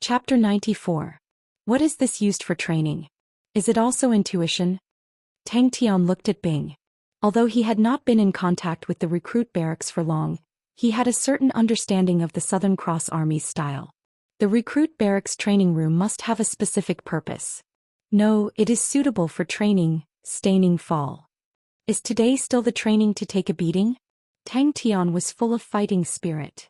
Chapter 94. What is this used for training? Is it also intuition? Tang Tian looked at Bing. Although he had not been in contact with the recruit barracks for long, he had a certain understanding of the Southern Cross Army's style. The recruit barracks training room must have a specific purpose. No, it is suitable for training, staining fall. Is today still the training to take a beating? Tang Tian was full of fighting spirit.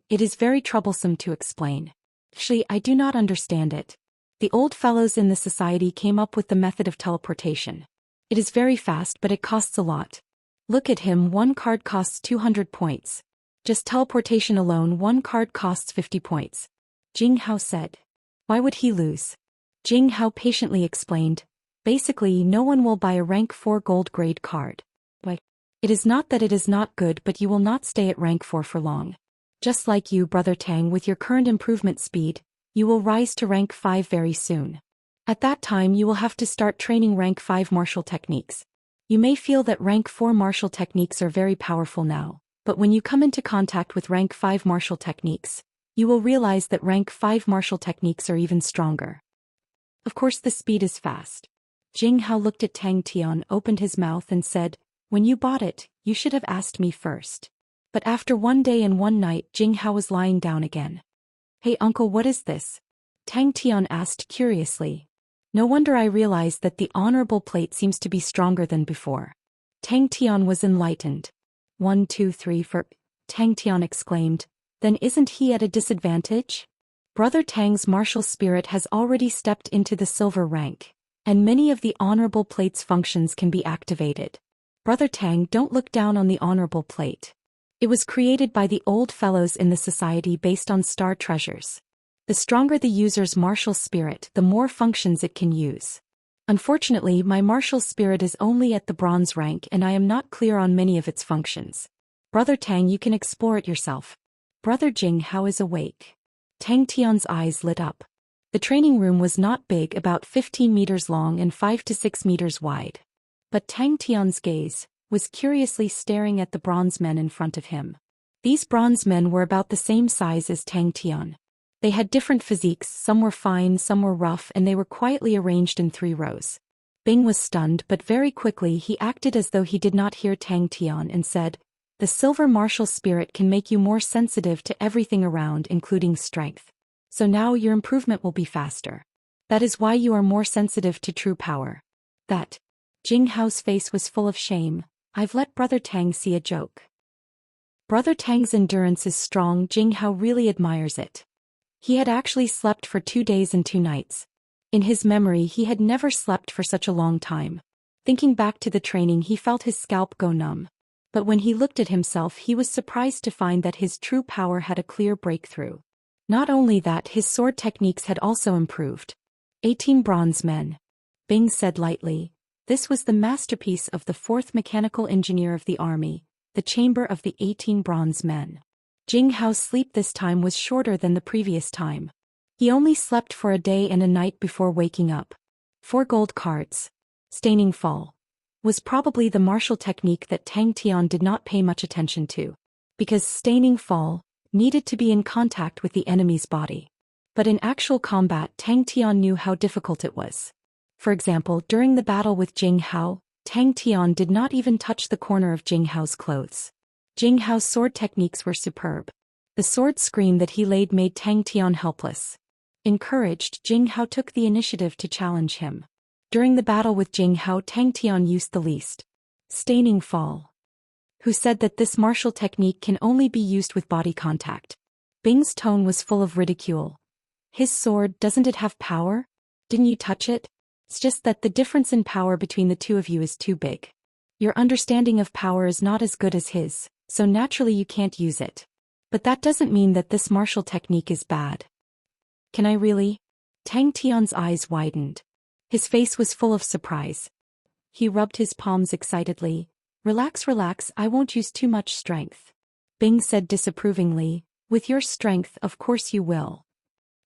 It is very troublesome to explain. Actually, I do not understand it. The old fellows in the society came up with the method of teleportation. It is very fast, but it costs a lot. Look at him, one card costs 200 points. Just teleportation alone, one card costs 50 points. Jing Hao said. Why would he lose? Jing Hao patiently explained. Basically, no one will buy a rank 4 gold grade card. Why? It is not that it is not good, but you will not stay at rank 4 for long. Just like you, Brother Tang, with your current improvement speed, you will rise to rank 5 very soon. At that time you will have to start training rank 5 martial techniques. You may feel that rank 4 martial techniques are very powerful now, but when you come into contact with rank 5 martial techniques, you will realize that rank 5 martial techniques are even stronger. Of course the speed is fast. Jing Hao looked at Tang Tian, opened his mouth and said, when you bought it, you should have asked me first. But after one day and one night, Jing Hao was lying down again. Hey uncle, what is this? Tang Tian asked curiously. No wonder I realized that the honorable plate seems to be stronger than before. Tang Tian was enlightened. 1, 2, 3 for... Tang Tian exclaimed. Then isn't he at a disadvantage? Brother Tang's martial spirit has already stepped into the silver rank, and many of the honorable plate's functions can be activated. Brother Tang, don't look down on the honorable plate. It was created by the old fellows in the society based on star treasures. The stronger the user's martial spirit, the more functions it can use. Unfortunately, my martial spirit is only at the bronze rank and I am not clear on many of its functions. Brother Tang, you can explore it yourself. Brother Jing Hao is awake. Tang Tian's eyes lit up. The training room was not big, about 15 meters long and 5 to 6 meters wide. But Tang Tian's gaze was curiously staring at the bronze men in front of him. These bronze men were about the same size as Tang Tian. They had different physiques, some were fine, some were rough, and they were quietly arranged in 3 rows. Bing was stunned, but very quickly he acted as though he did not hear Tang Tian and said, the silver martial spirit can make you more sensitive to everything around, including strength. So now your improvement will be faster. That is why you are more sensitive to true power. That. Jing Hao's face was full of shame. I've let Brother Tang see a joke. Brother Tang's endurance is strong. Jing Hao really admires it. He had actually slept for 2 days and 2 nights. In his memory he had never slept for such a long time. Thinking back to the training he felt his scalp go numb. But when he looked at himself he was surprised to find that his true power had a clear breakthrough. Not only that, his sword techniques had also improved. 18 bronze men. Bing said lightly. This was the masterpiece of the 4th mechanical engineer of the army, the chamber of the 18 bronze men. Jing Hao's sleep this time was shorter than the previous time. He only slept for a day and a night before waking up. 4 gold cards. Staining fall was probably the martial technique that Tang Tian did not pay much attention to, because staining fall needed to be in contact with the enemy's body. But in actual combat Tang Tian knew how difficult it was. For example, during the battle with Jing Hao, Tang Tian did not even touch the corner of Jing Hao's clothes. Jing Hao's sword techniques were superb. The sword scream that he laid made Tang Tian helpless. Encouraged, Jing Hao took the initiative to challenge him. During the battle with Jing Hao, Tang Tian used the least. Staining fall. Who said that this martial technique can only be used with body contact? Bing's tone was full of ridicule. His sword, doesn't it have power? Didn't you touch it? It's just that the difference in power between the two of you is too big. Your understanding of power is not as good as his, so naturally you can't use it. But that doesn't mean that this martial technique is bad. Can I really? Tang Tian's eyes widened. His face was full of surprise. He rubbed his palms excitedly. Relax, relax, I won't use too much strength. Bing said disapprovingly, with your strength of course you will.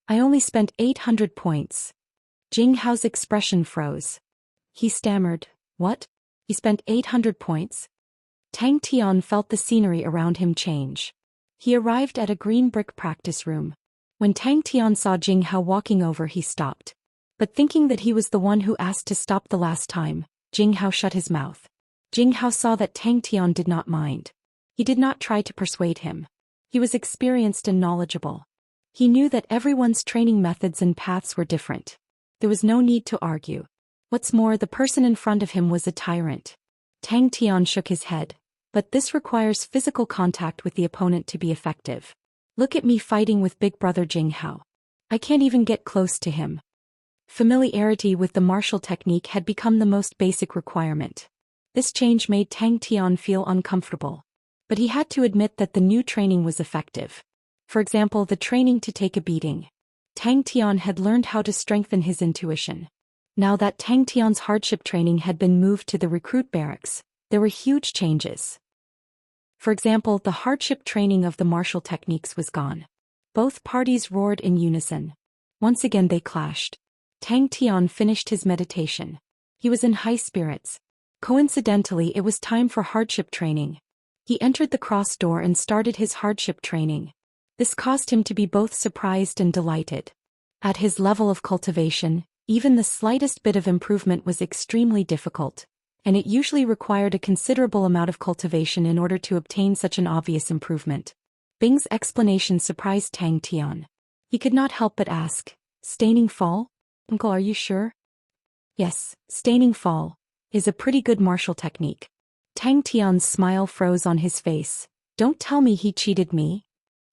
I only spent 800 points. Jing Hao's expression froze. He stammered, what? You spent 800 points? Tang Tian felt the scenery around him change. He arrived at a green brick practice room. When Tang Tian saw Jing Hao walking over, he stopped. But thinking that he was the one who asked to stop the last time, Jing Hao shut his mouth. Jing Hao saw that Tang Tian did not mind. He did not try to persuade him. He was experienced and knowledgeable. He knew that everyone's training methods and paths were different. There was no need to argue. What's more, the person in front of him was a tyrant. Tang Tian shook his head. But this requires physical contact with the opponent to be effective. Look at me fighting with big brother Jing Hao. I can't even get close to him. Familiarity with the martial technique had become the most basic requirement. This change made Tang Tian feel uncomfortable. But he had to admit that the new training was effective. For example, the training to take a beating. Tang Tian had learned how to strengthen his intuition. Now that Tang Tian's hardship training had been moved to the recruit barracks, there were huge changes. For example, the hardship training of the martial techniques was gone. Both parties roared in unison. Once again they clashed. Tang Tian finished his meditation. He was in high spirits. Coincidentally, it was time for hardship training. He entered the cross door and started his hardship training. This caused him to be both surprised and delighted. At his level of cultivation, even the slightest bit of improvement was extremely difficult, and it usually required a considerable amount of cultivation in order to obtain such an obvious improvement. Bing's explanation surprised Tang Tian. He could not help but ask, "Staining fall? Uncle, are you sure?" "Yes, staining fall is a pretty good martial technique." Tang Tian's smile froze on his face. "Don't tell me he cheated me."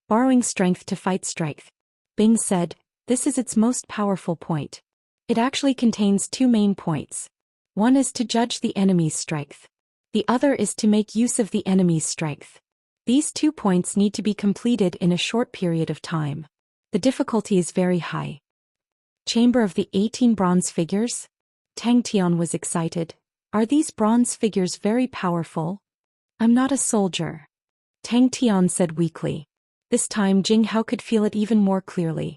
"Borrowing strength to fight strength," Bing said. "This is its most powerful point. It actually contains two main points. One is to judge the enemy's strength. The other is to make use of the enemy's strength. These 2 points need to be completed in a short period of time. The difficulty is very high." Chamber of the 18 bronze figures? Tang Tian was excited. "Are these bronze figures very powerful?" "I'm not a soldier," Tang Tian said weakly. This time Jing Hao could feel it even more clearly.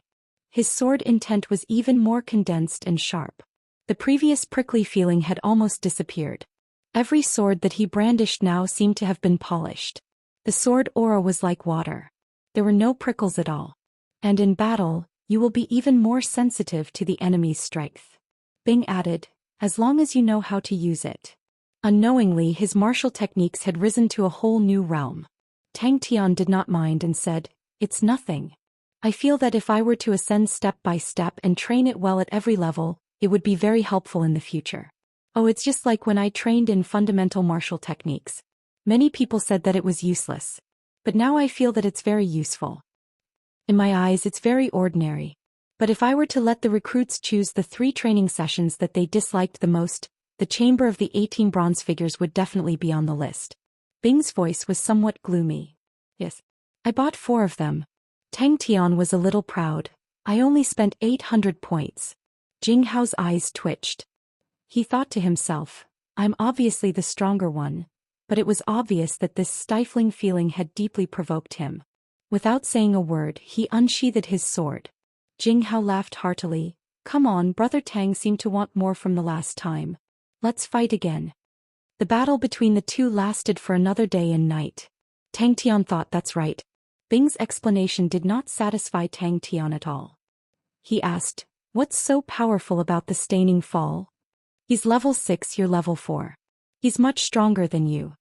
His sword intent was even more condensed and sharp. The previous prickly feeling had almost disappeared. Every sword that he brandished now seemed to have been polished. The sword aura was like water. There were no prickles at all. And in battle, you will be even more sensitive to the enemy's strength. Bing added, "As long as you know how to use it." Unknowingly, his martial techniques had risen to a whole new realm. Tang Tian did not mind and said, "It's nothing. I feel that if I were to ascend step by step and train it well at every level, it would be very helpful in the future. Oh, it's just like when I trained in fundamental martial techniques. Many people said that it was useless. But now I feel that it's very useful. In my eyes, it's very ordinary. But if I were to let the recruits choose the 3 training sessions that they disliked the most, the Chamber of the 18 bronze figures would definitely be on the list." Bing's voice was somewhat gloomy. "Yes. I bought 4 of them." Tang Tian was a little proud. "I only spent 800 points. Jing Hao's eyes twitched. He thought to himself, "I'm obviously the stronger one." But it was obvious that this stifling feeling had deeply provoked him. Without saying a word, he unsheathed his sword. Jing Hao laughed heartily. "Come on, Brother Tang seemed to want more from the last time. Let's fight again." The battle between the two lasted for another day and night. Tang Tian thought, "That's right." Bing's explanation did not satisfy Tang Tian at all. He asked, "What's so powerful about the staining fall?" "He's level 6, you're level 4. He's much stronger than you.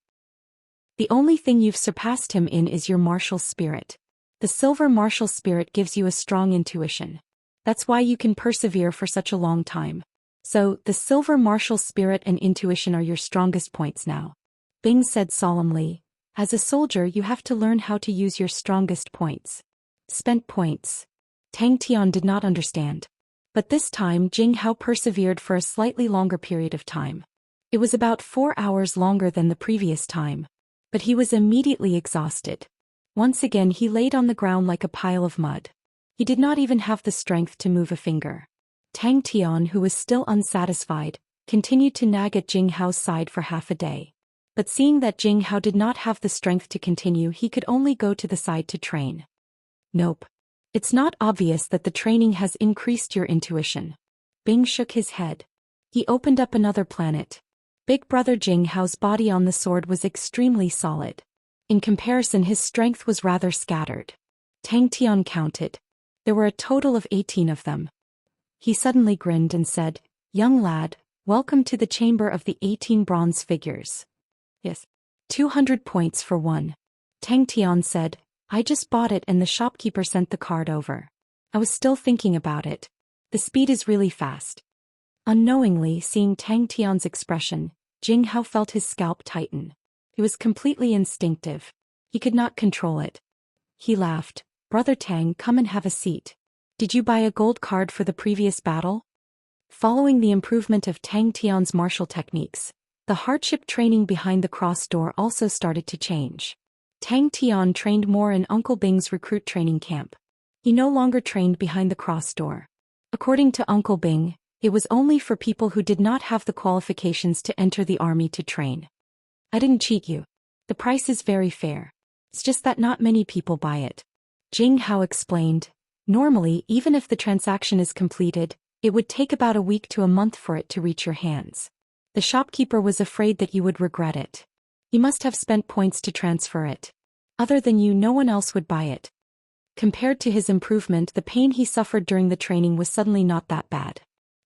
The only thing you've surpassed him in is your martial spirit. The silver martial spirit gives you a strong intuition. That's why you can persevere for such a long time. So, the silver martial spirit and intuition are your strongest points now." Bing said solemnly, "As a soldier you have to learn how to use your strongest points." Spent points. Tang Tian did not understand. But this time Jing Hao persevered for a slightly longer period of time. It was about 4 hours longer than the previous time. But he was immediately exhausted. Once again he laid on the ground like a pile of mud. He did not even have the strength to move a finger. Tang Tian, who was still unsatisfied, continued to nag at Jing Hao's side for half a day. But seeing that Jing Hao did not have the strength to continue, he could only go to the side to train. "Nope. It's not obvious that the training has increased your intuition." Bing shook his head. He opened up another planet. Big brother Jing Hao's body on the sword was extremely solid. In comparison, his strength was rather scattered. Tang Tian counted. There were a total of 18 of them. He suddenly grinned and said, "Young lad, welcome to the chamber of the 18 bronze figures." "Yes. 200 points for one." Tang Tian said, "I just bought it and the shopkeeper sent the card over. I was still thinking about it. The speed is really fast." Unknowingly seeing Tang Tian's expression, Jing Hao felt his scalp tighten. It was completely instinctive. He could not control it. He laughed. "Brother Tang, come and have a seat. Did you buy a gold card for the previous battle?" Following the improvement of Tang Tian's martial techniques, the hardship training behind the cross door also started to change. Tang Tian trained more in Uncle Bing's recruit training camp. He no longer trained behind the cross door. According to Uncle Bing, it was only for people who did not have the qualifications to enter the army to train. "I didn't cheat you. The price is very fair. It's just that not many people buy it," Jing Hao explained. "Normally, even if the transaction is completed, it would take about a week to a month for it to reach your hands. The shopkeeper was afraid that you would regret it. He must have spent points to transfer it. Other than you, no one else would buy it." Compared to his improvement, the pain he suffered during the training was suddenly not that bad.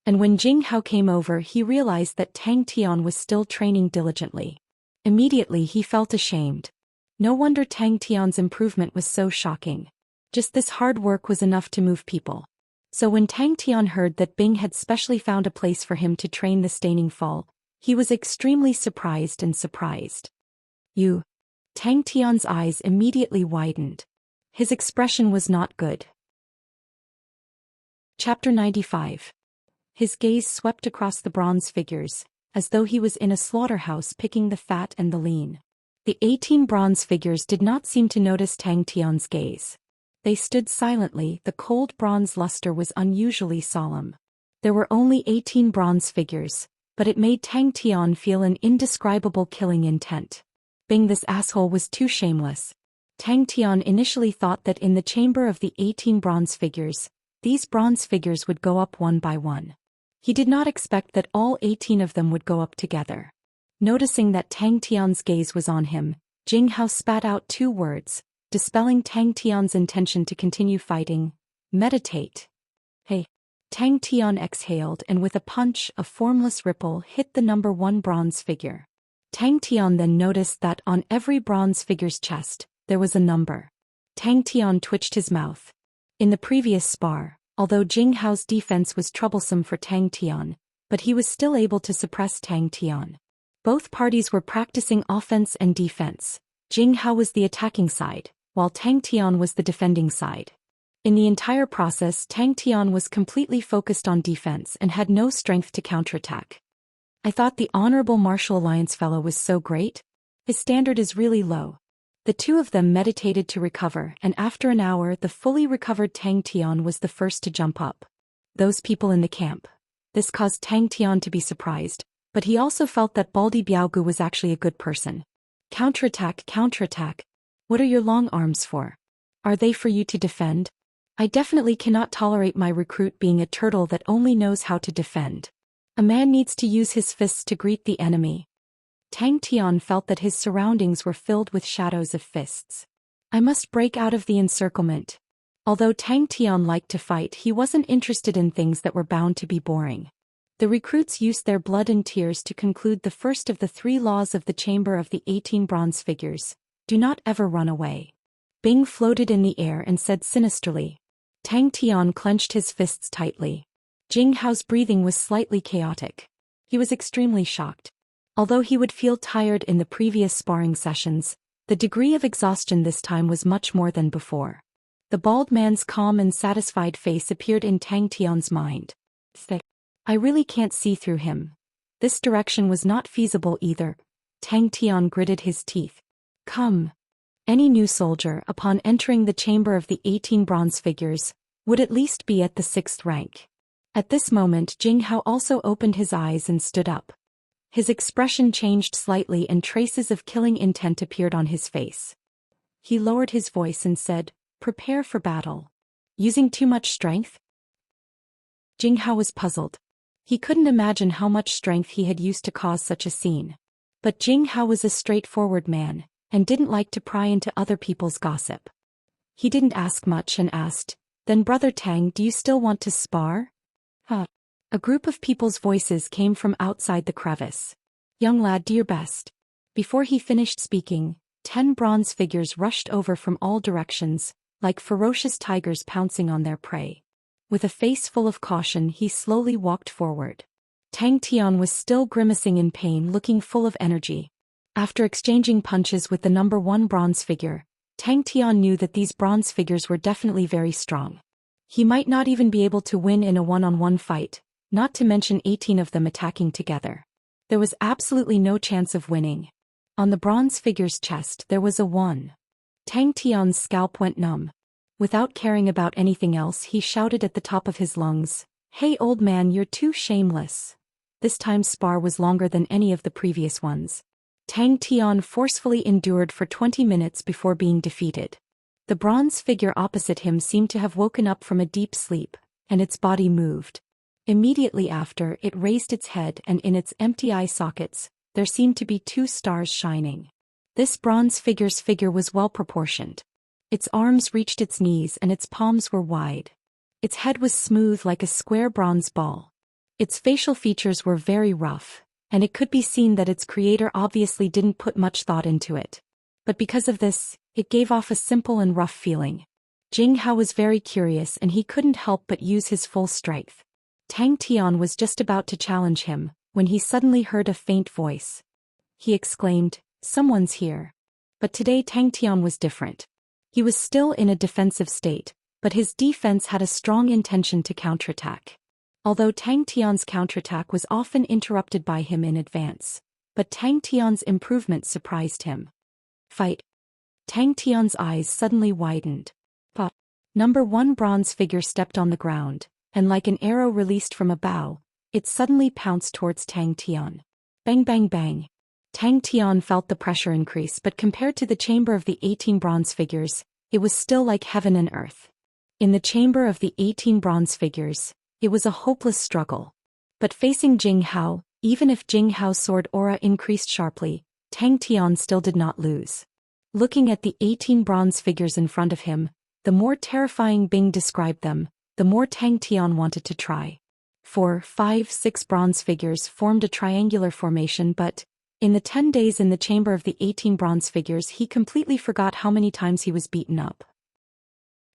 And when Jing Hao came over, he realized that Tang Tian was still training diligently. Immediately he felt ashamed. No wonder Tang Tian's improvement was so shocking. Just this hard work was enough to move people. So when Tang Tian heard that Bing had specially found a place for him to train the staining fall, he was extremely surprised. "You?" Tang Tian's eyes immediately widened. His expression was not good. Chapter 95. His gaze swept across the bronze figures, as though he was in a slaughterhouse picking the fat and the lean. The 18 bronze figures did not seem to notice Tang Tian's gaze. They stood silently. The cold bronze luster was unusually solemn. There were only 18 bronze figures, but it made Tang Tian feel an indescribable killing intent. Bing, this asshole was too shameless. Tang Tian initially thought that in the chamber of the 18 bronze figures, these bronze figures would go up one by one. He did not expect that all 18 of them would go up together. Noticing that Tang Tian's gaze was on him, Jing Hao spat out 2 words, dispelling Tang Tian's intention to continue fighting: "Meditate." "Hey." Tang Tian exhaled, and with a punch, a formless ripple hit the number 1 bronze figure. Tang Tian then noticed that on every bronze figure's chest, there was a number. Tang Tian twitched his mouth. In the previous spar, although Jing Hao's defense was troublesome for Tang Tian, but he was still able to suppress Tang Tian. Both parties were practicing offense and defense. Jing Hao was the attacking side, while Tang Tian was the defending side. In the entire process, Tang Tian was completely focused on defense and had no strength to counterattack. "I thought the Honorable Martial Alliance fellow was so great. His standard is really low." The 2 of them meditated to recover, and after an hour the fully recovered Tang Tian was the first to jump up. Those people in the camp. This caused Tang Tian to be surprised, but he also felt that Baldi Biaogu was actually a good person. "Counterattack, counterattack. What are your long arms for? Are they for you to defend? I definitely cannot tolerate my recruit being a turtle that only knows how to defend. A man needs to use his fists to greet the enemy." Tang Tian felt that his surroundings were filled with shadows of fists. "I must break out of the encirclement." Although Tang Tian liked to fight, he wasn't interested in things that were bound to be boring. The recruits used their blood and tears to conclude the first of the 3 laws of the chamber of the 18 bronze figures: do not ever run away. Bing floated in the air and said sinisterly. Tang Tian clenched his fists tightly. Jing Hao's breathing was slightly chaotic. He was extremely shocked. Although he would feel tired in the previous sparring sessions, the degree of exhaustion this time was much more than before. The bald man's calm and satisfied face appeared in Tang Tian's mind. "Thick. I really can't see through him." This direction was not feasible either. Tang Tian gritted his teeth. "Come." Any new soldier, upon entering the chamber of the 18 bronze figures, would at least be at the 6th rank. At this moment Jing Hao also opened his eyes and stood up. His expression changed slightly and traces of killing intent appeared on his face. He lowered his voice and said, "Prepare for battle." "Using too much strength?" Jing Hao was puzzled. He couldn't imagine how much strength he had used to cause such a scene. But Jing Hao was a straightforward man, and didn't like to pry into other people's gossip. He didn't ask much and asked, Then Brother Tang, do you still want to spar? Huh. A group of people's voices came from outside the crevice. Young lad, do your best. Before he finished speaking, 10 bronze figures rushed over from all directions, like ferocious tigers pouncing on their prey. With a face full of caution, he slowly walked forward. Tang Tian was still grimacing in pain, looking full of energy. After exchanging punches with the number 1 bronze figure, Tang Tian knew that these bronze figures were definitely very strong. He might not even be able to win in a one-on-one fight, not to mention 18 of them attacking together. There was absolutely no chance of winning. On the bronze figure's chest there was a 1. Tang Tian's scalp went numb. Without caring about anything else, he shouted at the top of his lungs, "Hey old man, you're too shameless." This time's spar was longer than any of the previous ones. Tang Tian forcefully endured for 20 minutes before being defeated. The bronze figure opposite him seemed to have woken up from a deep sleep, and its body moved. Immediately after, it raised its head, and in its empty eye sockets, there seemed to be 2 stars shining. This bronze figure's figure was well proportioned. Its arms reached its knees and its palms were wide. Its head was smooth like a square bronze ball. Its facial features were very rough, and it could be seen that its creator obviously didn't put much thought into it. But because of this, it gave off a simple and rough feeling. Jing Hao was very curious and he couldn't help but use his full strength. Tang Tian was just about to challenge him, when he suddenly heard a faint voice. He exclaimed, "Someone's here." But today Tang Tian was different. He was still in a defensive state, but his defense had a strong intention to counterattack. Although Tang Tian's counterattack was often interrupted by him in advance, but Tang Tian's improvement surprised him. Fight. Tang Tian's eyes suddenly widened. Pop. Number 1 bronze figure stepped on the ground, and like an arrow released from a bow, it suddenly pounced towards Tang Tian. Bang bang bang. Tang Tian felt the pressure increase, but compared to the chamber of the 18 bronze figures, it was still like heaven and earth. In the chamber of the 18 bronze figures, it was a hopeless struggle. But facing Jing Hao, even if Jing Hao's sword aura increased sharply, Tang Tian still did not lose. Looking at the 18 bronze figures in front of him, the more terrifying Bing described them, the more Tang Tian wanted to try. 4, 5, 6 bronze figures formed a triangular formation, but in the 10 days in the chamber of the 18 bronze figures, he completely forgot how many times he was beaten up.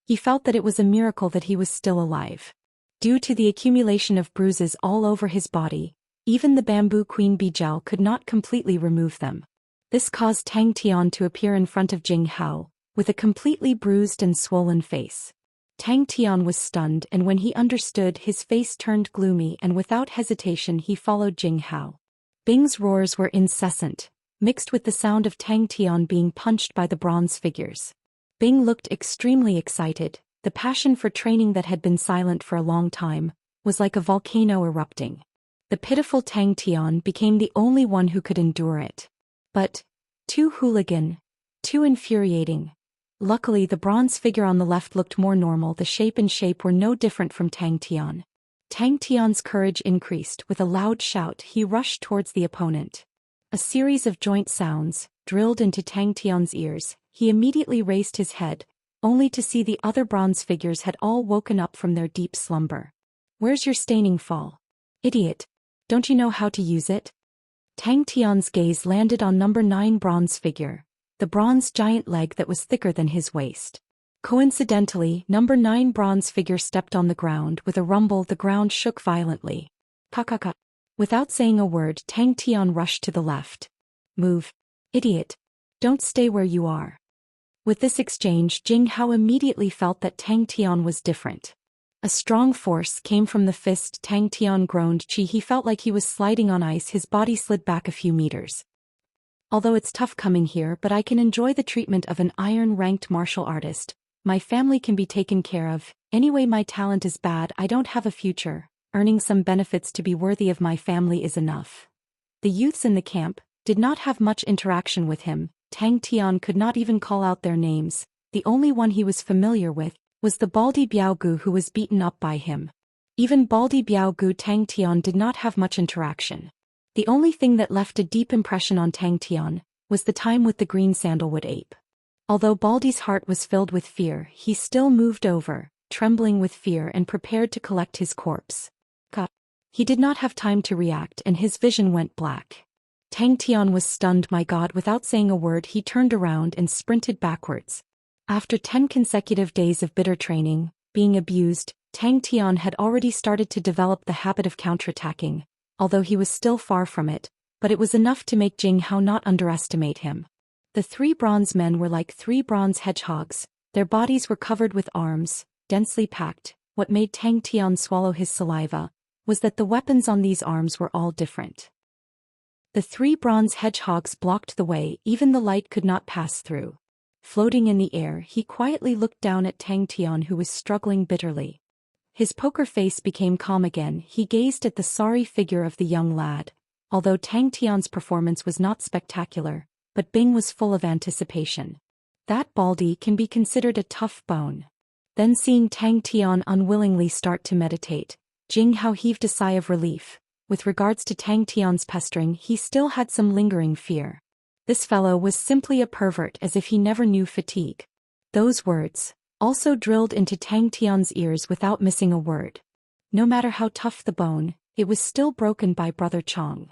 He felt that it was a miracle that he was still alive. Due to the accumulation of bruises all over his body, even the bamboo queen bee gel could not completely remove them. This caused Tang Tian to appear in front of Jing Hao, with a completely bruised and swollen face. Tang Tian was stunned, and when he understood, his face turned gloomy, and without hesitation he followed Jing Hao. Bing's roars were incessant, mixed with the sound of Tang Tian being punched by the bronze figures. Bing looked extremely excited. The passion for training that had been silent for a long time was like a volcano erupting. The pitiful Tang Tian became the only one who could endure it. But too hooligan, too infuriating. Luckily, the bronze figure on the left looked more normal. The shape and shape were no different from Tang Tian. Tang Tian's courage increased. With a loud shout, he rushed towards the opponent. A series of joint sounds drilled into Tang Tian's ears. He immediately raised his head, only to see the other bronze figures had all woken up from their deep slumber. "Where's your staining fall? Idiot. Don't you know how to use it?" Tang Tian's gaze landed on number 9 bronze figure, the bronze giant leg that was thicker than his waist. Coincidentally, number 9 bronze figure stepped on the ground. With a rumble, the ground shook violently. Kakaka. Without saying a word, Tang Tian rushed to the left. "Move. Idiot. Don't stay where you are." With this exchange, Jing Hao immediately felt that Tang Tian was different. A strong force came from the fist. Tang Tian groaned. He felt like he was sliding on ice. His body slid back a few meters. "Although it's tough coming here, but I can enjoy the treatment of an iron-ranked martial artist. My family can be taken care of. Anyway, my talent is bad. I don't have a future. Earning some benefits to be worthy of my family is enough." The youths in the camp did not have much interaction with him. Tang Tian could not even call out their names. The only one he was familiar with was the Baldy Biaogu, who was beaten up by him. Even Baldy Biaogu Tang Tian did not have much interaction. The only thing that left a deep impression on Tang Tian was the time with the green sandalwood ape. Although Baldy's heart was filled with fear, he still moved over, trembling with fear and prepared to collect his corpse. He did not have time to react and his vision went black. Tang Tian was stunned. My God, without saying a word he turned around and sprinted backwards. After 10 consecutive days of bitter training, being abused, Tang Tian had already started to develop the habit of counterattacking, although he was still far from it, but it was enough to make Jing Hao not underestimate him. The 3 bronze men were like 3 bronze hedgehogs, their bodies were covered with arms, densely packed. What made Tang Tian swallow his saliva was that the weapons on these arms were all different. The 3 bronze hedgehogs blocked the way, even the light could not pass through. Floating in the air, he quietly looked down at Tang Tian, who was struggling bitterly. His poker face became calm again. He gazed at the sorry figure of the young lad. Although Tang Tian's performance was not spectacular, but Bing was full of anticipation. That baldy can be considered a tough bone. Then seeing Tang Tian unwillingly start to meditate, Jing Hao heaved a sigh of relief. With regards to Tang Tian's pestering, he still had some lingering fear. This fellow was simply a pervert, as if he never knew fatigue. Those words also drilled into Tang Tian's ears without missing a word. No matter how tough the bone, it was still broken by Brother Chong.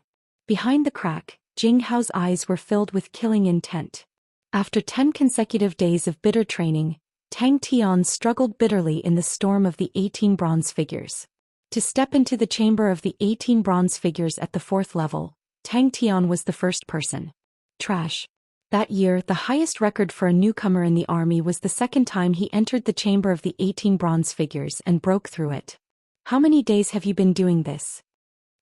Behind the crack, Jing Hao's eyes were filled with killing intent. After 10 consecutive days of bitter training, Tang Tian struggled bitterly in the storm of the 18 bronze figures. To step into the chamber of the 18 bronze figures at the 4th level, Tang Tian was the first person. Trash. That year, the highest record for a newcomer in the army was the 2nd time he entered the chamber of the 18 bronze figures and broke through it. How many days have you been doing this?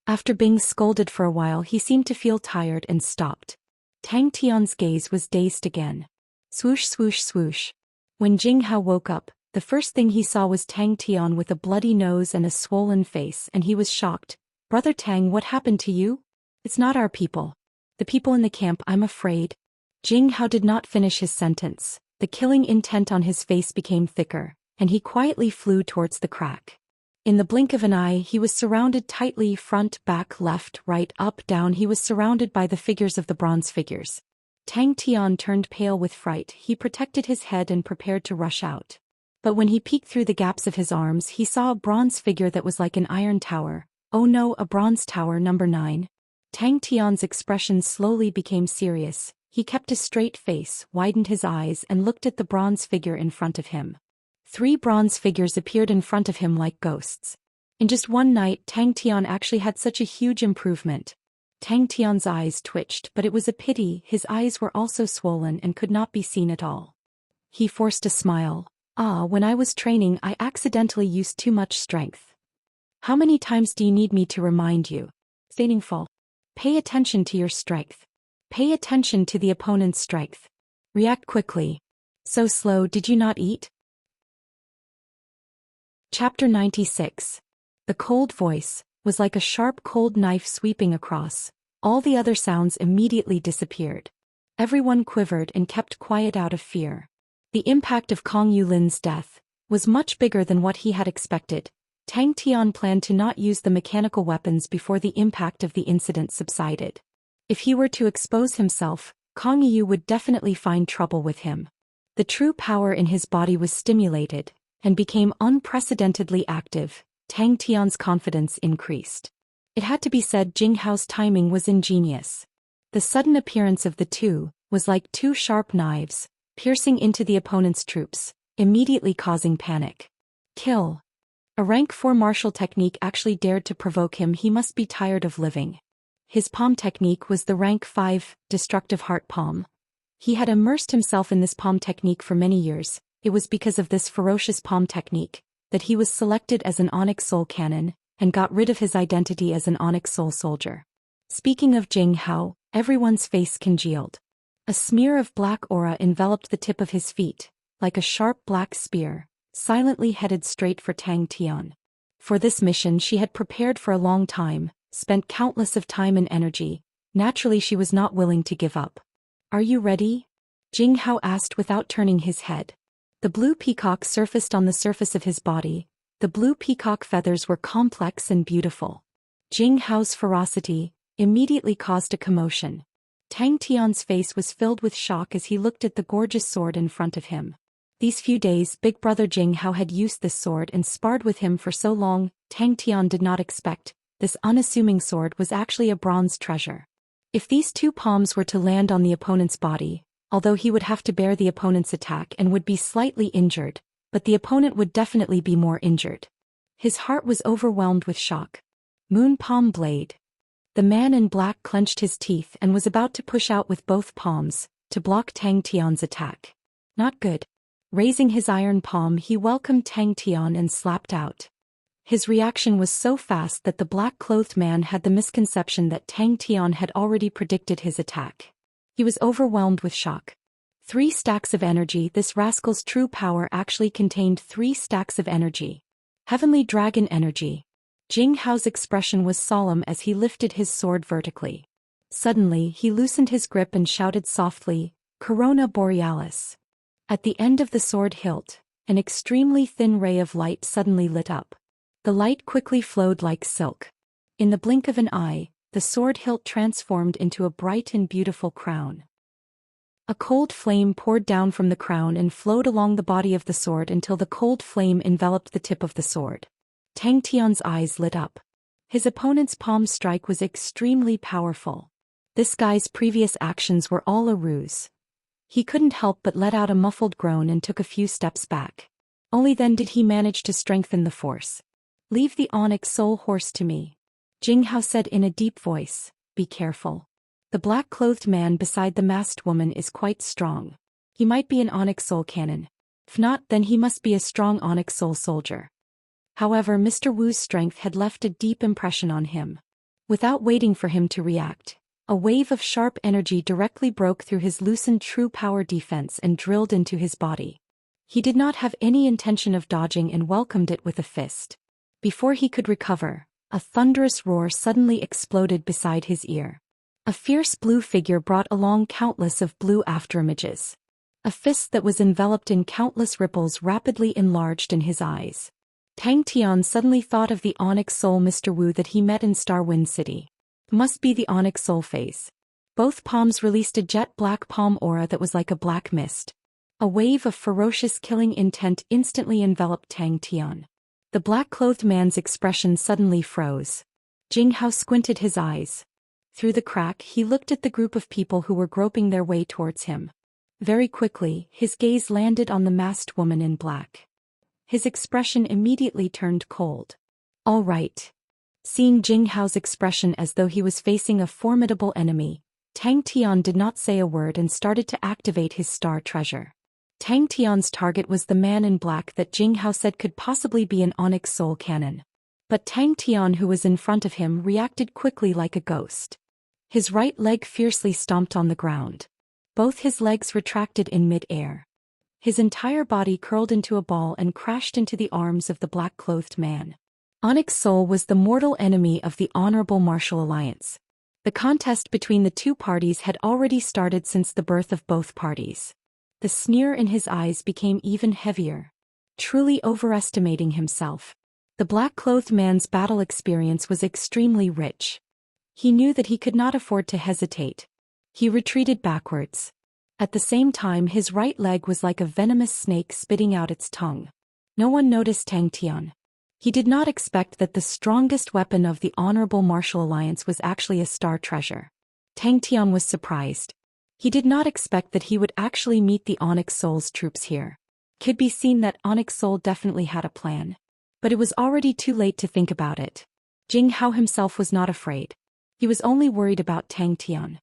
After being scolded for a while, he seemed to feel tired and stopped. Tang Tian's gaze was dazed again. Swoosh swoosh swoosh. When Jing Hao woke up, the first thing he saw was Tang Tian with a bloody nose and a swollen face, and he was shocked. Brother Tang, what happened to you? It's not our people. The people in the camp, I'm afraid. Jing Hao did not finish his sentence. The killing intent on his face became thicker, and he quietly flew towards the crack. In the blink of an eye, he was surrounded tightly, front, back, left, right, up, down. He was surrounded by the figures of the bronze figures. Tang Tian turned pale with fright. He protected his head and prepared to rush out. But when he peeked through the gaps of his arms, he saw a bronze figure that was like an iron tower. Oh no, a bronze tower, number 9. Tang Tian's expression slowly became serious. He kept a straight face, widened his eyes, and looked at the bronze figure in front of him. 3 bronze figures appeared in front of him like ghosts. In just one night, Tang Tian actually had such a huge improvement. Tang Tian's eyes twitched, but it was a pity. His eyes were also swollen and could not be seen at all. He forced a smile. When I was training, I accidentally used too much strength. How many times do you need me to remind you? Meaningful. Pay attention to your strength. Pay attention to the opponent's strength. React quickly. So slow, did you not eat? Chapter 96. The cold voice was like a sharp cold knife sweeping across. All the other sounds immediately disappeared. Everyone quivered and kept quiet out of fear. The impact of Kong Yulin's death was much bigger than what he had expected. Tang Tian planned to not use the mechanical weapons before the impact of the incident subsided. If he were to expose himself, Kong Yu would definitely find trouble with him. The true power in his body was stimulated and became unprecedentedly active. Tang Tian's confidence increased. It had to be said, Jing Hao's timing was ingenious. The sudden appearance of the two was like 2 sharp knives, piercing into the opponent's troops, immediately causing panic. Kill. A rank 4 martial technique actually dared to provoke him. He must be tired of living. His palm technique was the rank 5, destructive heart palm. He had immersed himself in this palm technique for many years. It was because of this ferocious palm technique that he was selected as an Onyx Soul Cannon, and got rid of his identity as an Onyx Soul Soldier. Speaking of Jing Hao, everyone's face congealed. A smear of black aura enveloped the tip of his feet, like a sharp black spear, silently headed straight for Tang Tian. For this mission she had prepared for a long time, spent countless of time and energy. Naturally she was not willing to give up. Are you ready? Jing Hao asked without turning his head. The blue peacock surfaced on the surface of his body. The blue peacock feathers were complex and beautiful. Jing Hao's ferocity immediately caused a commotion. Tang Tian's face was filled with shock as he looked at the gorgeous sword in front of him. These few days big brother Jing Hao had used this sword and sparred with him for so long, Tang Tian did not expect. This unassuming sword was actually a bronze treasure. If these two palms were to land on the opponent's body, although he would have to bear the opponent's attack and would be slightly injured, but the opponent would definitely be more injured. His heart was overwhelmed with shock. Moon Palm Blade. The man in black clenched his teeth and was about to push out with both palms, to block Tang Tian's attack. Not good. Raising his iron palm he welcomed Tang Tian and slapped out. His reaction was so fast that the black-clothed man had the misconception that Tang Tian had already predicted his attack. He was overwhelmed with shock. 3 stacks of energy. This rascal's true power actually contained 3 stacks of energy. Heavenly Dragon Energy. Jing Hao's expression was solemn as he lifted his sword vertically. Suddenly he loosened his grip and shouted softly, Corona Borealis. At the end of the sword hilt, an extremely thin ray of light suddenly lit up. The light quickly flowed like silk. In the blink of an eye, the sword hilt transformed into a bright and beautiful crown. A cold flame poured down from the crown and flowed along the body of the sword until the cold flame enveloped the tip of the sword. Tang Tian's eyes lit up. His opponent's palm strike was extremely powerful. This guy's previous actions were all a ruse. He couldn't help but let out a muffled groan and took a few steps back. Only then did he manage to strengthen the force. Leave the Onyx Soul Horse to me. Jing Hao said in a deep voice, be careful. The black-clothed man beside the masked woman is quite strong. He might be an Onyx Soul Cannon. If not, then he must be a strong Onyx Soul Soldier. However, Mr. Wu's strength had left a deep impression on him. Without waiting for him to react, a wave of sharp energy directly broke through his loosened true power defense and drilled into his body. He did not have any intention of dodging and welcomed it with a fist. Before he could recover, a thunderous roar suddenly exploded beside his ear. A fierce blue figure brought along countless of blue afterimages. A fist that was enveloped in countless ripples rapidly enlarged in his eyes. Tang Tian suddenly thought of the Onyx Soul Mr. Wu that he met in Starwind City. Must be the Onyx Soul phase. Both palms released a jet black palm aura that was like a black mist. A wave of ferocious killing intent instantly enveloped Tang Tian. The black-clothed man's expression suddenly froze. Jing Hao squinted his eyes. Through the crack he looked at the group of people who were groping their way towards him. Very quickly, his gaze landed on the masked woman in black. His expression immediately turned cold. All right. Seeing Jing Hao's expression as though he was facing a formidable enemy, Tang Tian did not say a word and started to activate his star treasure. Tang Tian's target was the man in black that Jing Hao said could possibly be an Onyx Soul Cannon. But Tang Tian, who was in front of him, reacted quickly like a ghost. His right leg fiercely stomped on the ground. Both his legs retracted in mid-air. His entire body curled into a ball and crashed into the arms of the black-clothed man. Onyx Soul was the mortal enemy of the Honorable Martial Alliance. The contest between the two parties had already started since the birth of both parties. The sneer in his eyes became even heavier. Truly overestimating himself. The black-clothed man's battle experience was extremely rich. He knew that he could not afford to hesitate. He retreated backwards. At the same time, his right leg was like a venomous snake spitting out its tongue. No one noticed Tang Tian. He did not expect that the strongest weapon of the Honorable Martial Alliance was actually a star treasure. Tang Tian was surprised. He did not expect that he would actually meet the Onyx Soul's troops here. Could be seen that Onyx Soul definitely had a plan. But it was already too late to think about it. Jing Hao himself was not afraid. He was only worried about Tang Tian.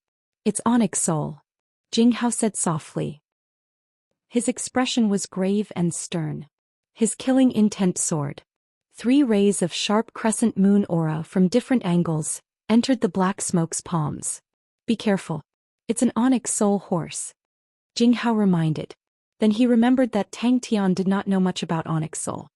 It's Onyx Soul, Jing Hao said softly. His expression was grave and stern. His killing intent soared. 3 rays of sharp crescent moon aura from different angles entered the black smoke's palms. Be careful. It's an Onyx Soul horse, Jing Hao reminded. Then he remembered that Tang Tian did not know much about Onyx Soul.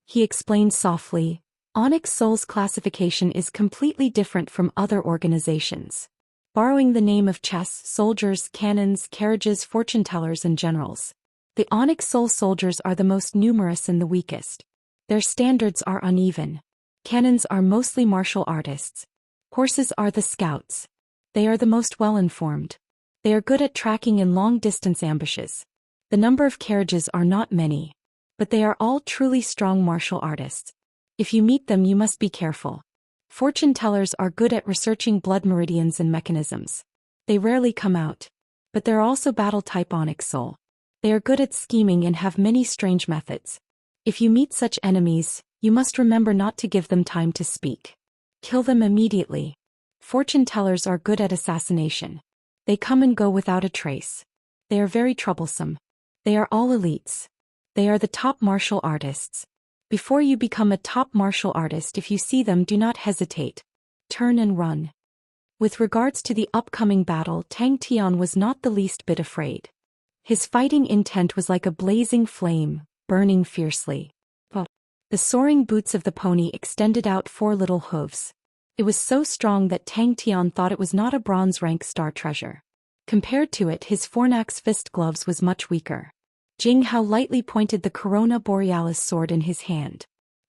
He explained softly, Onyx Soul's classification is completely different from other organizations. Borrowing the name of chess, soldiers, cannons, carriages, fortune-tellers and generals. The Onyx Soul soldiers are the most numerous and the weakest. Their standards are uneven. Cannons are mostly martial artists. Horses are the scouts. They are the most well-informed. They are good at tracking in long-distance ambushes. The number of carriages are not many, but they are all truly strong martial artists. If you meet them, you must be careful. Fortune tellers are good at researching blood meridians and mechanisms. They rarely come out. But they're also battle-type onyx soul. They are good at scheming and have many strange methods. If you meet such enemies, you must remember not to give them time to speak. Kill them immediately. Fortune tellers are good at assassination. They come and go without a trace. They are very troublesome. They are all elites. They are the top martial artists. Before you become a top martial artist, if you see them, do not hesitate. Turn and run. With regards to the upcoming battle, Tang Tian was not the least bit afraid. His fighting intent was like a blazing flame, burning fiercely. The soaring boots of the pony extended out 4 little hooves. It was so strong that Tang Tian thought it was not a bronze-rank star treasure. Compared to it, his fornax fist gloves was much weaker. Jing Hao lightly pointed the Corona Borealis sword in his hand.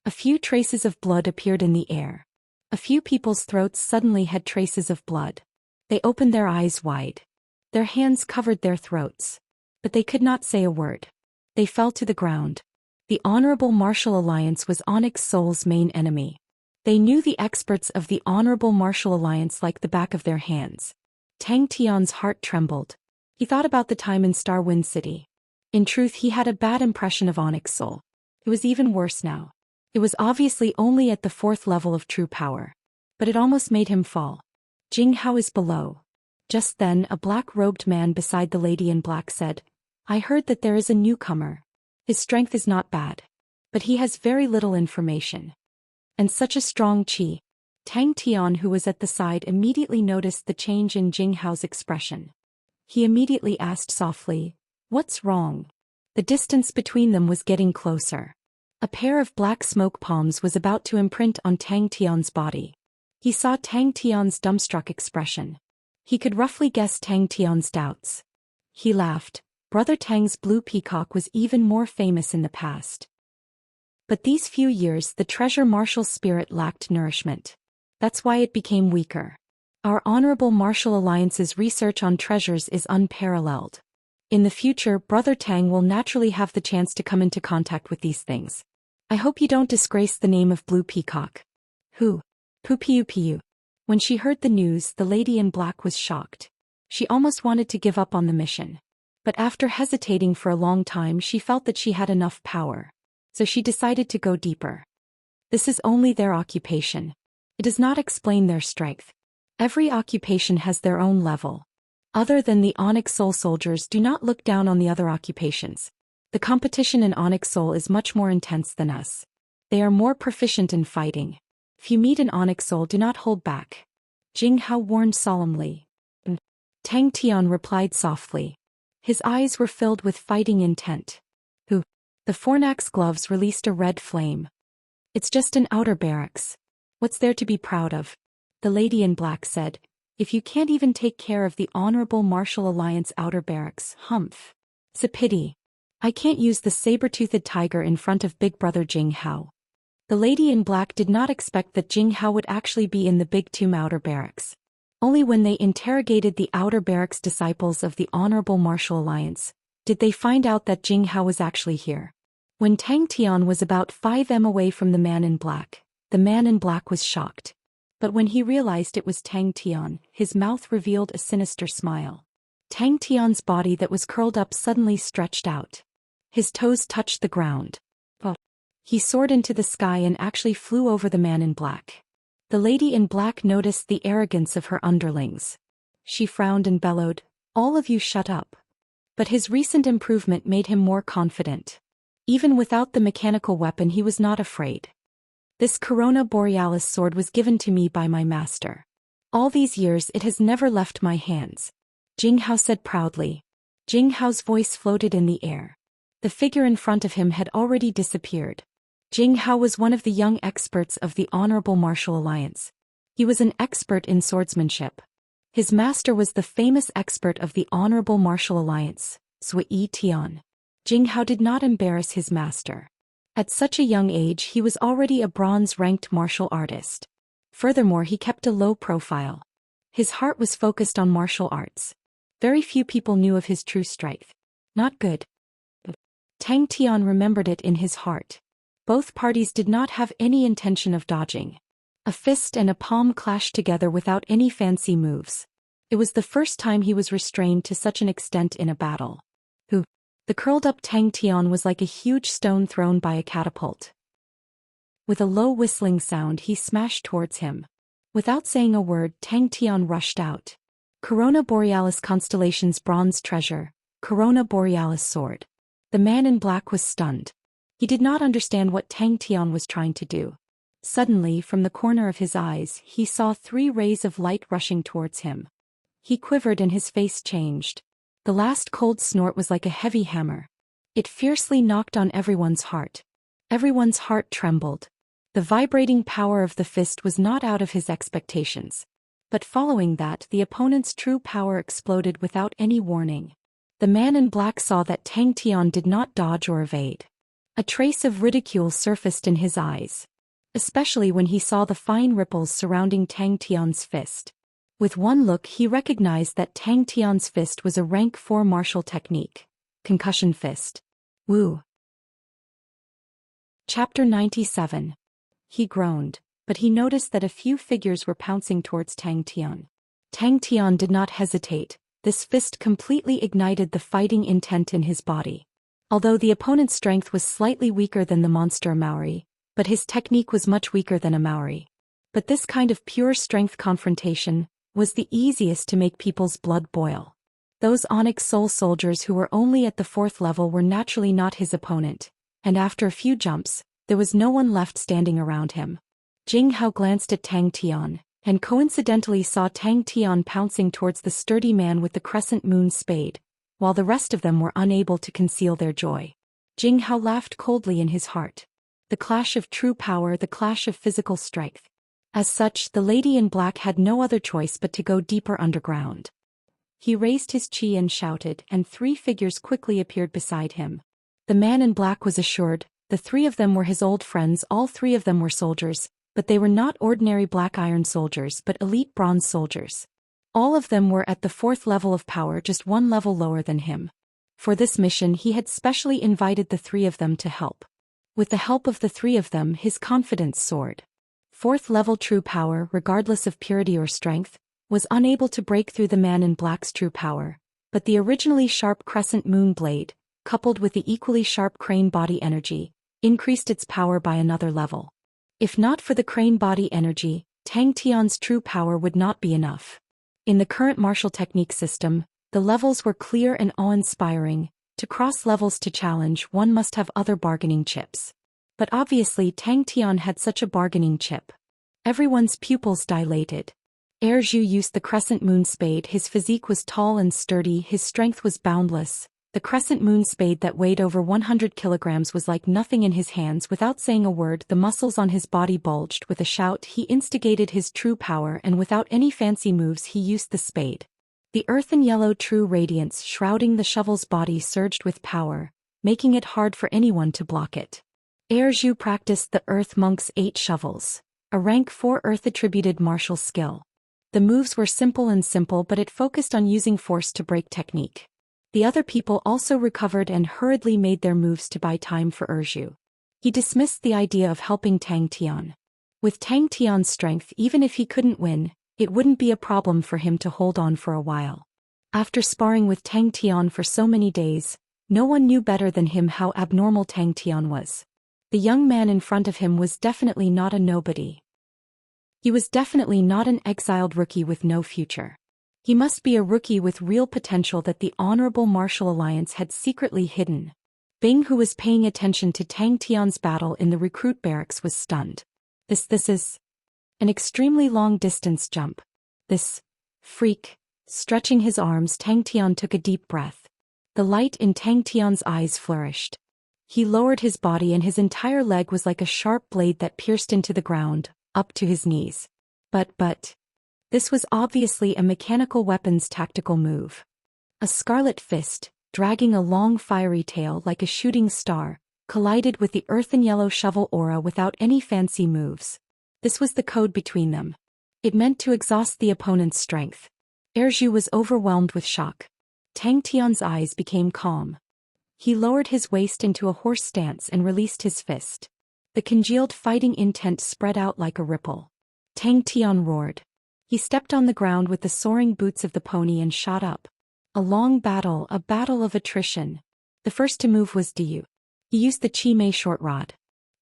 A few traces of blood appeared in the air. A few people's throats suddenly had traces of blood. They opened their eyes wide. Their hands covered their throats. But they could not say a word. They fell to the ground. The Honorable Martial Alliance was Onyx Soul's main enemy. They knew the experts of the Honorable Martial Alliance like the back of their hands. Tang Tian's heart trembled. He thought about the time in Star Wind City. In truth, he had a bad impression of Onyx Soul. It was even worse now. It was obviously only at the 4th level of true power. But it almost made him fall. Jing Hao is below. Just then, a black-robed man beside the lady in black said, "I heard that there is a newcomer. His strength is not bad. But he has very little information. And such a strong chi." Tang Tian, who was at the side, immediately noticed the change in Jing Hao's expression. He immediately asked softly, "What's wrong?" The distance between them was getting closer. A pair of black smoke palms was about to imprint on Tang Tian's body. He saw Tang Tian's dumbstruck expression. He could roughly guess Tang Tian's doubts. He laughed. Brother Tang's blue peacock was even more famous in the past. But these few years the treasure martial spirit lacked nourishment. That's why it became weaker. Our Honorable Martial Alliance's research on treasures is unparalleled. In the future, Brother Tang will naturally have the chance to come into contact with these things. I hope you don't disgrace the name of Blue Peacock. Who? Piu. When she heard the news, the lady in black was shocked. She almost wanted to give up on the mission. But after hesitating for a long time, she felt that she had enough power. So she decided to go deeper. This is only their occupation. It does not explain their strength. Every occupation has their own level. Other than the Onyx Soul soldiers, do not look down on the other occupations. The competition in Onyx Soul is much more intense than us. They are more proficient in fighting. If you meet an Onyx Soul, do not hold back. Jing Hao warned solemnly. Tang Tian replied softly. His eyes were filled with fighting intent. Who? The fornax gloves released a red flame. It's just an outer barracks. What's there to be proud of? The lady in black said. If you can't even take care of the Honorable Martial Alliance outer barracks, humph. It's a pity. I can't use the saber-toothed tiger in front of Big Brother Jing Hao. The lady in black did not expect that Jing Hao would actually be in the Big Tomb outer barracks. Only when they interrogated the outer barracks disciples of the Honorable Martial Alliance did they find out that Jing Hao was actually here. When Tang Tian was about 5 m away from the man in black, the man in black was shocked. But when he realized it was Tang Tian, his mouth revealed a sinister smile. Tang Tian's body that was curled up suddenly stretched out. His toes touched the ground. He soared into the sky and actually flew over the man in black. The lady in black noticed the arrogance of her underlings. She frowned and bellowed, "All of you shut up." But his recent improvement made him more confident. Even without the mechanical weapon, he was not afraid. This Corona Borealis sword was given to me by my master. All these years it has never left my hands. Jing Hao said proudly. Jing Hao's voice floated in the air. The figure in front of him had already disappeared. Jing Hao was one of the young experts of the Honorable Martial Alliance. He was an expert in swordsmanship. His master was the famous expert of the Honorable Martial Alliance, Zhou Xian. Jing Hao did not embarrass his master. At such a young age he was already a bronze-ranked martial artist. Furthermore, he kept a low profile. His heart was focused on martial arts. Very few people knew of his true strength. Not good. Tang Tian remembered it in his heart. Both parties did not have any intention of dodging. A fist and a palm clashed together without any fancy moves. It was the first time he was restrained to such an extent in a battle. The curled-up Tang Tian was like a huge stone thrown by a catapult. With a low whistling sound he smashed towards him. Without saying a word, Tang Tian rushed out. Corona Borealis Constellation's bronze treasure, Corona Borealis sword. The man in black was stunned. He did not understand what Tang Tian was trying to do. Suddenly, from the corner of his eyes, he saw 3 rays of light rushing towards him. He quivered and his face changed. The last cold snort was like a heavy hammer. It fiercely knocked on everyone's heart. Everyone's heart trembled. The vibrating power of the fist was not out of his expectations. But following that, the opponent's true power exploded without any warning. The man in black saw that Tang Tian did not dodge or evade. A trace of ridicule surfaced in his eyes, especially when he saw the fine ripples surrounding Tang Tian's fist. With one look he recognized that Tang Tian's fist was a rank 4 martial technique, concussion fist. Woo. Chapter 97. He groaned, but he noticed that a few figures were pouncing towards Tang Tian. Tang Tian did not hesitate. This fist completely ignited the fighting intent in his body. Although the opponent's strength was slightly weaker than the monster Maori, but his technique was much weaker than a Maori. But this kind of pure strength confrontation was the easiest to make people's blood boil. Those Onyx Soul soldiers who were only at the 4th level were naturally not his opponent, and after a few jumps, there was no one left standing around him. Jing Hao glanced at Tang Tian, and coincidentally saw Tang Tian pouncing towards the sturdy man with the crescent moon spade, while the rest of them were unable to conceal their joy. Jing Hao laughed coldly in his heart. The clash of true power, the clash of physical strength. As such, the lady in black had no other choice but to go deeper underground. He raised his chi and shouted, and 3 figures quickly appeared beside him. The man in black was assured, the 3 of them were his old friends. All 3 of them were soldiers, but they were not ordinary black iron soldiers but elite bronze soldiers. All of them were at the 4th level of power, just 1 level lower than him. For this mission he had specially invited the 3 of them to help. With the help of the 3 of them his confidence soared. 4th level true power, regardless of purity or strength, was unable to break through the man in black's true power, but the originally sharp crescent moon blade, coupled with the equally sharp crane body energy, increased its power by another level. If not for the crane body energy, Tang Tian's true power would not be enough. In the current martial technique system, the levels were clear and awe-inspiring. To cross levels to challenge, one must have other bargaining chips. But obviously Tang Tian had such a bargaining chip. Everyone's pupils dilated. Zhou used the crescent moon spade. His physique was tall and sturdy, his strength was boundless. The crescent moon spade that weighed over 100 kilograms was like nothing in his hands. Without saying a word, the muscles on his body bulged. With a shout, he instigated his true power, and without any fancy moves he used the spade. The earthen yellow true radiance shrouding the shovel's body surged with power, making it hard for anyone to block it. Zhou practiced the Earth Monk's 8 shovels, a rank 4 Earth-attributed martial skill. The moves were simple, but it focused on using force to break technique. The other people also recovered and hurriedly made their moves to buy time for Zhou. He dismissed the idea of helping Tang Tian. With Tang Tian's strength, even if he couldn't win, it wouldn't be a problem for him to hold on for a while. After sparring with Tang Tian for so many days, no one knew better than him how abnormal Tang Tian was. The young man in front of him was definitely not a nobody. He was definitely not an exiled rookie with no future. He must be a rookie with real potential that the Honorable Martial Alliance had secretly hidden. Bing, who was paying attention to Tang Tian's battle in the recruit barracks, was stunned. This is an extremely long-distance jump. This freak. Stretching his arms, Tang Tian took a deep breath. The light in Tang Tian's eyes flourished. He lowered his body and his entire leg was like a sharp blade that pierced into the ground, up to his knees. But this was obviously a mechanical weapons tactical move. A scarlet fist, dragging a long fiery tail like a shooting star, collided with the earthen yellow shovel aura without any fancy moves. This was the code between them. It meant to exhaust the opponent's strength. Zhou was overwhelmed with shock. Tang Tian's eyes became calm. He lowered his waist into a horse stance and released his fist. The congealed fighting intent spread out like a ripple. Tang Tian roared. He stepped on the ground with the soaring boots of the pony and shot up. A long battle, a battle of attrition. The first to move was Diyu. He used the Qi Mei short rod.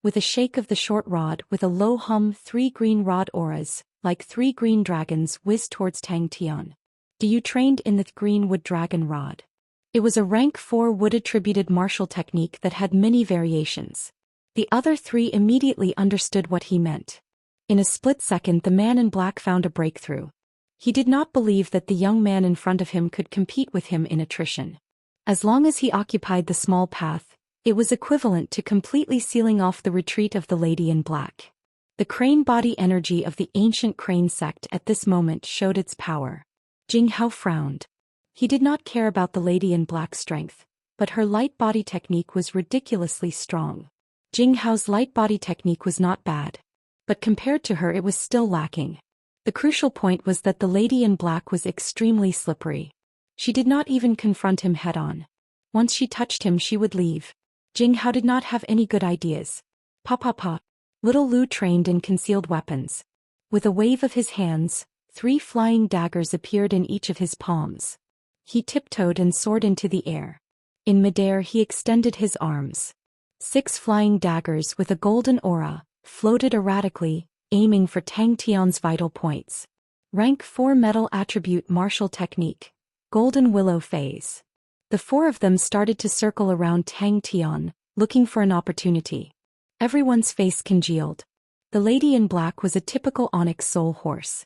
With a shake of the short rod, with a low hum, 3 green rod auras, like 3 green dragons, whizzed towards Tang Tian. Diyu trained in the green wood dragon rod. It was a rank 4 wood-attributed martial technique that had many variations. The other 3 immediately understood what he meant. In a split second, the man in black found a breakthrough. He did not believe that the young man in front of him could compete with him in attrition. As long as he occupied the small path, it was equivalent to completely sealing off the retreat of the lady in black. The crane body energy of the ancient crane sect at this moment showed its power. Jing Hao frowned. He did not care about the lady in black's strength, but her light body technique was ridiculously strong. Jing Hao's light body technique was not bad, but compared to her it was still lacking. The crucial point was that the lady in black was extremely slippery. She did not even confront him head-on. Once she touched him she would leave. Jing Hao did not have any good ideas. Pa. Little Lu trained in concealed weapons. With a wave of his hands, 3 flying daggers appeared in each of his palms. He tiptoed and soared into the air. In midair he extended his arms. 6 flying daggers with a golden aura floated erratically, aiming for Tang Tian's vital points. Rank 4 metal attribute martial technique. Golden Willow Phase. The 4 of them started to circle around Tang Tian, looking for an opportunity. Everyone's face congealed. The lady in black was a typical Onyx Soul horse.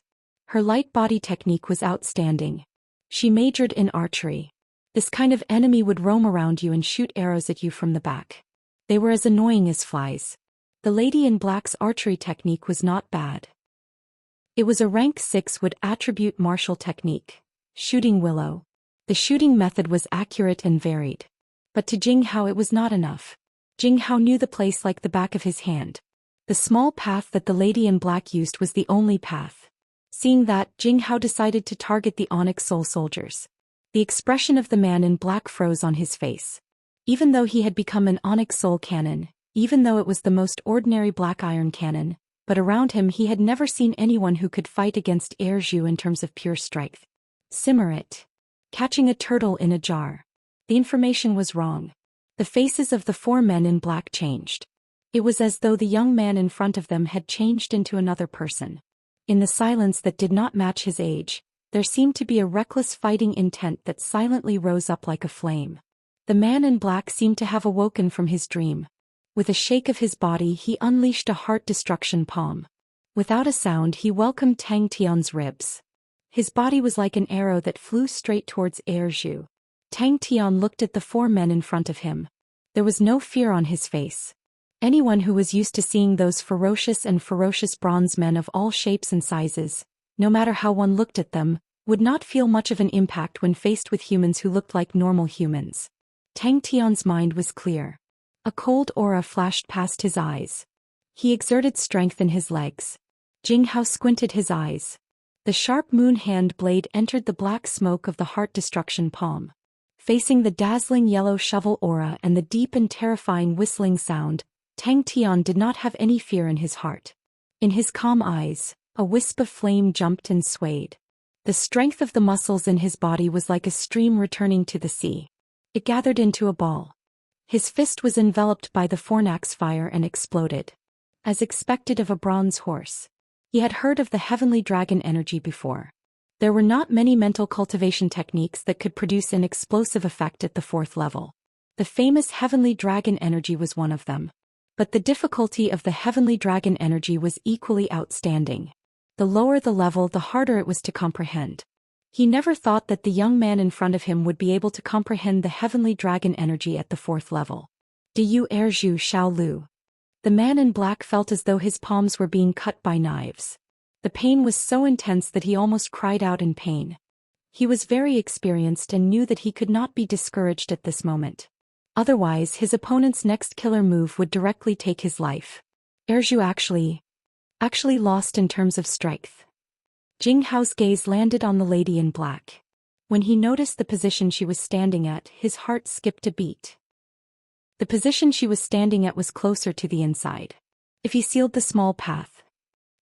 Her light body technique was outstanding. She majored in archery. This kind of enemy would roam around you and shoot arrows at you from the back. They were as annoying as flies. The lady in black's archery technique was not bad. It was a rank 6 wood attribute martial technique. Shooting Willow. The shooting method was accurate and varied. But to Jing Hao it was not enough. Jing Hao knew the place like the back of his hand. The small path that the lady in black used was the only path. Seeing that, Jing Hao decided to target the Onyx Soul soldiers. The expression of the man in black froze on his face. Even though he had become an Onyx Soul cannon, even though it was the most ordinary black iron cannon, but around him he had never seen anyone who could fight against Zhou in terms of pure strength. Simmer it. Catching a turtle in a jar. The information was wrong. The faces of the 4 men in black changed. It was as though the young man in front of them had changed into another person. In the silence that did not match his age, there seemed to be a reckless fighting intent that silently rose up like a flame. The man in black seemed to have awoken from his dream. With a shake of his body he unleashed a heart destruction palm. Without a sound he welcomed Tang Tian's ribs. His body was like an arrow that flew straight towards Zhou. Tang Tian looked at the 4 men in front of him. There was no fear on his face. Anyone who was used to seeing those ferocious bronze men of all shapes and sizes, no matter how one looked at them, would not feel much of an impact when faced with humans who looked like normal humans. Tang Tian's mind was clear. A cold aura flashed past his eyes. He exerted strength in his legs. Jing Hao squinted his eyes. The sharp moon hand blade entered the black smoke of the heart destruction palm. Facing the dazzling yellow shovel aura and the deep and terrifying whistling sound, Tang Tian did not have any fear in his heart. In his calm eyes, a wisp of flame jumped and swayed. The strength of the muscles in his body was like a stream returning to the sea. It gathered into a ball. His fist was enveloped by the fornax fire and exploded. As expected of a bronze horse. He had heard of the heavenly dragon energy before. There were not many mental cultivation techniques that could produce an explosive effect at the 4th level. The famous heavenly dragon energy was one of them. But the difficulty of the heavenly dragon energy was equally outstanding. The lower the level, the harder it was to comprehend. He never thought that the young man in front of him would be able to comprehend the heavenly dragon energy at the 4th level. Diyu Zhou Xiao Lu. The man in black felt as though his palms were being cut by knives. The pain was so intense that he almost cried out in pain. He was very experienced and knew that he could not be discouraged at this moment. Otherwise, his opponent's next killer move would directly take his life. Zhou actually lost in terms of strength. Jing Hao's gaze landed on the lady in black. When he noticed the position she was standing at, his heart skipped a beat. The position she was standing at was closer to the inside. If he sealed the small path.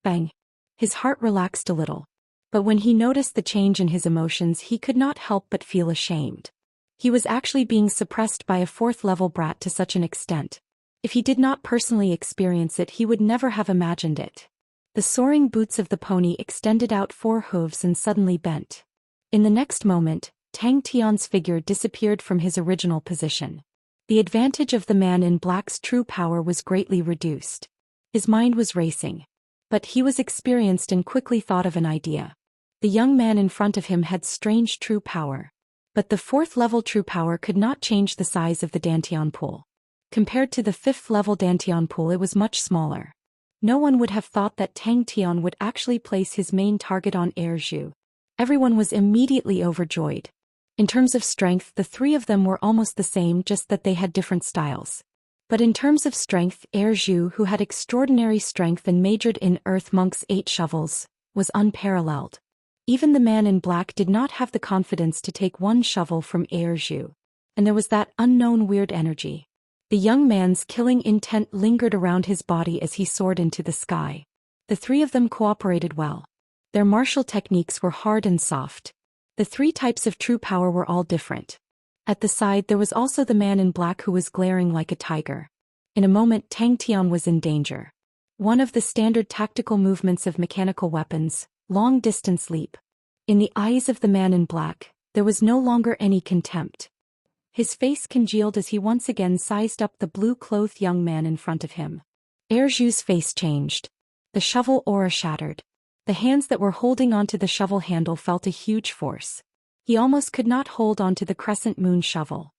Bang. His heart relaxed a little. But when he noticed the change in his emotions, he could not help but feel ashamed. He was actually being suppressed by a fourth-level brat to such an extent. If he did not personally experience it, he would never have imagined it. The soaring boots of the pony extended out 4 hooves and suddenly bent. In the next moment, Tang Tian's figure disappeared from his original position. The advantage of the man in black's true power was greatly reduced. His mind was racing. But he was experienced and quickly thought of an idea. The young man in front of him had strange true power. But the 4th-level true power could not change the size of the Dantian pool. Compared to the 5th-level Dantian pool, it was much smaller. No one would have thought that Tang Tian would actually place his main target on Zhou. Everyone was immediately overjoyed. In terms of strength, the 3 of them were almost the same, just that they had different styles. But in terms of strength, Zhou, who had extraordinary strength and majored in Earth Monk's 8 shovels, was unparalleled. Even the man in black did not have the confidence to take 1 shovel from Zhou. And there was that unknown weird energy. The young man's killing intent lingered around his body as he soared into the sky. The 3 of them cooperated well. Their martial techniques were hard and soft. The 3 types of true power were all different. At the side there was also the man in black who was glaring like a tiger. In a moment Tang Tian was in danger. One of the standard tactical movements of mechanical weapons, long-distance leap. In the eyes of the man in black, there was no longer any contempt. His face congealed as he once again sized up the blue-clothed young man in front of him. Zhou's face changed. The shovel aura shattered. The hands that were holding onto the shovel handle felt a huge force. He almost could not hold onto the crescent moon shovel.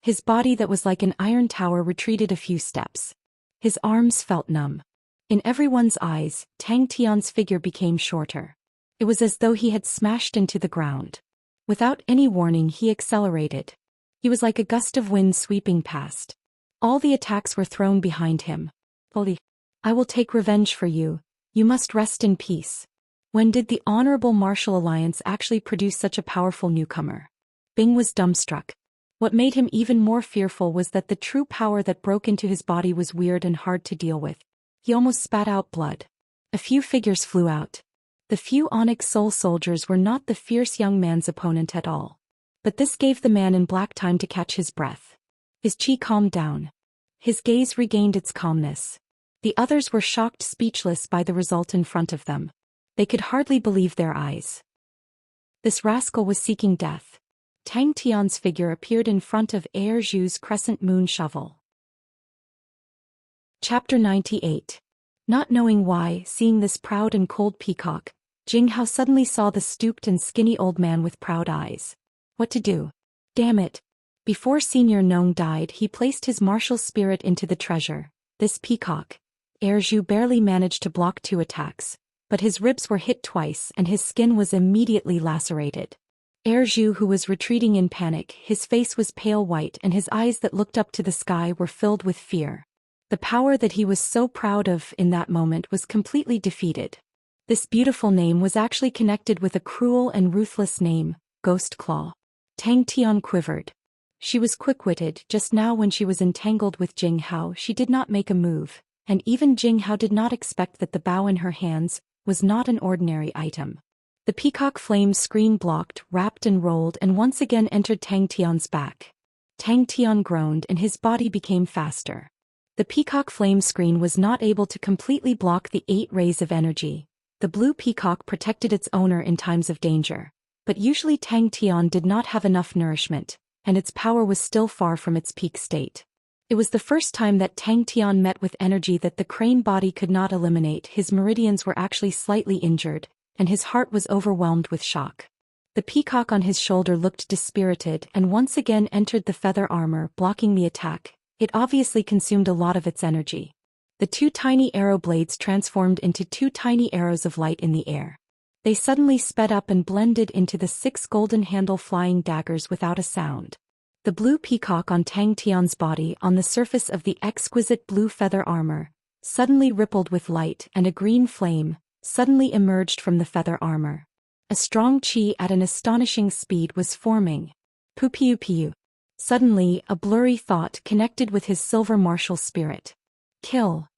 His body that was like an iron tower retreated a few steps. His arms felt numb. In everyone's eyes, Tang Tian's figure became shorter. It was as though he had smashed into the ground. Without any warning, he accelerated. He was like a gust of wind sweeping past. All the attacks were thrown behind him. Holy! I will take revenge for you. You must rest in peace. When did the Honorable Martial Alliance actually produce such a powerful newcomer? Bing was dumbstruck. What made him even more fearful was that the true power that broke into his body was weird and hard to deal with. He almost spat out blood. A few figures flew out. The few Onyx Soul soldiers were not the fierce young man's opponent at all. But this gave the man in black time to catch his breath. His chi calmed down. His gaze regained its calmness. The others were shocked, speechless by the result in front of them. They could hardly believe their eyes. This rascal was seeking death. Tang Tian's figure appeared in front of Zhou's crescent moon shovel. Chapter 98. Not knowing why, seeing this proud and cold peacock, Jinghao suddenly saw the stooped and skinny old man with proud eyes. What to do? Damn it. Before Senior Nong died, he placed his martial spirit into the treasure. This peacock. Zhou barely managed to block 2 attacks, but his ribs were hit twice and his skin was immediately lacerated. Zhou, who was retreating in panic, his face was pale white and his eyes that looked up to the sky were filled with fear. The power that he was so proud of in that moment was completely defeated. This beautiful name was actually connected with a cruel and ruthless name, Ghost Claw. Tang Tian quivered. She was quick-witted. Just now when she was entangled with Jinghao, she did not make a move, and even Jinghao did not expect that the bow in her hands was not an ordinary item. The peacock flame screen blocked, wrapped and rolled and once again entered Tang Tian's back. Tang Tian groaned and his body became faster. The peacock flame screen was not able to completely block the 8 rays of energy. The blue peacock protected its owner in times of danger. But usually Tang Tian did not have enough nourishment, and its power was still far from its peak state. It was the first time that Tang Tian met with energy that the crane body could not eliminate. His meridians were actually slightly injured, and his heart was overwhelmed with shock. The peacock on his shoulder looked dispirited and once again entered the feather armor, blocking the attack. It obviously consumed a lot of its energy. The 2 tiny arrow blades transformed into 2 tiny arrows of light in the air. They suddenly sped up and blended into the 6 golden handle flying daggers without a sound. The blue peacock on Tang Tian's body on the surface of the exquisite blue feather armor suddenly rippled with light, and a green flame suddenly emerged from the feather armor. A strong chi at an astonishing speed was forming. Pu-piu-piu. Suddenly, a blurry thought connected with his silver martial spirit. Kill.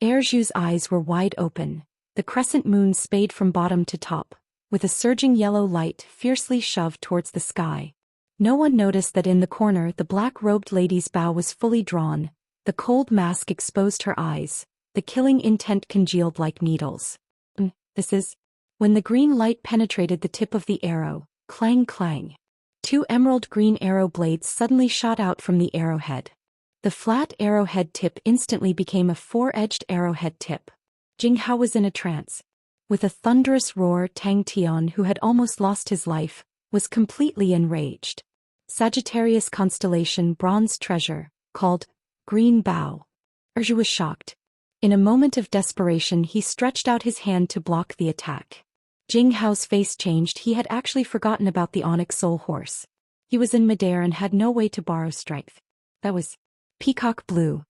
Erju's eyes were wide open. The crescent moon sped from bottom to top, with a surging yellow light fiercely shoved towards the sky. No one noticed that in the corner the black-robed lady's bow was fully drawn, the cold mask exposed her eyes, the killing intent congealed like needles. This is... When the green light penetrated the tip of the arrow, clang clang. 2 emerald green arrow blades suddenly shot out from the arrowhead. The flat arrowhead tip instantly became a 4-edged arrowhead tip. Jing Hao was in a trance. With a thunderous roar, Tang Tian, who had almost lost his life, was completely enraged. Sagittarius constellation bronze treasure, called Green Bow. Erju was shocked. In a moment of desperation he stretched out his hand to block the attack. Jing Hao's face changed. He had actually forgotten about the onyx soul horse. He was in midair and had no way to borrow strength. That was peacock blue.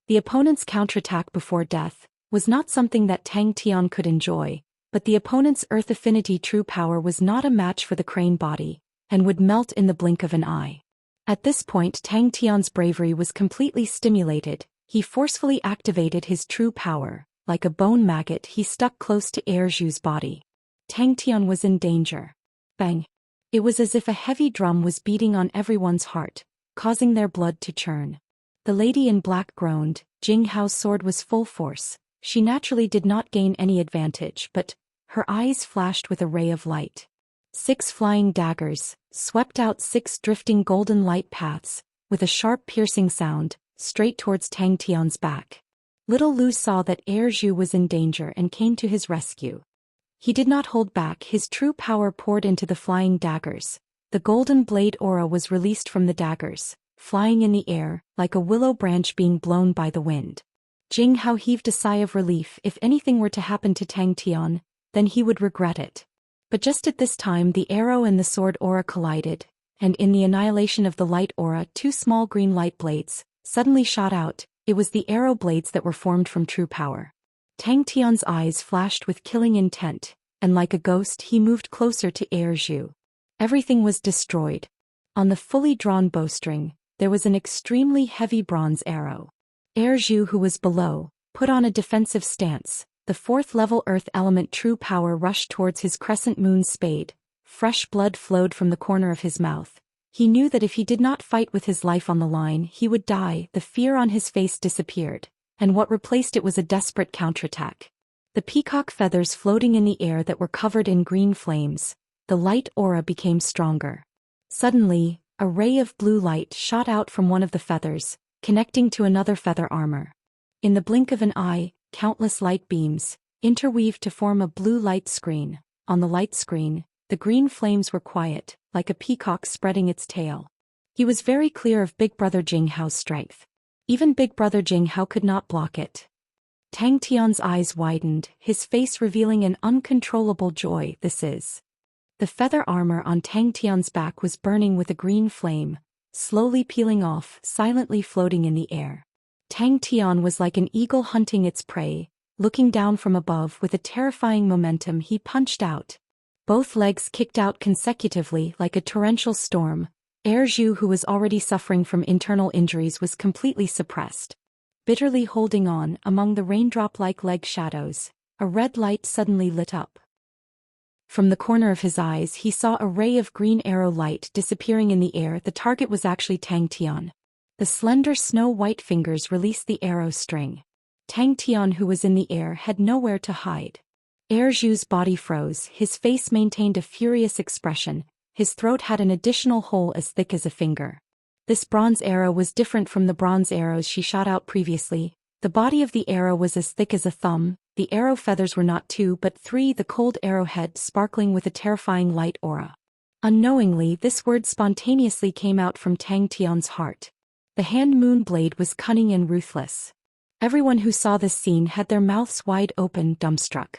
The opponent's counterattack before death was not something that Tang Tian could enjoy, but the opponent's earth affinity true power was not a match for the crane body, and would melt in the blink of an eye. At this point Tang Tian's bravery was completely stimulated. He forcefully activated his true power. Like a bone maggot he stuck close to Erju's body. Tang Tian was in danger. Bang! It was as if a heavy drum was beating on everyone's heart, causing their blood to churn. The lady in black groaned. Jing Hao's sword was full force. She naturally did not gain any advantage, but her eyes flashed with a ray of light. 6 flying daggers swept out 6 drifting golden light paths, with a sharp piercing sound, straight towards Tang Tian's back. Little Lu saw that Erju was in danger and came to his rescue. He did not hold back. His true power poured into the flying daggers. The golden blade aura was released from the daggers, flying in the air, like a willow branch being blown by the wind. Jing Hao heaved a sigh of relief. If anything were to happen to Tang Tian, then he would regret it. But just at this time the arrow and the sword aura collided, and in the annihilation of the light aura 2 small green light blades suddenly shot out. It was the arrow blades that were formed from true power. Tang Tian's eyes flashed with killing intent, and like a ghost he moved closer to Erju. Everything was destroyed. On the fully drawn bowstring, there was an extremely heavy bronze arrow. Erju, who was below, put on a defensive stance. The 4th level earth element true power rushed towards his crescent moon spade. Fresh blood flowed from the corner of his mouth. He knew that if he did not fight with his life on the line, he would die. The fear on his face disappeared, and what replaced it was a desperate counterattack. The peacock feathers floating in the air that were covered in green flames, the light aura became stronger. Suddenly, a ray of blue light shot out from one of the feathers, connecting to another feather armor. In the blink of an eye, countless light beams interweaved to form a blue light screen. On the light screen, the green flames were quiet, like a peacock spreading its tail. He was very clear of Big Brother Jing Hao's strength. Even Big Brother Jing Hao could not block it. Tang Tian's eyes widened, his face revealing an uncontrollable joy. This is... The feather armor on Tang Tian's back was burning with a green flame, slowly peeling off, silently floating in the air. Tang Tian was like an eagle hunting its prey. Looking down from above with a terrifying momentum he punched out. Both legs kicked out consecutively like a torrential storm. Erju, who was already suffering from internal injuries, was completely suppressed. Bitterly holding on among the raindrop-like leg shadows, a red light suddenly lit up. From the corner of his eyes he saw a ray of green arrow light disappearing in the air. The target was actually Tang Tian. The slender snow-white fingers released the arrow string. Tang Tian, who was in the air, had nowhere to hide. Erju's body froze, his face maintained a furious expression, his throat had an additional hole as thick as a finger. This bronze arrow was different from the bronze arrows she shot out previously. The body of the arrow was as thick as a thumb, the arrow feathers were not 2 but 3, the cold arrowhead sparkling with a terrifying light aura. Unknowingly, this word spontaneously came out from Tang Tian's heart. The hand moon blade was cunning and ruthless. Everyone who saw this scene had their mouths wide open, dumbstruck.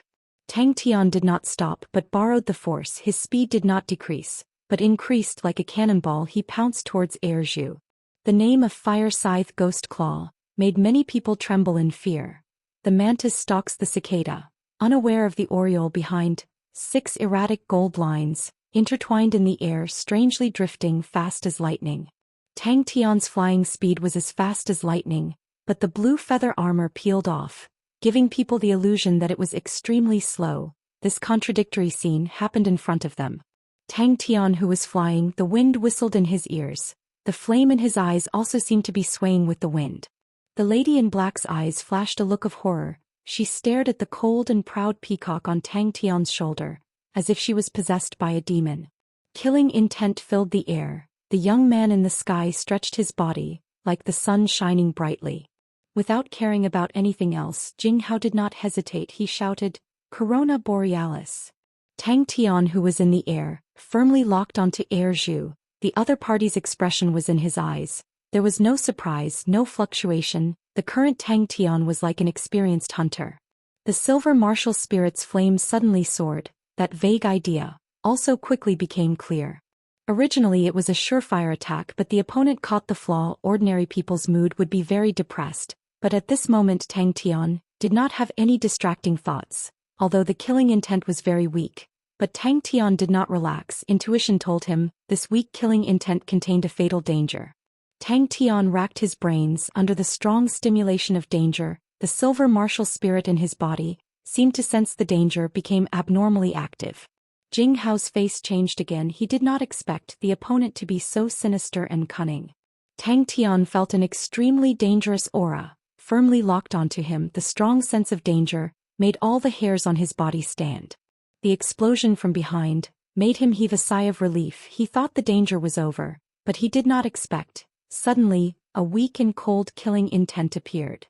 Tang Tian did not stop but borrowed the force. His speed did not decrease, but increased. Like a cannonball he pounced towards Erju. The name of Fire Scythe Ghost Claw made many people tremble in fear. The mantis stalks the cicada, unaware of the aureole behind. 6 erratic gold lines intertwined in the air, strangely drifting fast as lightning. Tang Tian's flying speed was as fast as lightning, but the blue feather armor peeled off, giving people the illusion that it was extremely slow. This contradictory scene happened in front of them. Tang Tian, who was flying, the wind whistled in his ears. The flame in his eyes also seemed to be swaying with the wind. The lady in black's eyes flashed a look of horror. She stared at the cold and proud peacock on Tang Tian's shoulder, as if she was possessed by a demon. Killing intent filled the air. The young man in the sky stretched his body, like the sun shining brightly. Without caring about anything else, Jing Hao did not hesitate. He shouted, "Corona Borealis." Tang Tian, who was in the air, firmly locked onto Air Zhu. The other party's expression was in his eyes. There was no surprise, no fluctuation. The current Tang Tian was like an experienced hunter. The silver martial spirit's flames suddenly soared. That vague idea also quickly became clear. Originally it was a surefire attack, but the opponent caught the flaw. Ordinary people's mood would be very depressed, but at this moment Tang Tian did not have any distracting thoughts, although the killing intent was very weak. But Tang Tian did not relax. Intuition told him this weak killing intent contained a fatal danger. Tang Tian racked his brains under the strong stimulation of danger. The silver martial spirit in his body seemed to sense the danger, became abnormally active. Jing Hao's face changed again. He did not expect the opponent to be so sinister and cunning. Tang Tian felt an extremely dangerous aura, firmly locked onto him. The strong sense of danger made all the hairs on his body stand. The explosion from behind made him heave a sigh of relief. He thought the danger was over, but he did not expect. Suddenly, a weak and cold killing intent appeared.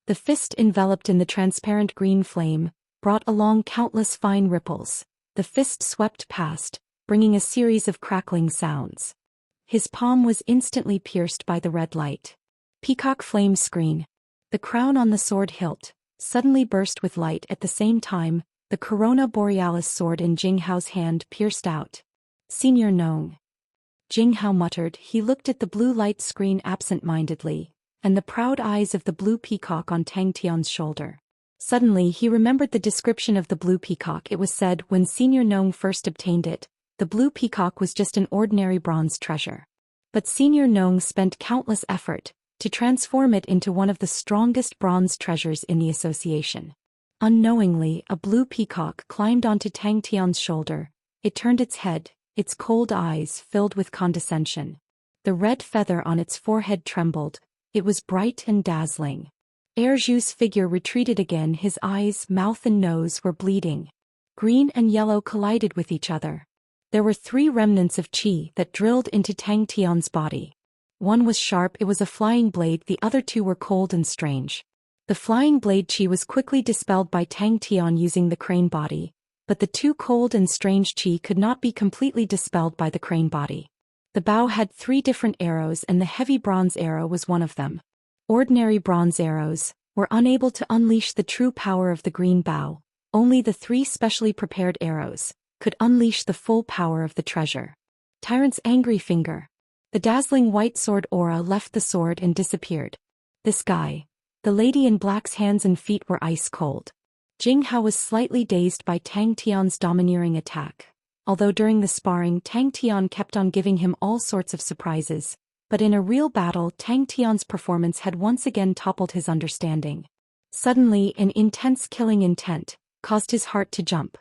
The fist, enveloped in the transparent green flame, brought along countless fine ripples. The fist swept past, bringing a series of crackling sounds. His palm was instantly pierced by the red light. Peacock flame screen. The crown on the sword hilt suddenly burst with light. At the same time, the Corona Borealis sword in Jing Hao's hand pierced out. "Senior Nong," Jing Hao muttered. He looked at the blue light screen absent-mindedly, and the proud eyes of the blue peacock on Tang Tian's shoulder. Suddenly he remembered the description of the blue peacock. It was said when Senior Nong first obtained it, the blue peacock was just an ordinary bronze treasure. But Senior Nong spent countless effort to transform it into one of the strongest bronze treasures in the association. Unknowingly, a blue peacock climbed onto Tang Tian's shoulder. It turned its head, its cold eyes filled with condescension. The red feather on its forehead trembled. It was bright and dazzling. Air Zhu's figure retreated again. His eyes, mouth and nose were bleeding. Green and yellow collided with each other. There were 3 remnants of qi that drilled into Tang Tian's body. One was sharp, it was a flying blade. The other 2 were cold and strange. The flying blade qi was quickly dispelled by Tang Tian using the crane body, but the 2 cold and strange qi could not be completely dispelled by the crane body. The bow had 3 different arrows, and the heavy bronze arrow was one of them. Ordinary bronze arrows were unable to unleash the true power of the green bow. Only the 3 specially prepared arrows could unleash the full power of the treasure. Tyrant's angry finger. The dazzling white sword aura left the sword and disappeared. This guy. The lady in black's hands and feet were ice cold. Jing Hao was slightly dazed by Tang Tian's domineering attack. Although during the sparring Tang Tian kept on giving him all sorts of surprises, but in a real battle Tang Tian's performance had once again toppled his understanding. Suddenly an intense killing intent caused his heart to jump.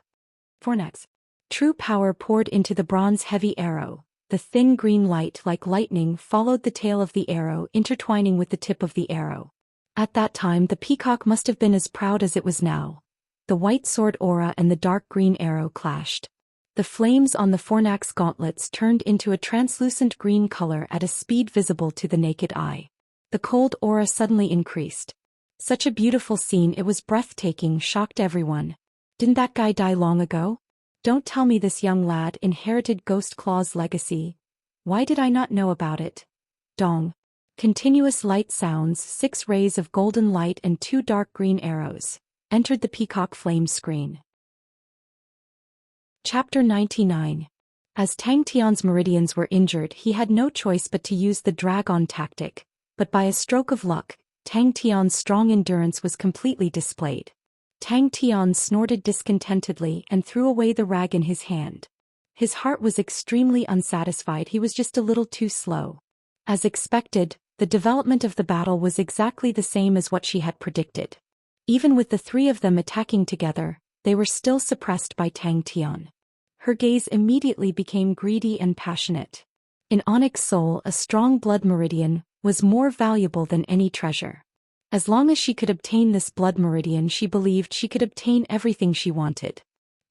Fornex. True power poured into the bronze-heavy arrow. The thin green light like lightning followed the tail of the arrow, intertwining with the tip of the arrow. At that time the peacock must have been as proud as it was now. The white sword aura and the dark green arrow clashed. The flames on the Fornax gauntlets turned into a translucent green color at a speed visible to the naked eye. The cold aura suddenly increased. Such a beautiful scene, it was breathtaking, shocked everyone. Didn't that guy die long ago? Don't tell me this young lad inherited Ghost Claw's legacy. Why did I not know about it? Dong. Continuous light sounds, 6 rays of golden light and 2 dark green arrows entered the peacock flame screen. Chapter 99. As Tang Tian's meridians were injured, he had no choice but to use the drag-on tactic, but by a stroke of luck, Tang Tian's strong endurance was completely displayed. Tang Tian snorted discontentedly and threw away the rag in his hand. His heart was extremely unsatisfied. He was just a little too slow. As expected, the development of the battle was exactly the same as what she had predicted. Even with the three of them attacking together, they were still suppressed by Tang Tian. Her gaze immediately became greedy and passionate. In Onyx Soul, a strong blood meridian was more valuable than any treasure. As long as she could obtain this blood meridian, she believed she could obtain everything she wanted.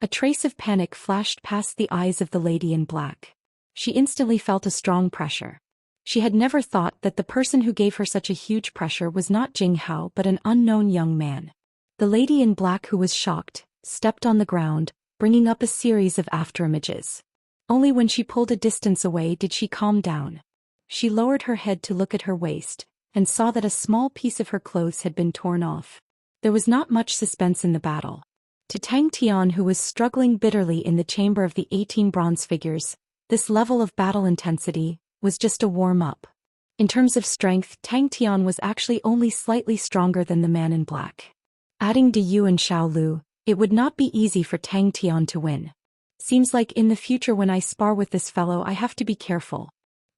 A trace of panic flashed past the eyes of the lady in black. She instantly felt a strong pressure. She had never thought that the person who gave her such a huge pressure was not Jing Hao but an unknown young man. The lady in black, who was shocked, stepped on the ground, bringing up a series of afterimages. Only when she pulled a distance away did she calm down. She lowered her head to look at her waist, and saw that a small piece of her clothes had been torn off. There was not much suspense in the battle. To Tang Tian, who was struggling bitterly in the chamber of the 18 bronze figures, this level of battle intensity was just a warm-up. In terms of strength, Tang Tian was actually only slightly stronger than the man in black. Adding De Yu and Xiao Lu, it would not be easy for Tang Tian to win. Seems like in the future when I spar with this fellow I have to be careful.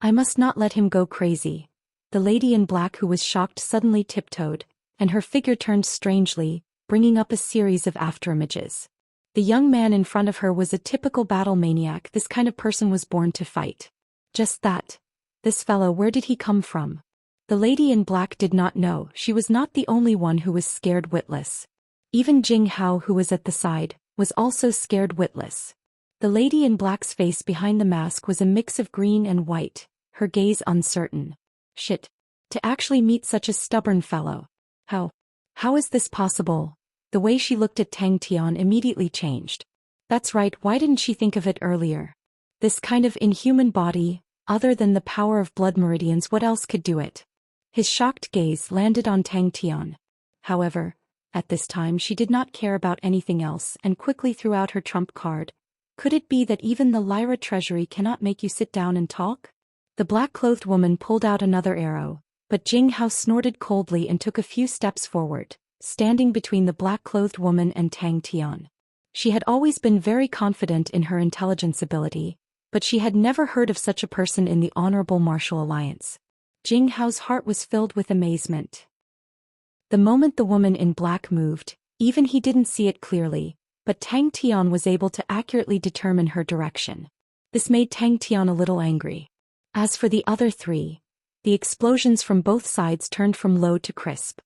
I must not let him go crazy. The lady in black, who was shocked, suddenly tiptoed, and her figure turned strangely, bringing up a series of afterimages. The young man in front of her was a typical battle maniac. This kind of person was born to fight. Just that. This fellow, where did he come from? The lady in black did not know. She was not the only one who was scared witless. Even Jing Hao, who was at the side, was also scared witless. The lady in black's face behind the mask was a mix of green and white, her gaze uncertain. Shit. To actually meet such a stubborn fellow. How is this possible? The way she looked at Tang Tian immediately changed. That's right, why didn't she think of it earlier? This kind of inhuman body, other than the power of blood meridians, what else could do it? His shocked gaze landed on Tang Tian. However, at this time she did not care about anything else and quickly threw out her trump card. Could it be that even the Lyra treasury cannot make you sit down and talk? The black-clothed woman pulled out another arrow, but Jing Hao snorted coldly and took a few steps forward, standing between the black-clothed woman and Tang Tian. She had always been very confident in her intelligence ability, but she had never heard of such a person in the Honorable Martial Alliance. Jing Hao's heart was filled with amazement. The moment the woman in black moved, even he didn't see it clearly, but Tang Tian was able to accurately determine her direction. This made Tang Tian a little angry. As for the other three, the explosions from both sides turned from low to crisp.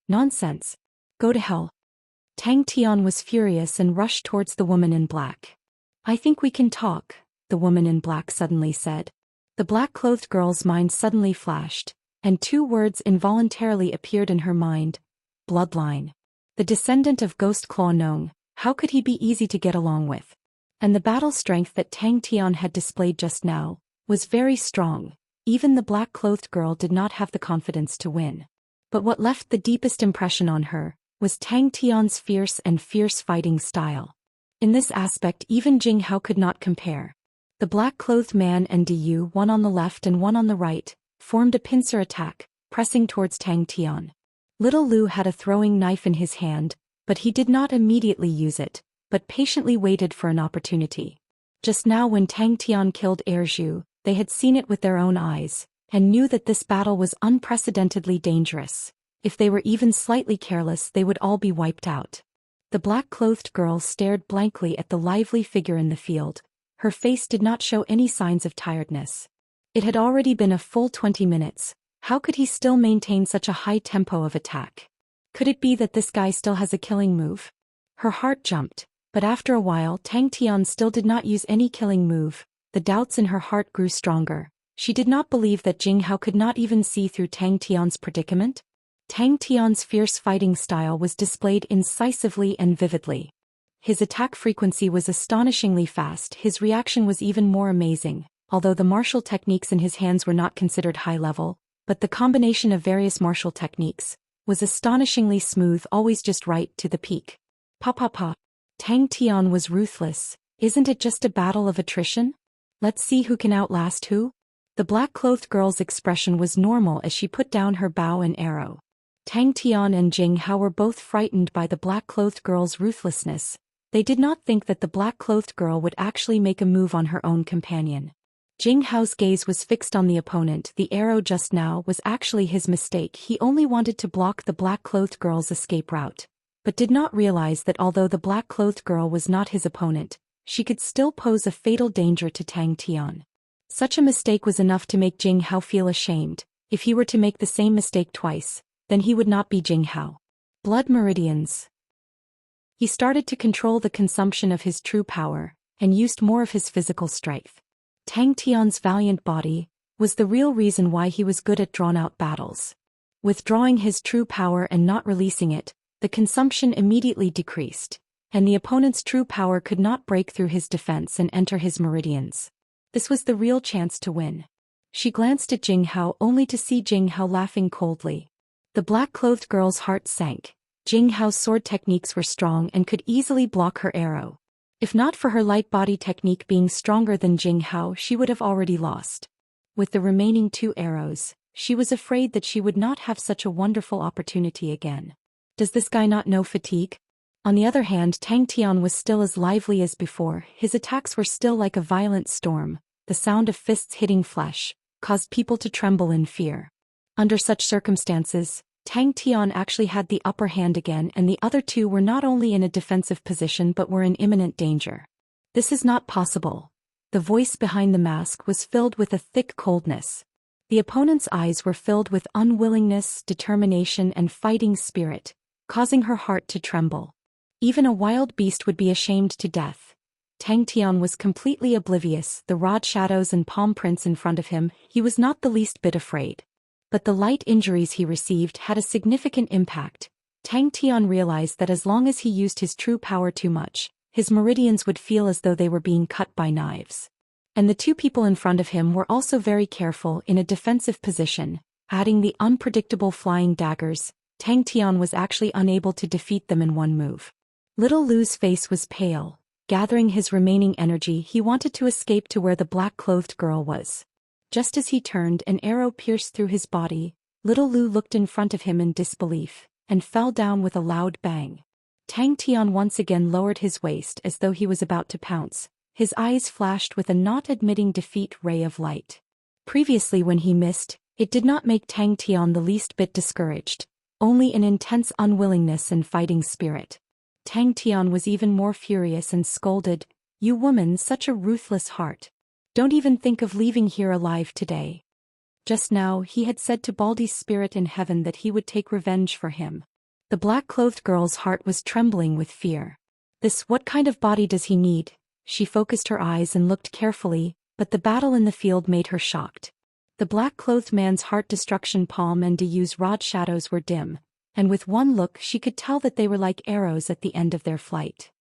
Nonsense. Go to hell. Tang Tian was furious and rushed towards the woman in black. I think we can talk, the woman in black suddenly said. The black-clothed girl's mind suddenly flashed, and two words involuntarily appeared in her mind. Bloodline. The descendant of Ghost Claw Nong, how could he be easy to get along with? And the battle strength that Tang Tian had displayed just now was very strong. Even the black-clothed girl did not have the confidence to win. But what left the deepest impression on her was Tang Tian's fierce fighting style. In this aspect even Jing Hao could not compare. The black-clothed man and De Yu, one on the left and one on the right, formed a pincer attack, pressing towards Tang Tian. Little Lu had a throwing knife in his hand, but he did not immediately use it, but patiently waited for an opportunity. Just now when Tang Tian killed Zhu, they had seen it with their own eyes, and knew that this battle was unprecedentedly dangerous. If they were even slightly careless, they would all be wiped out. The black-clothed girl stared blankly at the lively figure in the field. Her face did not show any signs of tiredness. It had already been a full 20 minutes. How could he still maintain such a high tempo of attack? Could it be that this guy still has a killing move? Her heart jumped, but after a while Tang Tian still did not use any killing move. The doubts in her heart grew stronger. She did not believe that Jing Hao could not even see through Tang Tian's predicament. Tang Tian's fierce fighting style was displayed incisively and vividly. His attack frequency was astonishingly fast. His reaction was even more amazing, although the martial techniques in his hands were not considered high level, but the combination of various martial techniques was astonishingly smooth, always just right to the peak. Pa. Tang Tian was ruthless. Isn't it just a battle of attrition? Let's see who can outlast who? The black-clothed girl's expression was normal as she put down her bow and arrow. Tang Tian and Jing Hao were both frightened by the black-clothed girl's ruthlessness, They did not think that the black-clothed girl would actually make a move on her own companion. Jing Hao's gaze was fixed on the opponent. The arrow just now was actually his mistake. He only wanted to block the black-clothed girl's escape route, but did not realize that although the black-clothed girl was not his opponent, she could still pose a fatal danger to Tang Tian. Such a mistake was enough to make Jing Hao feel ashamed. If he were to make the same mistake twice, then he would not be Jing Hao. Blood meridians. He started to control the consumption of his true power, and used more of his physical strength. Tang Tian's valiant body was the real reason why he was good at drawn-out battles. Withdrawing his true power and not releasing it, the consumption immediately decreased, and the opponent's true power could not break through his defense and enter his meridians. This was the real chance to win. She glanced at Jing Hao only to see Jing Hao laughing coldly. The black-clothed girl's heart sank. Jing Hao's sword techniques were strong and could easily block her arrow. If not for her light body technique being stronger than Jing Hao, she would have already lost. With the remaining 2 arrows, she was afraid that she would not have such a wonderful opportunity again. Does this guy not know fatigue? On the other hand, Tang Tian was still as lively as before. His attacks were still like a violent storm. The sound of fists hitting flesh caused people to tremble in fear. Under such circumstances, Tang Tian actually had the upper hand again, and the other 2 were not only in a defensive position but were in imminent danger. This is not possible. The voice behind the mask was filled with a thick coldness. The opponent's eyes were filled with unwillingness, determination, and fighting spirit, causing her heart to tremble. Even a wild beast would be ashamed to death. Tang Tian was completely oblivious. The rod shadows and palm prints in front of him, he was not the least bit afraid. But the light injuries he received had a significant impact. Tang Tian realized that as long as he used his true power too much, his meridians would feel as though they were being cut by knives. And the 2 people in front of him were also very careful in a defensive position, adding the unpredictable flying daggers. Tang Tian was actually unable to defeat them in one move. Little Lu's face was pale. Gathering his remaining energy, he wanted to escape to where the black-clothed girl was. Just as he turned, an arrow pierced through his body. Little Lu looked in front of him in disbelief, and fell down with a loud bang. Tang Tian once again lowered his waist as though he was about to pounce. His eyes flashed with a not-admitting defeat ray of light. Previously when he missed, it did not make Tang Tian the least bit discouraged, only an intense unwillingness and fighting spirit. Tang Tian was even more furious and scolded, "You woman, such a ruthless heart. Don't even think of leaving here alive today." Just now he had said to Baldy's spirit in heaven that he would take revenge for him. The black-clothed girl's heart was trembling with fear. What kind of body does he need? She focused her eyes and looked carefully, but the battle in the field made her shocked. The black-clothed man's heart destruction palm and Diyu's rod shadows were dim, and with one look she could tell that they were like arrows at the end of their flight.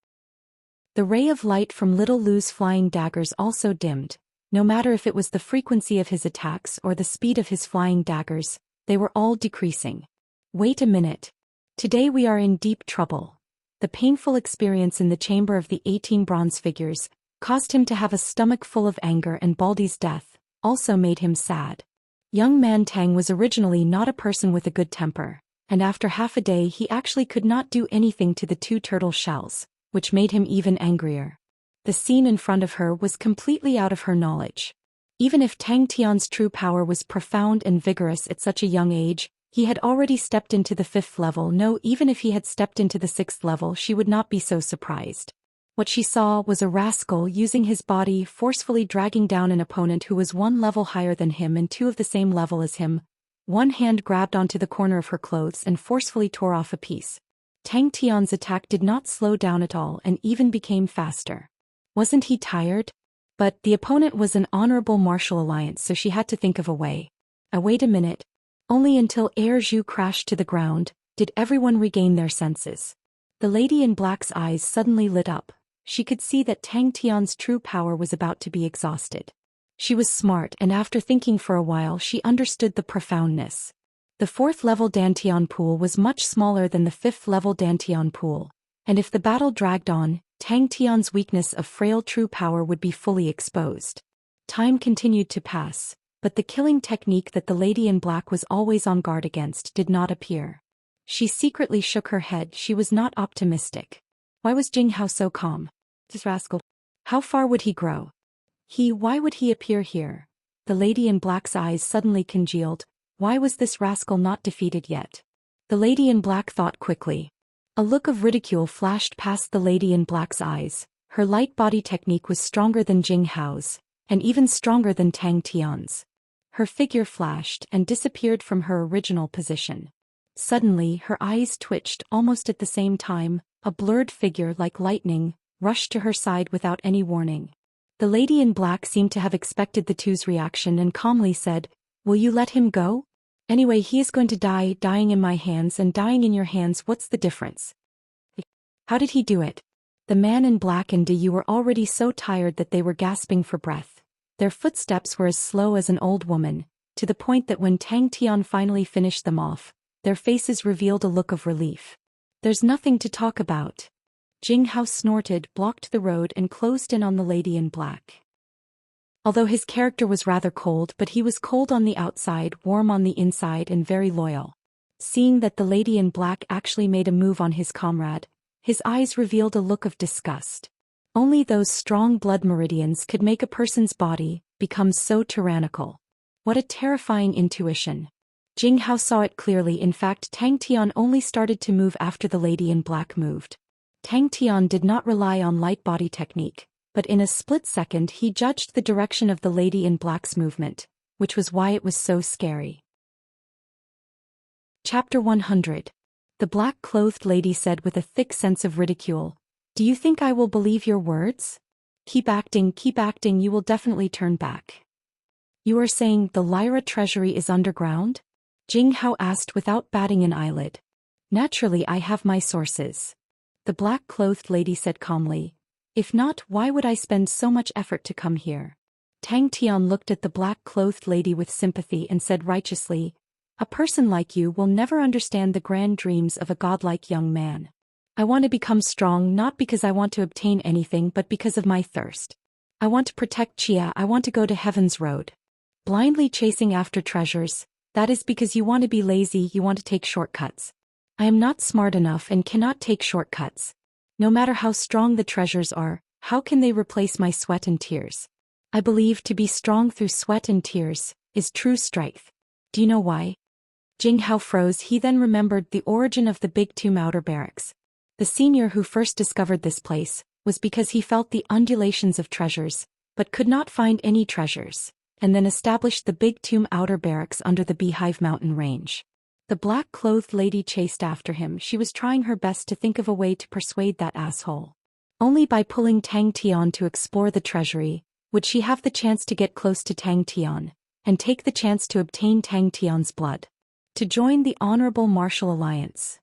The ray of light from Little Lu's flying daggers also dimmed. No matter if it was the frequency of his attacks or the speed of his flying daggers, they were all decreasing. Wait a minute. Today we are in deep trouble. The painful experience in the chamber of the 18 bronze figures caused him to have a stomach full of anger, and Baldy's death also made him sad. Young man Tang was originally not a person with a good temper, and after half a day he actually could not do anything to the 2 turtle shells, which made him even angrier. The scene in front of her was completely out of her knowledge. Even if Tang Tian's true power was profound and vigorous at such a young age, he had already stepped into the 5th level. No, even if he had stepped into the 6th level, she would not be so surprised. What she saw was a rascal using his body forcefully dragging down an opponent who was 1 level higher than him and 2 of the same level as him. One hand grabbed onto the corner of her clothes and forcefully tore off a piece. Tang Tian's attack did not slow down at all and even became faster. Wasn't he tired? But the opponent was an honorable martial alliance, so she had to think of a way. Wait a minute. Only until Zhou crashed to the ground did everyone regain their senses. The lady in black's eyes suddenly lit up. She could see that Tang Tian's true power was about to be exhausted. She was smart, and after thinking for a while she understood the profoundness. The 4th level Dantian pool was much smaller than the 5th level Dantian pool, and if the battle dragged on, Tang Tian's weakness of frail true power would be fully exposed. Time continued to pass, but the killing technique that the lady in black was always on guard against did not appear. She secretly shook her head. She was not optimistic. Why was Jing Hao so calm? This rascal. How far would he grow? Why would he appear here? The lady in black's eyes suddenly congealed. Why was this rascal not defeated yet? The lady in black thought quickly. A look of ridicule flashed past the lady in black's eyes. Her light body technique was stronger than Jing Hao's, and even stronger than Tang Tian's. Her figure flashed and disappeared from her original position. Suddenly, her eyes twitched almost at the same time. A blurred figure like lightning rushed to her side without any warning. The lady in black seemed to have expected the two's reaction and calmly said, "Will you let him go? Anyway, he is going to die, dying in my hands and dying in your hands. What's the difference?" How did he do it? The man in black and Yu were already so tired that they were gasping for breath. Their footsteps were as slow as an old woman, to the point that when Tang Tian finally finished them off, their faces revealed a look of relief. "There's nothing to talk about." Jing Hao snorted, blocked the road and closed in on the lady in black. Although his character was rather cold, but he was cold on the outside, warm on the inside and very loyal. Seeing that the lady in black actually made a move on his comrade, his eyes revealed a look of disgust. Only those strong blood meridians could make a person's body become so tyrannical. What a terrifying intuition. Jing Hao saw it clearly. In fact, Tang Tian only started to move after the lady in black moved. Tang Tian did not rely on light body technique, but in a split second he judged the direction of the lady in black's movement, which was why it was so scary. Chapter 100. The black-clothed lady said with a thick sense of ridicule, "Do you think I will believe your words? Keep acting, you will definitely turn back." "You are saying the Lyra treasury is underground?" Jing Hao asked without batting an eyelid. "Naturally, I have my sources." The black-clothed lady said calmly, "If not, why would I spend so much effort to come here?" Tang Tian looked at the black-clothed lady with sympathy and said righteously, "A person like you will never understand the grand dreams of a godlike young man. I want to become strong not because I want to obtain anything but because of my thirst. I want to protect Xia. I want to go to heaven's road. Blindly chasing after treasures, that is because you want to be lazy, you want to take shortcuts. I am not smart enough and cannot take shortcuts. No matter how strong the treasures are, how can they replace my sweat and tears? I believe to be strong through sweat and tears is true strength. Do you know why?" Jing Hao froze. He then remembered the origin of the Big Tomb Outer Barracks. The senior who first discovered this place was because he felt the undulations of treasures, but could not find any treasures, and then established the Big Tomb Outer Barracks under the Beehive Mountain range. The black-clothed lady chased after him. She was trying her best to think of a way to persuade that asshole. Only by pulling Tang Tian to explore the treasury would she have the chance to get close to Tang Tian, and take the chance to obtain Tang Tian's blood. To join the Honorable Martial Alliance.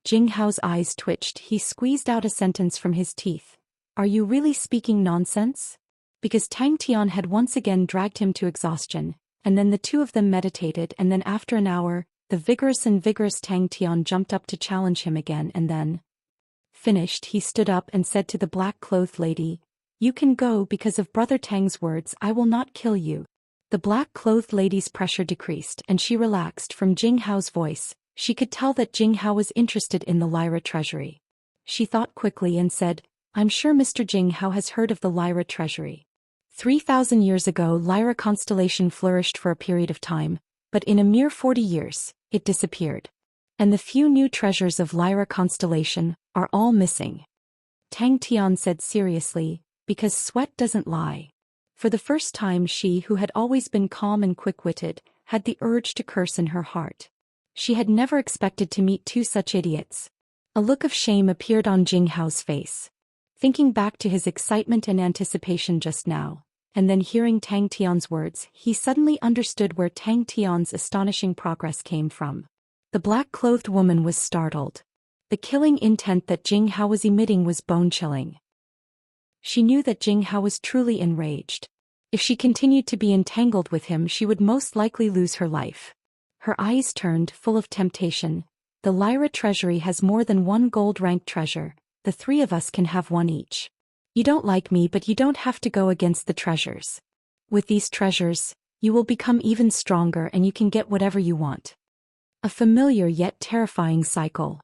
Jing Hao's eyes twitched. He squeezed out a sentence from his teeth. "Are you really speaking nonsense?" Because Tang Tian had once again dragged him to exhaustion, and then the two of them meditated, and then after an hour, the vigorous Tang Tian jumped up to challenge him again, and then, finished, he stood up and said to the black-clothed lady, "You can go. Because of Brother Tang's words, I will not kill you." The black-clothed lady's pressure decreased and she relaxed. From Jing Hao's voice, she could tell that Jing Hao was interested in the Lyra treasury. She thought quickly and said, "I'm sure Mr. Jing Hao has heard of the Lyra treasury. 3,000 years ago, Lyra constellation flourished for a period of time, but in a mere 40 years, it disappeared. And the few new treasures of Lyra constellation are all missing." Tang Tian said seriously, "Because sweat doesn't lie." For the first time, she, who had always been calm and quick-witted, had the urge to curse in her heart. She had never expected to meet two such idiots. A look of shame appeared on Jing Hao's face. Thinking back to his excitement and anticipation just now, and then hearing Tang Tian's words, he suddenly understood where Tang Tian's astonishing progress came from. The black-clothed woman was startled. The killing intent that Jing Hao was emitting was bone-chilling. She knew that Jing Hao was truly enraged. If she continued to be entangled with him, she would most likely lose her life. Her eyes turned, full of temptation. "The Lyra treasury has more than one gold-ranked treasure. The three of us can have one each. You don't like me, but you don't have to go against the treasures. With these treasures, you will become even stronger and you can get whatever you want." A familiar yet terrifying cycle.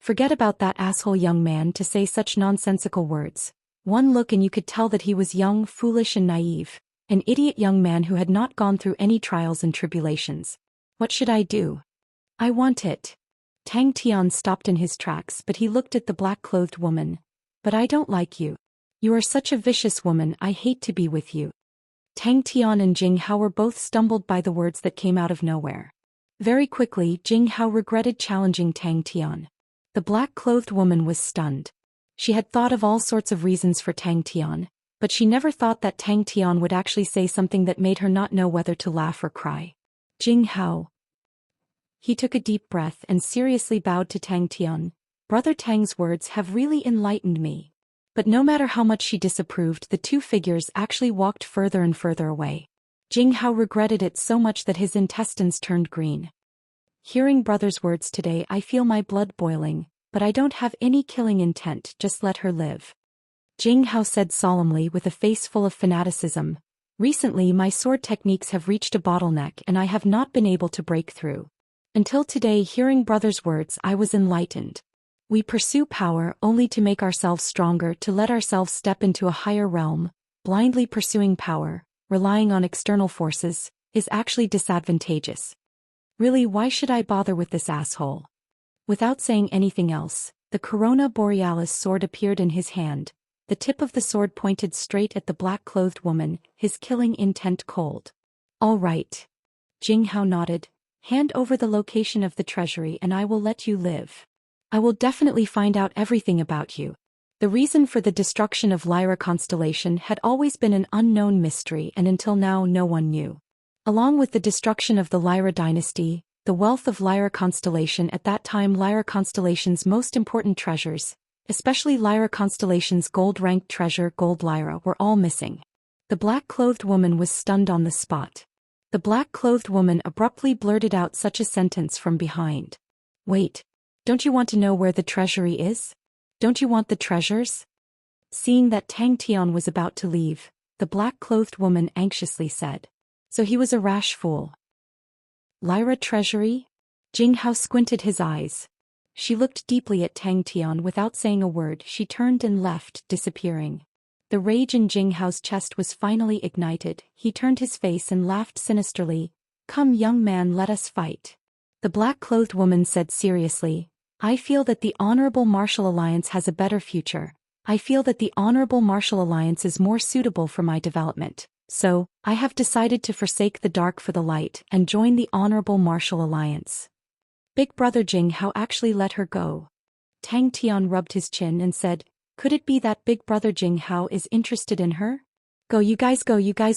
Forget about that asshole young man to say such nonsensical words. One look and you could tell that he was young, foolish and naive. An idiot young man who had not gone through any trials and tribulations. What should I do? I want it. Tang Tian stopped in his tracks, but he looked at the black-clothed woman. But I don't like you. You are such a vicious woman, I hate to be with you. Tang Tian and Jing Hao were both stumbled by the words that came out of nowhere. Very quickly, Jing Hao regretted challenging Tang Tian. The black-clothed woman was stunned. She had thought of all sorts of reasons for Tang Tian, but she never thought that Tang Tian would actually say something that made her not know whether to laugh or cry. Jing Hao. He took a deep breath and seriously bowed to Tang Tian. Brother Tang's words have really enlightened me. But no matter how much she disapproved, the two figures actually walked further and further away. Jing Hao regretted it so much that his intestines turned green. Hearing brother's words today, I feel my blood boiling, but I don't have any killing intent, just let her live. Jing Hao said solemnly with a face full of fanaticism. Recently my sword techniques have reached a bottleneck and I have not been able to break through. Until today, hearing brother's words, I was enlightened. We pursue power only to make ourselves stronger, to let ourselves step into a higher realm. Blindly pursuing power, relying on external forces, is actually disadvantageous. Really, why should I bother with this asshole? Without saying anything else, the Corona Borealis sword appeared in his hand. The tip of the sword pointed straight at the black-clothed woman, his killing intent cold. All right. Jing Hao nodded. Hand over the location of the treasury and I will let you live. I will definitely find out everything about you. The reason for the destruction of Lyra constellation had always been an unknown mystery, and until now no one knew. Along with the destruction of the Lyra dynasty, the wealth of Lyra constellation at that time, Lyra constellation's most important treasures, especially Lyra constellation's gold-ranked treasure Gold Lyra, were all missing. The black-clothed woman was stunned on the spot. The black-clothed woman abruptly blurted out such a sentence from behind. Wait. Don't you want to know where the treasury is? Don't you want the treasures? Seeing that Tang Tian was about to leave, the black-clothed woman anxiously said. So he was a rash fool. Lyra treasury? Jing Hao squinted his eyes. She looked deeply at Tang Tian without saying a word. She turned and left, disappearing. The rage in Jing Hao's chest was finally ignited. He turned his face and laughed sinisterly. Come young man, let us fight. The black-clothed woman said seriously. I feel that the Honorable Martial Alliance has a better future. I feel that the Honorable Martial Alliance is more suitable for my development. So, I have decided to forsake the dark for the light and join the Honorable Martial Alliance. Big brother Jing Hao actually let her go. Tang Tian rubbed his chin and said, could it be that big brother Jing Hao is interested in her? Go, you guys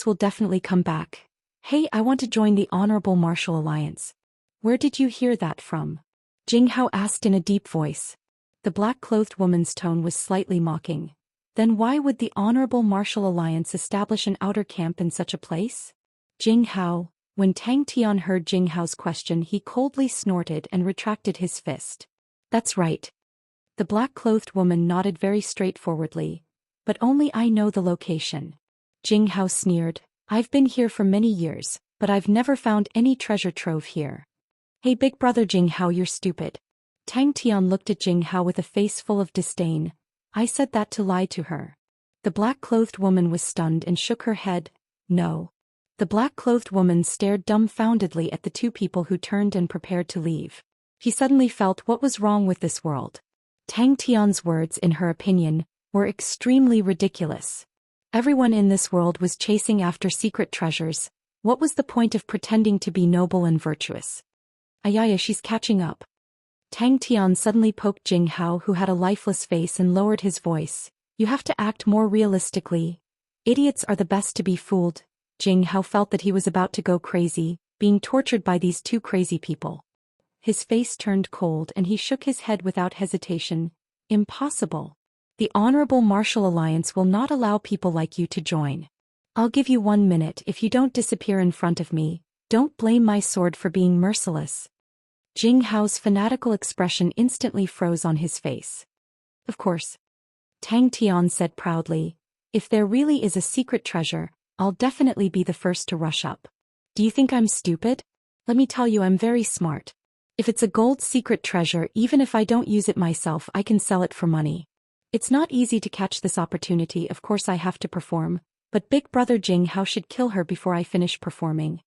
will definitely come back. Hey, I want to join the Honorable Martial Alliance. Where did you hear that from? Jing Hao asked in a deep voice. The black-clothed woman's tone was slightly mocking. Then why would the Honorable Martial Alliance establish an outer camp in such a place? Jing Hao. When Tang Tian heard Jing Hao's question, he coldly snorted and retracted his fist. That's right. The black-clothed woman nodded very straightforwardly. But only I know the location. Jing Hao sneered. I've been here for many years, but I've never found any treasure trove here. Hey big brother Jing Hao, you're stupid. Tang Tian looked at Jing Hao with a face full of disdain. I said that to lie to her. The black-clothed woman was stunned and shook her head. No. The black-clothed woman stared dumbfoundedly at the two people who turned and prepared to leave. He suddenly felt what was wrong with this world. Tang Tian's words, in her opinion, were extremely ridiculous. Everyone in this world was chasing after secret treasures. What was the point of pretending to be noble and virtuous? Ayaya, she's catching up. Tang Tian suddenly poked Jing Hao, who had a lifeless face, and lowered his voice. You have to act more realistically. Idiots are the best to be fooled. Jing Hao felt that he was about to go crazy, being tortured by these two crazy people. His face turned cold and he shook his head without hesitation. Impossible. The Honorable Martial Alliance will not allow people like you to join. I'll give you 1 minute. If you don't disappear in front of me, don't blame my sword for being merciless. Jing Hao's fanatical expression instantly froze on his face. Of course. Tang Tian said proudly. If there really is a secret treasure, I'll definitely be the first to rush up. Do you think I'm stupid? Let me tell you, I'm very smart. If it's a gold secret treasure, even if I don't use it myself, I can sell it for money. It's not easy to catch this opportunity, of course I have to perform, but big brother Jing Hao should kill her before I finish performing.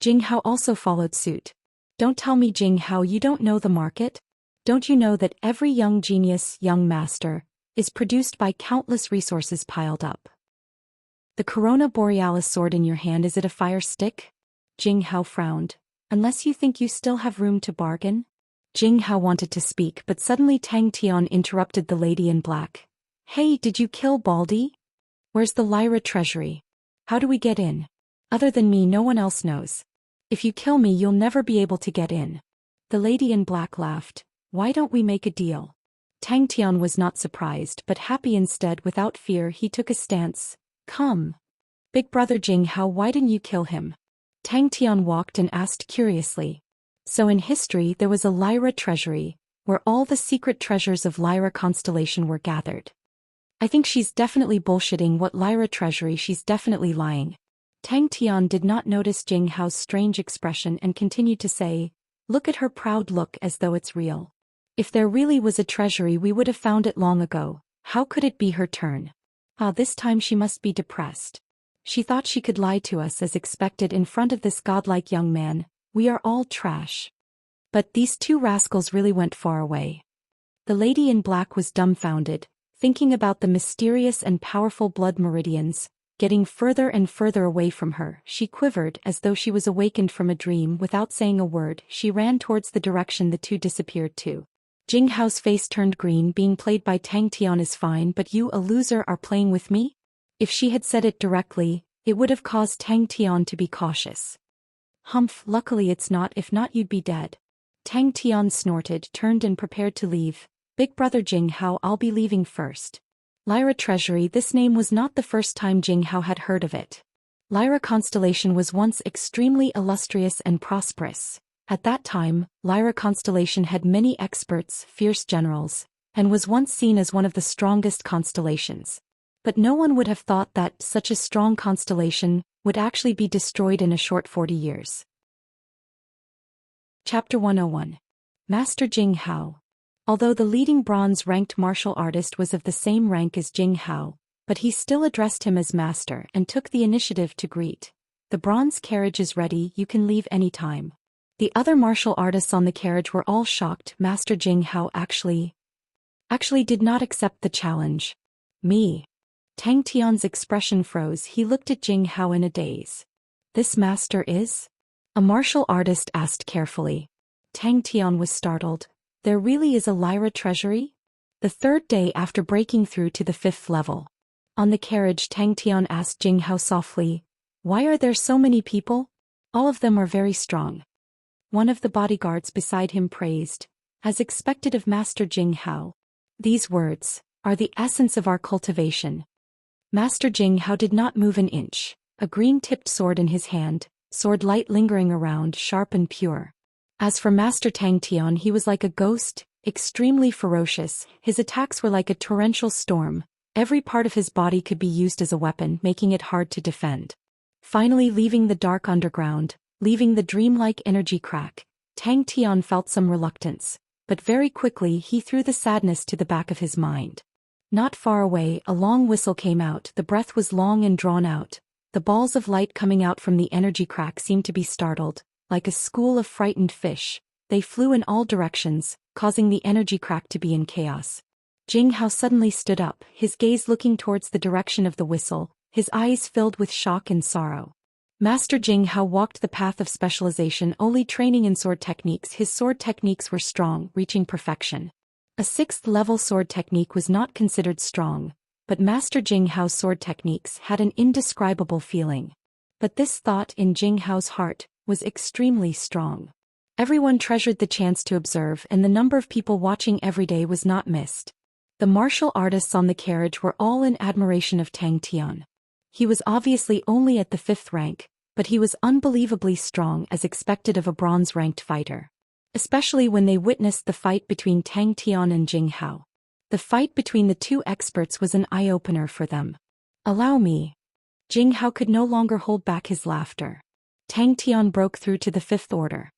Jing Hao also followed suit. Don't tell me, Jing Hao, you don't know the market? Don't you know that every young genius, young master, is produced by countless resources piled up? The Corona Borealis sword in your hand, is it a fire stick? Jing Hao frowned. Unless you think you still have room to bargain? Jing Hao wanted to speak, but suddenly Tang Tian interrupted the lady in black. Hey, did you kill Baldy? Where's the Lyra treasury? How do we get in? Other than me, no one else knows. If you kill me, you'll never be able to get in. The lady in black laughed. Why don't we make a deal? Tang Tian was not surprised, but happy instead. Without fear, he took a stance. Come. Big brother Jing Hao, why didn't you kill him? Tang Tian walked and asked curiously. So in history there was a Lyra treasury, where all the secret treasures of Lyra constellation were gathered. I think she's definitely bullshitting. What Lyra treasury? She's definitely lying. Tang Tian did not notice Jing Hao's strange expression and continued to say, look at her proud look, as though it's real. If there really was a treasury, we would have found it long ago. How could it be her turn? This time she must be depressed. She thought she could lie to us as expected in front of this godlike young man. We are all trash. But these two rascals really went far away. The lady in black was dumbfounded, thinking about the mysterious and powerful blood meridians, getting further and further away from her. She quivered as though she was awakened from a dream. Without saying a word, she ran towards the direction the two disappeared to. Jing Hao's face turned green. Being played by Tang Tian is fine, but you, a loser, are playing with me? If she had said it directly, it would have caused Tang Tian to be cautious. Humph, luckily it's not. If not, you'd be dead. Tang Tian snorted, turned and prepared to leave. Big brother Jing Hao, I'll be leaving first. Lyra treasury, this name was not the first time Jing Hao had heard of it. Lyra constellation was once extremely illustrious and prosperous. At that time, Lyra constellation had many experts, fierce generals, and was once seen as one of the strongest constellations. But no one would have thought that such a strong constellation would actually be destroyed in a short 40 years. Chapter 101. Master Jing Hao. Although the leading bronze-ranked martial artist was of the same rank as Jing Hao, but he still addressed him as master and took the initiative to greet. The bronze carriage is ready, you can leave any time. The other martial artists on the carriage were all shocked. Master Jing Hao actually did not accept the challenge. Me. Tang Tian's expression froze. He looked at Jing Hao in a daze. This master is? A martial artist asked carefully. Tang Tian was startled. There really is a Lyra treasury? The third day after breaking through to the 5th level. On the carriage, Tang Tian asked Jing Hao softly, why are there so many people? All of them are very strong. One of the bodyguards beside him praised, as expected of Master Jing Hao. These words are the essence of our cultivation. Master Jing Hao did not move an inch, a green-tipped sword in his hand, sword light lingering around, sharp and pure. As for Master Tang Tian, he was like a ghost, extremely ferocious. His attacks were like a torrential storm. Every part of his body could be used as a weapon, making it hard to defend. Finally, leaving the dark underground, leaving the dreamlike energy crack, Tang Tian felt some reluctance, but very quickly he threw the sadness to the back of his mind. Not far away, a long whistle came out. The breath was long and drawn out. The balls of light coming out from the energy crack seemed to be startled. Like a school of frightened fish, they flew in all directions, causing the energy crack to be in chaos. Jing Hao suddenly stood up, his gaze looking towards the direction of the whistle, his eyes filled with shock and sorrow. Master Jing Hao walked the path of specialization, only training in sword techniques. His sword techniques were strong, reaching perfection. A 6th-level sword technique was not considered strong, but Master Jing Hao's sword techniques had an indescribable feeling. But this thought in Jing Hao's heart was extremely strong. Everyone treasured the chance to observe, and the number of people watching every day was not missed. The martial artists on the carriage were all in admiration of Tang Tian. He was obviously only at the 5th rank, but he was unbelievably strong as expected of a bronze-ranked fighter. Especially when they witnessed the fight between Tang Tian and Jing Hao. The fight between the two experts was an eye-opener for them. Allow me. Jing Hao could no longer hold back his laughter. Tang Tian broke through to the 5th order.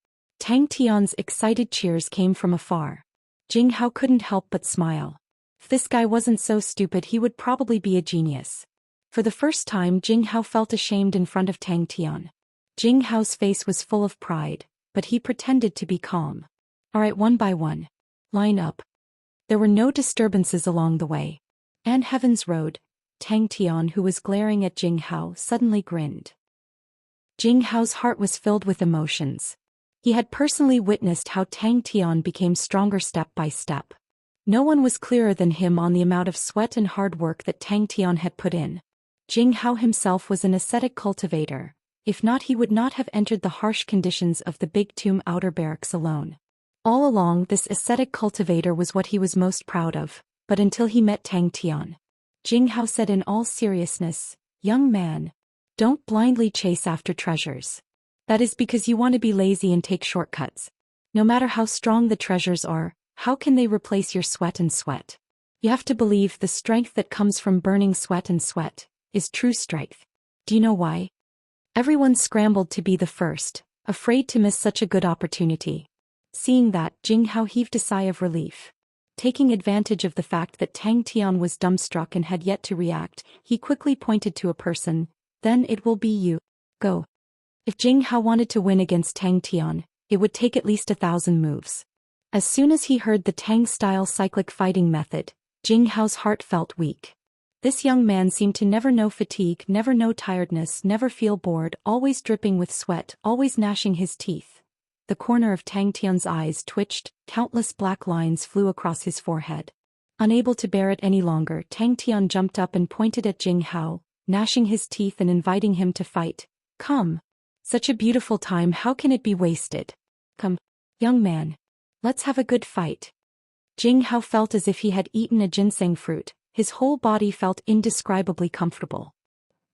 Tang Tian's excited cheers came from afar. Jing Hao couldn't help but smile. If this guy wasn't so stupid, he would probably be a genius. For the first time, Jing Hao felt ashamed in front of Tang Tian. Jing Hao's face was full of pride, but he pretended to be calm. Alright, one by one. Line up. There were no disturbances along the way. And Heaven's Road. Tang Tian, who was glaring at Jing Hao, suddenly grinned. Jing Hao's heart was filled with emotions. He had personally witnessed how Tang Tian became stronger step by step. No one was clearer than him on the amount of sweat and hard work that Tang Tian had put in. Jing Hao himself was an ascetic cultivator. If not, he would not have entered the harsh conditions of the Big Tomb outer barracks alone. All along, this ascetic cultivator was what he was most proud of, but until he met Tang Tian. Jing Hao said in all seriousness, "Young man, don't blindly chase after treasures. That is because you want to be lazy and take shortcuts. No matter how strong the treasures are, how can they replace your sweat and sweat? You have to believe the strength that comes from burning sweat and sweat is true strength. Do you know why?" Everyone scrambled to be the first, afraid to miss such a good opportunity. Seeing that, Jing Hao heaved a sigh of relief. Taking advantage of the fact that Tang Tian was dumbstruck and had yet to react, he quickly pointed to a person. "Then it will be you. Go." If Jing Hao wanted to win against Tang Tian, it would take at least 1,000 moves. As soon as he heard the Tang-style cyclic fighting method, Jing Hao's heart felt weak. This young man seemed to never know fatigue, never know tiredness, never feel bored, always dripping with sweat, always gnashing his teeth. The corner of Tang Tian's eyes twitched, countless black lines flew across his forehead. Unable to bear it any longer, Tang Tian jumped up and pointed at Jing Hao, gnashing his teeth and inviting him to fight. "Come. Such a beautiful time, how can it be wasted? Come, young man. Let's have a good fight." Jing Hao felt as if he had eaten a ginseng fruit. His whole body felt indescribably comfortable.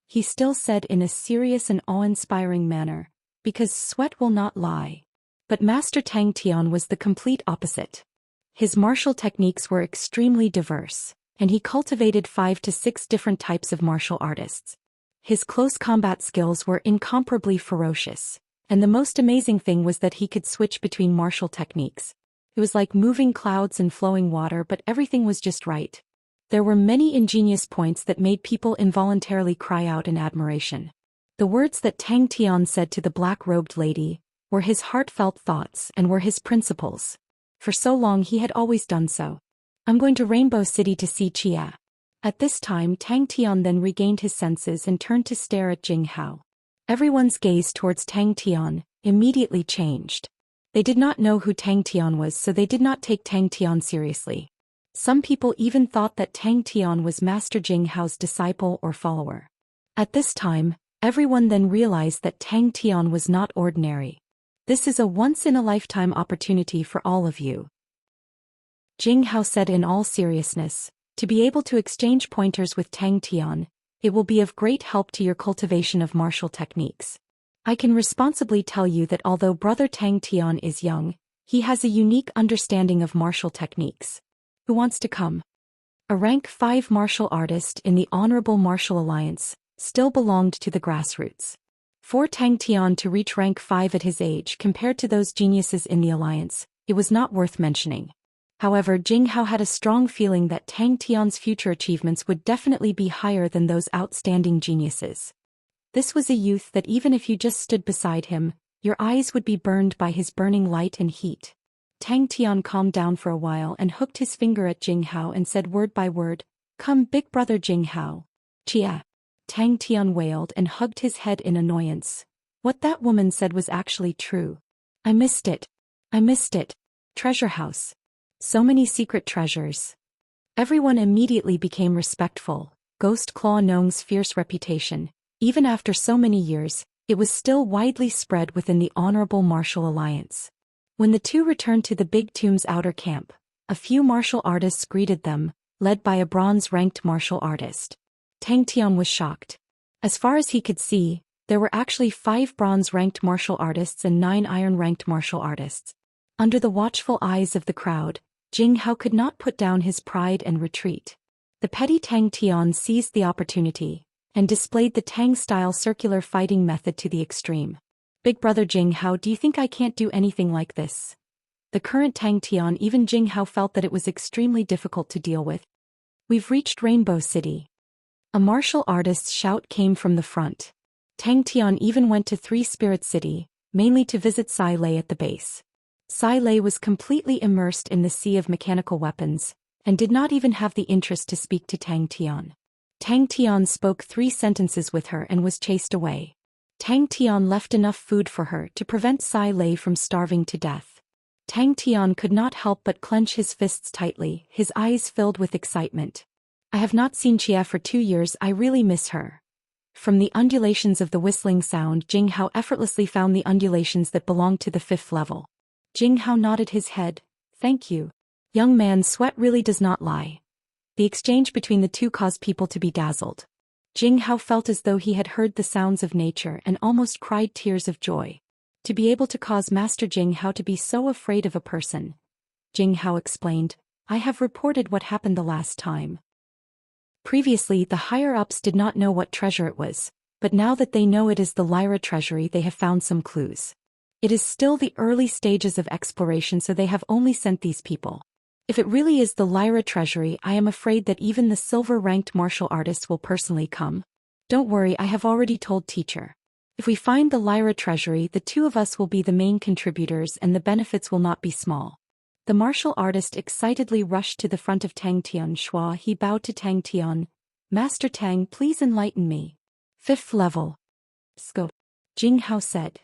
He still said in a serious and awe-inspiring manner, "Because sweat will not lie." But Master Tang Tian was the complete opposite. His martial techniques were extremely diverse, and he cultivated 5 to 6 different types of martial artists. His close combat skills were incomparably ferocious, and the most amazing thing was that he could switch between martial techniques. It was like moving clouds and flowing water, but everything was just right. There were many ingenious points that made people involuntarily cry out in admiration. The words that Tang Tian said to the black-robed lady were his heartfelt thoughts and were his principles. For so long he had always done so. "I'm going to Rainbow City to see Xia." At this time, Tang Tian then regained his senses and turned to stare at Jing Hao. Everyone's gaze towards Tang Tian immediately changed. They did not know who Tang Tian was, so they did not take Tang Tian seriously. Some people even thought that Tang Tian was Master Jing Hao's disciple or follower. At this time, everyone then realized that Tang Tian was not ordinary. "This is a once-in-a-lifetime opportunity for all of you," Jing Hao said in all seriousness. "To be able to exchange pointers with Tang Tian, it will be of great help to your cultivation of martial techniques. I can responsibly tell you that although Brother Tang Tian is young, he has a unique understanding of martial techniques. Who wants to come?" A rank 5 martial artist in the Honorable Martial Alliance still belonged to the grassroots. For Tang Tian to reach rank 5 at his age compared to those geniuses in the alliance, it was not worth mentioning. However, Jing Hao had a strong feeling that Tang Tian's future achievements would definitely be higher than those outstanding geniuses. This was a youth that even if you just stood beside him, your eyes would be burned by his burning light and heat. Tang Tian calmed down for a while and hooked his finger at Jing Hao and said word by word, "Come, big brother Jing Hao." "Chia." Tang Tian wailed and hugged his head in annoyance. What that woman said was actually true. "I missed it. I missed it. Treasure house. So many secret treasures." Everyone immediately became respectful. Ghost Claw Nong's fierce reputation, even after so many years, it was still widely spread within the Honorable Martial Alliance. When the two returned to the Big Tomb's outer camp, a few martial artists greeted them, led by a bronze-ranked martial artist. Tang Tian was shocked. As far as he could see, there were actually 5 bronze-ranked martial artists and 9 iron-ranked martial artists. Under the watchful eyes of the crowd, Jing Hao could not put down his pride and retreat. The petty Tang Tian seized the opportunity and displayed the Tang-style circular fighting method to the extreme. Big brother Jing Hao, do you think I can't do anything like this? The current Tang Tian, even Jing Hao felt that it was extremely difficult to deal with. We've reached Rainbow City. A martial artist's shout came from the front. Tang Tian even went to Three Spirit City, mainly to visit Sai Lei at the base. Sai Lei was completely immersed in the sea of mechanical weapons, and did not even have the interest to speak to Tang Tian. Tang Tian spoke 3 sentences with her and was chased away. Tang Tian left enough food for her to prevent Sai Lei from starving to death. Tang Tian could not help but clench his fists tightly, his eyes filled with excitement. I have not seen Xia for 2 years, I really miss her. From the undulations of the whistling sound, Jing Hao effortlessly found the undulations that belonged to the 5th level. Jing Hao nodded his head. Thank you. Young man, sweat really does not lie. The exchange between the two caused people to be dazzled. Jing Hao felt as though he had heard the sounds of nature and almost cried tears of joy. To be able to cause Master Jing Hao to be so afraid of a person. Jing Hao explained, I have reported what happened the last time. Previously, the higher-ups did not know what treasure it was, but now that they know it is the Lyra treasury, they have found some clues. It is still the early stages of exploration, so they have only sent these people. If it really is the Lyra treasury, I am afraid that even the silver-ranked martial artists will personally come. Don't worry, I have already told teacher. If we find the Lyra treasury, the 2 of us will be the main contributors and the benefits will not be small. The martial artist excitedly rushed to the front of Tang Tian Shua. He bowed to Tang Tian. Master Tang, please enlighten me. 5th level. Scope. Jing Hao said.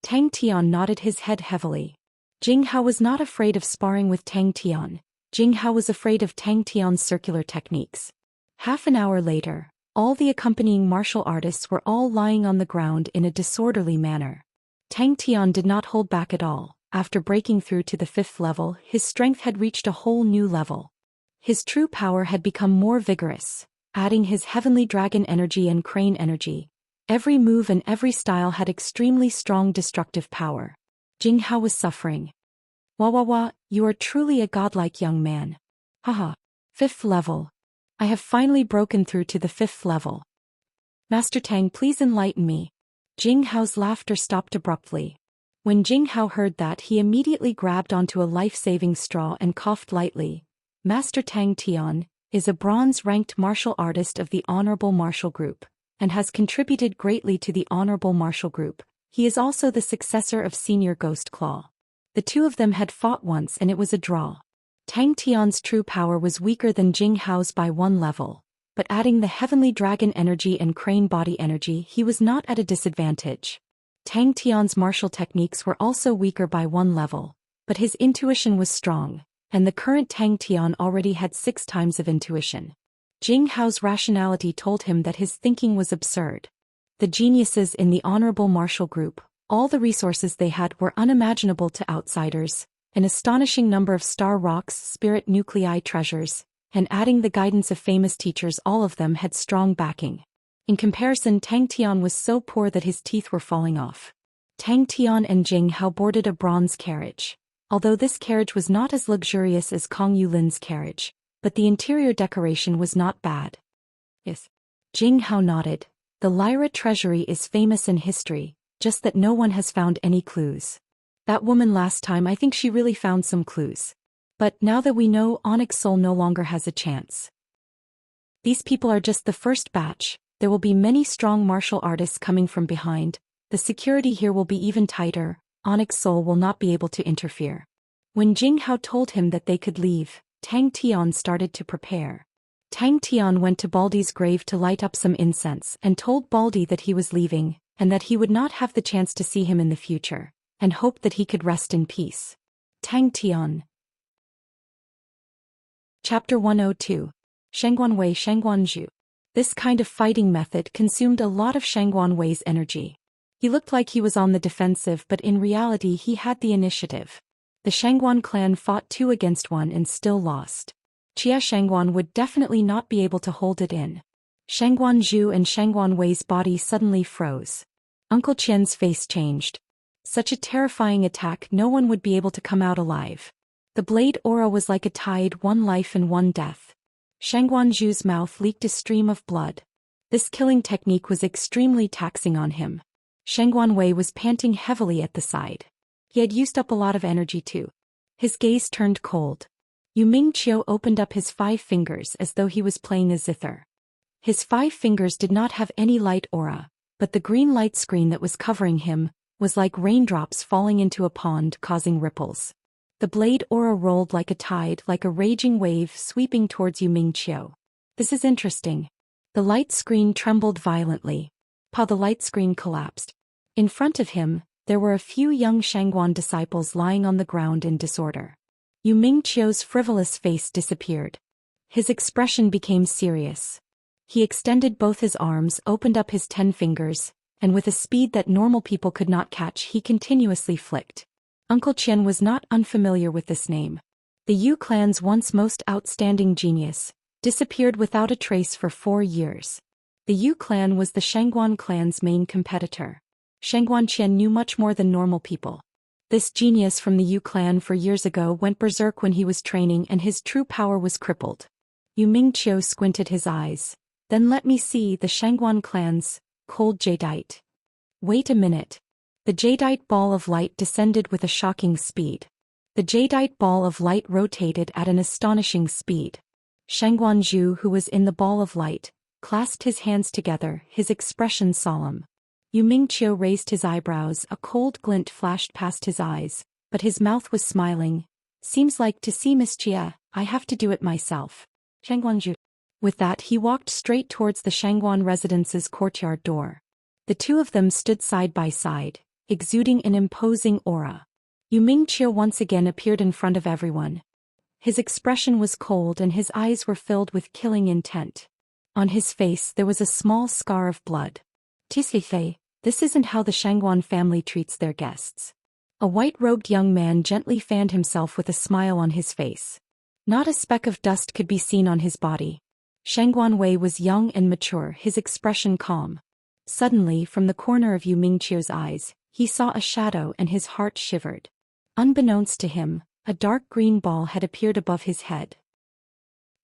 Tang Tian nodded his head heavily. Jing Hao was not afraid of sparring with Tang Tian. Jing Hao was afraid of Tang Tian's circular techniques. Half an hour later, all the accompanying martial artists were all lying on the ground in a disorderly manner. Tang Tian did not hold back at all. After breaking through to the 5th level, his strength had reached a whole new level. His true power had become more vigorous, adding his heavenly dragon energy and crane energy. Every move and every style had extremely strong destructive power. Jing Hao was suffering. Wah, you are truly a godlike young man. Haha. 5th level. I have finally broken through to the 5th level. Master Tang, please enlighten me. Jing Hao's laughter stopped abruptly. When Jing Hao heard that, he immediately grabbed onto a life-saving straw and coughed lightly. Master Tang Tian is a bronze-ranked martial artist of the Honorable Martial Group, and has contributed greatly to the Honorable Martial Group. He is also the successor of Senior Ghost Claw. The 2 of them had fought once and it was a draw. Tang Tian's true power was weaker than Jing Hao's by 1 level, but adding the heavenly dragon energy and crane body energy, he was not at a disadvantage. Tang Tian's martial techniques were also weaker by 1 level, but his intuition was strong, and the current Tang Tian already had 6 times of intuition. Jing Hao's rationality told him that his thinking was absurd. The geniuses in the Honorable Martial Group, all the resources they had were unimaginable to outsiders, an astonishing number of star rocks, spirit nuclei treasures, and adding the guidance of famous teachers, all of them had strong backing. In comparison, Tang Tian was so poor that his teeth were falling off. Tang Tian and Jing Hao boarded a bronze carriage. Although this carriage was not as luxurious as Kong Yulin's carriage, but the interior decoration was not bad. Yes. Jing Hao nodded. The Lyra treasury is famous in history, just that no one has found any clues. That woman last time, I think she really found some clues. But now that we know, Onyx Soul no longer has a chance. These people are just the first batch. There will be many strong martial artists coming from behind. The security here will be even tighter. Onyx Soul will not be able to interfere. When Jing Hao told him that they could leave, Tang Tian started to prepare. Tang Tian went to Baldy's grave to light up some incense and told Baldy that he was leaving, and that he would not have the chance to see him in the future, and hoped that he could rest in peace. Tang Tian. Chapter 102. Shangguan Wei Shangguan Zhu. This kind of fighting method consumed a lot of Shangguan Wei's energy. He looked like he was on the defensive, but in reality he had the initiative. The Shangguan clan fought 2 against 1 and still lost. Chia Shangguan would definitely not be able to hold it in. Shangguan Zhu and Shangguan Wei's body suddenly froze. Uncle Qian's face changed. Such a terrifying attack, no one would be able to come out alive. The blade aura was like a tide, 1 life and 1 death. Shangguan Zhu's mouth leaked a stream of blood. This killing technique was extremely taxing on him. Shangguan Wei was panting heavily at the side. He had used up a lot of energy too. His gaze turned cold. Yu Mingqiu opened up his 5 fingers as though he was playing a zither. His 5 fingers did not have any light aura, but the green light screen that was covering him was like raindrops falling into a pond causing ripples. The blade aura rolled like a tide, like a raging wave sweeping towards Yu Mingqiu. This is interesting. The light screen trembled violently. The light screen collapsed. In front of him, there were a few young Shangguan disciples lying on the ground in disorder. Yu Mingqiu's frivolous face disappeared. His expression became serious. He extended both his arms, opened up his 10 fingers, and with a speed that normal people could not catch, he continuously flicked. Uncle Qian was not unfamiliar with this name. The Yu clan's once most outstanding genius disappeared without a trace for 4 years. The Yu clan was the Shangguan clan's main competitor. Shangguan Qian knew much more than normal people. This genius from the Yu clan for years ago went berserk when he was training and his true power was crippled. Yu Mingqiu squinted his eyes. Then let me see the Shangguan clan's cold jadeite. Wait a minute. The jadeite ball of light descended with a shocking speed. The jadeite ball of light rotated at an astonishing speed. Shangguan Zhu, who was in the ball of light, clasped his hands together, his expression solemn. Yu Mingqiu raised his eyebrows, a cold glint flashed past his eyes, but his mouth was smiling. Seems like to see Miss Jia, I have to do it myself. Shangguan Zhu. With that he walked straight towards the Shangguan residence's courtyard door. The two of them stood side by side, exuding an imposing aura. Yu Mingqiu once again appeared in front of everyone. His expression was cold and his eyes were filled with killing intent. On his face there was a small scar of blood. Tisifei, this isn't how the Shangguan family treats their guests. A white-robed young man gently fanned himself with a smile on his face. Not a speck of dust could be seen on his body. Shangguan Wei was young and mature, his expression calm. Suddenly, from the corner of Yu Mingqiu's eyes, he saw a shadow and his heart shivered. Unbeknownst to him, a dark green ball had appeared above his head.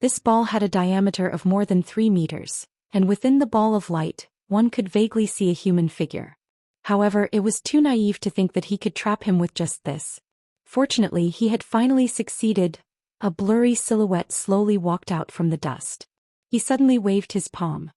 This ball had a diameter of more than 3 meters, and within the ball of light, one could vaguely see a human figure. However, it was too naive to think that he could trap him with just this. Fortunately, he had finally succeeded. A blurry silhouette slowly walked out from the dust. He suddenly waved his palm.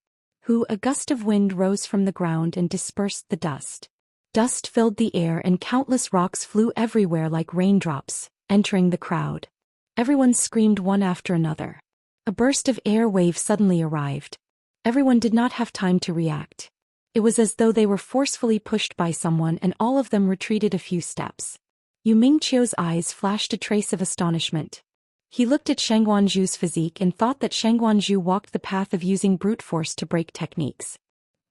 A gust of wind rose from the ground and dispersed the dust. Dust filled the air and countless rocks flew everywhere like raindrops, entering the crowd. Everyone screamed one after another. A burst of air wave suddenly arrived. Everyone did not have time to react. It was as though they were forcefully pushed by someone and all of them retreated a few steps. Yu Mingqiu's eyes flashed a trace of astonishment. He looked at Shangguan Zhu's physique and thought that Shangguan Zhu walked the path of using brute force to break techniques.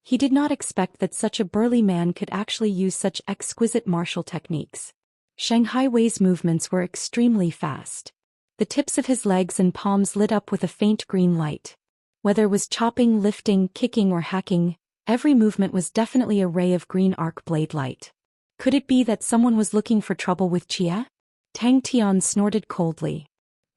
He did not expect that such a burly man could actually use such exquisite martial techniques. Shanghai Wei's movements were extremely fast. The tips of his legs and palms lit up with a faint green light. Whether it was chopping, lifting, kicking or hacking, every movement was definitely a ray of green arc blade light. Could it be that someone was looking for trouble with Jia? Tang Tian snorted coldly.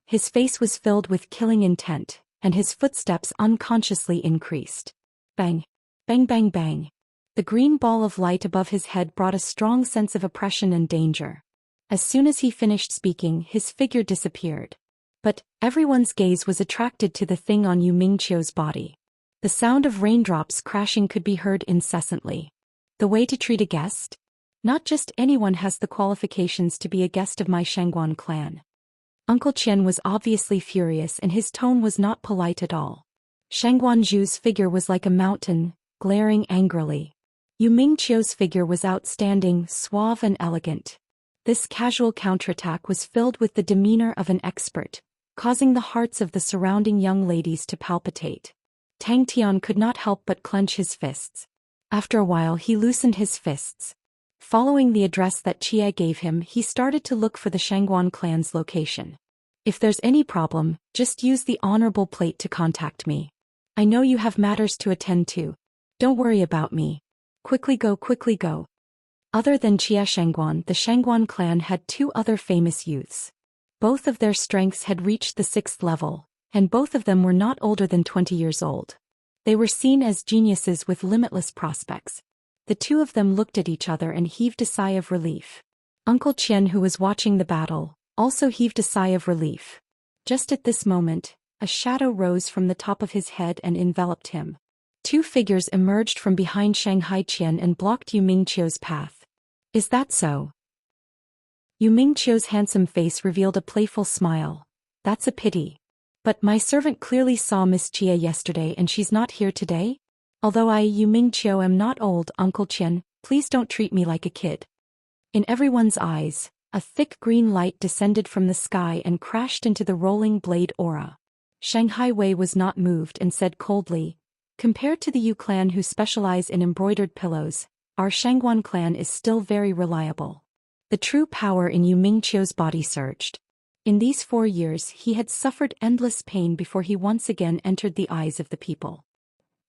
His face was filled with killing intent, and his footsteps unconsciously increased. Bang! Bang bang bang! The green ball of light above his head brought a strong sense of oppression and danger. As soon as he finished speaking, his figure disappeared. But everyone's gaze was attracted to the thing on Yu Mingqiu's body. The sound of raindrops crashing could be heard incessantly. The way to treat a guest? Not just anyone has the qualifications to be a guest of my Shangguan clan. Uncle Qian was obviously furious and his tone was not polite at all. Shangguan Zhu's figure was like a mountain, glaring angrily. Yu Mingqiu's figure was outstanding, suave and elegant. This casual counterattack was filled with the demeanor of an expert, causing the hearts of the surrounding young ladies to palpitate. Tang Tian could not help but clench his fists. After a while he loosened his fists. Following the address that Jia gave him, he started to look for the Shangguan clan's location. If there's any problem, just use the honorable plate to contact me. I know you have matters to attend to. Don't worry about me. Quickly go, quickly go. Other than Jia Shangguan, the Shangguan clan had 2 other famous youths. Both of their strengths had reached the 6th level, and both of them were not older than 20 years old. They were seen as geniuses with limitless prospects. The two of them looked at each other and heaved a sigh of relief. Uncle Qian, who was watching the battle, also heaved a sigh of relief. Just at this moment, a shadow rose from the top of his head and enveloped him. Two figures emerged from behind Shanghai Qian and blocked Yu Mingqiu's path. Is that so? Yu Mingqiu's handsome face revealed a playful smile. That's a pity. But my servant clearly saw Miss Jia yesterday and she's not here today? Although I, Yu Mingqiu, am not old, Uncle Qian, please don't treat me like a kid. In everyone's eyes, a thick green light descended from the sky and crashed into the rolling blade aura. Shanghai Wei was not moved and said coldly, compared to the Yu clan who specialize in embroidered pillows, our Shangguan clan is still very reliable. The true power in Yu Mingqiu's body surged. In these 4 years he had suffered endless pain before he once again entered the eyes of the people.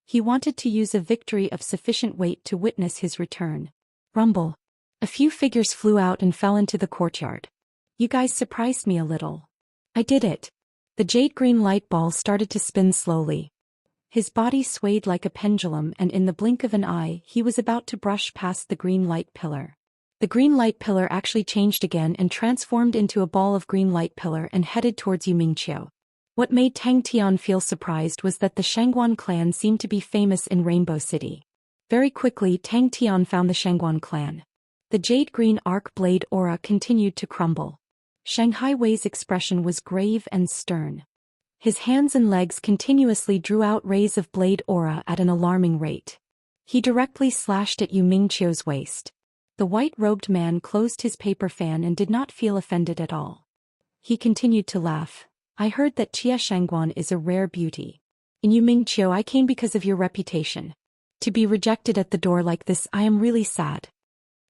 He wanted to use a victory of sufficient weight to witness his return. Rumble. A few figures flew out and fell into the courtyard. You guys surprised me a little. I did it. The jade green light ball started to spin slowly. His body swayed like a pendulum and in the blink of an eye he was about to brush past the green light pillar. The green light pillar actually changed again and transformed into a ball of green light pillar and headed towards Yu Mingqiu. What made Tang Tian feel surprised was that the Shangguan clan seemed to be famous in Rainbow City. Very quickly Tang Tian found the Shangguan clan. The jade green arc blade aura continued to crumble. Shanghai Wei's expression was grave and stern. His hands and legs continuously drew out rays of blade aura at an alarming rate. He directly slashed at Yu Mingqiu's waist. The white-robed man closed his paper fan and did not feel offended at all. He continued to laugh. I heard that Chia Shangguan is a rare beauty. In Yu Mingqiu I came because of your reputation. To be rejected at the door like this, I am really sad.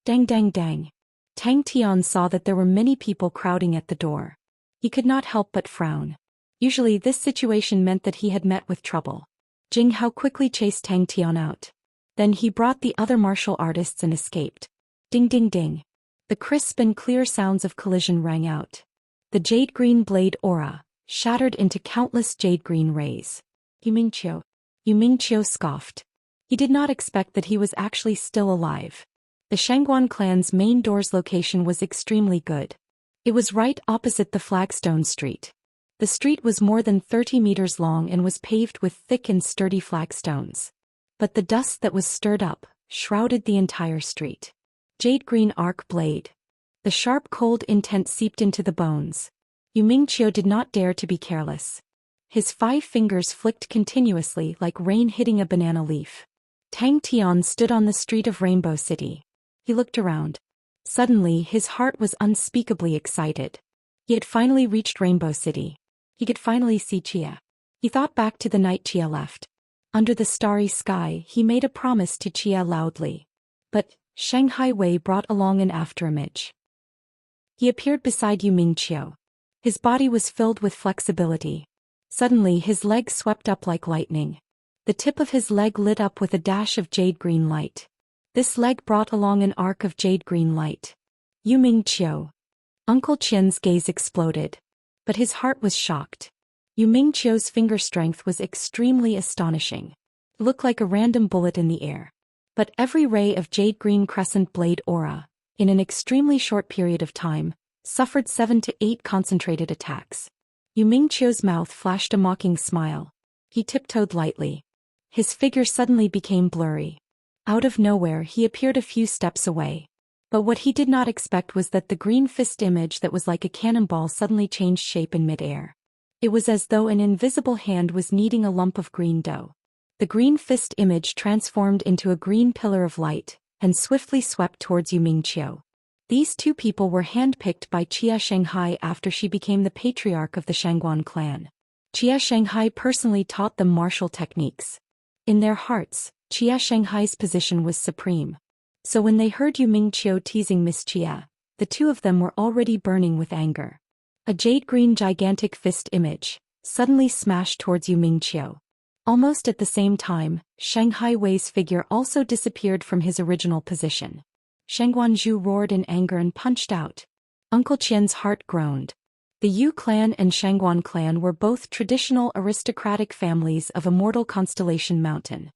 Dang dang dang. Tang Tian saw that there were many people crowding at the door. He could not help but frown. Usually this situation meant that he had met with trouble. Jing Hao quickly chased Tang Tian out. Then he brought the other martial artists and escaped. Ding ding ding. The crisp and clear sounds of collision rang out. The jade green blade aura shattered into countless jade green rays. Yu Mingqiu scoffed. He did not expect that he was actually still alive. The Shangguan clan's main door's location was extremely good. It was right opposite the flagstone street. The street was more than 30 meters long and was paved with thick and sturdy flagstones. But the dust that was stirred up shrouded the entire street. Jade green arc blade. The sharp cold intent seeped into the bones. Yu Mingqiu did not dare to be careless. His 5 fingers flicked continuously like rain hitting a banana leaf. Tang Tian stood on the street of Rainbow City. He looked around. Suddenly his heart was unspeakably excited. He had finally reached Rainbow City. He could finally see Chia. He thought back to the night Chia left. Under the starry sky he made a promise to Chia loudly. But Shanghai Wei brought along an afterimage. He appeared beside Yu Mingqiu. His body was filled with flexibility. Suddenly his leg swept up like lightning. The tip of his leg lit up with a dash of jade green light. This leg brought along an arc of jade green light. Yu Mingqiu. Uncle Qian's gaze exploded. But his heart was shocked. Yu Mingqiu's finger strength was extremely astonishing. It looked like a random bullet in the air. But every ray of jade green crescent blade aura, in an extremely short period of time, suffered 7 to 8 concentrated attacks. Yu Mingqiu's mouth flashed a mocking smile. He tiptoed lightly. His figure suddenly became blurry. Out of nowhere he appeared a few steps away. But what he did not expect was that the green fist image that was like a cannonball suddenly changed shape in midair. It was as though an invisible hand was kneading a lump of green dough. The green fist image transformed into a green pillar of light, and swiftly swept towards Yu Mingqiu. These 2 people were handpicked by Chia Shanghai after she became the patriarch of the Shangguan clan. Chia Shanghai personally taught them martial techniques. In their hearts, Chia Shanghai's position was supreme. So when they heard Yu Mingqiu teasing Miss Chia, the 2 of them were already burning with anger. A jade-green gigantic fist image suddenly smashed towards Yu Mingqiu. Almost at the same time, Shanghai Wei's figure also disappeared from his original position. Shangguan Zhu roared in anger and punched out. Uncle Qian's heart groaned. The Yu clan and Shangguan clan were both traditional aristocratic families of Immortal Constellation Mountain.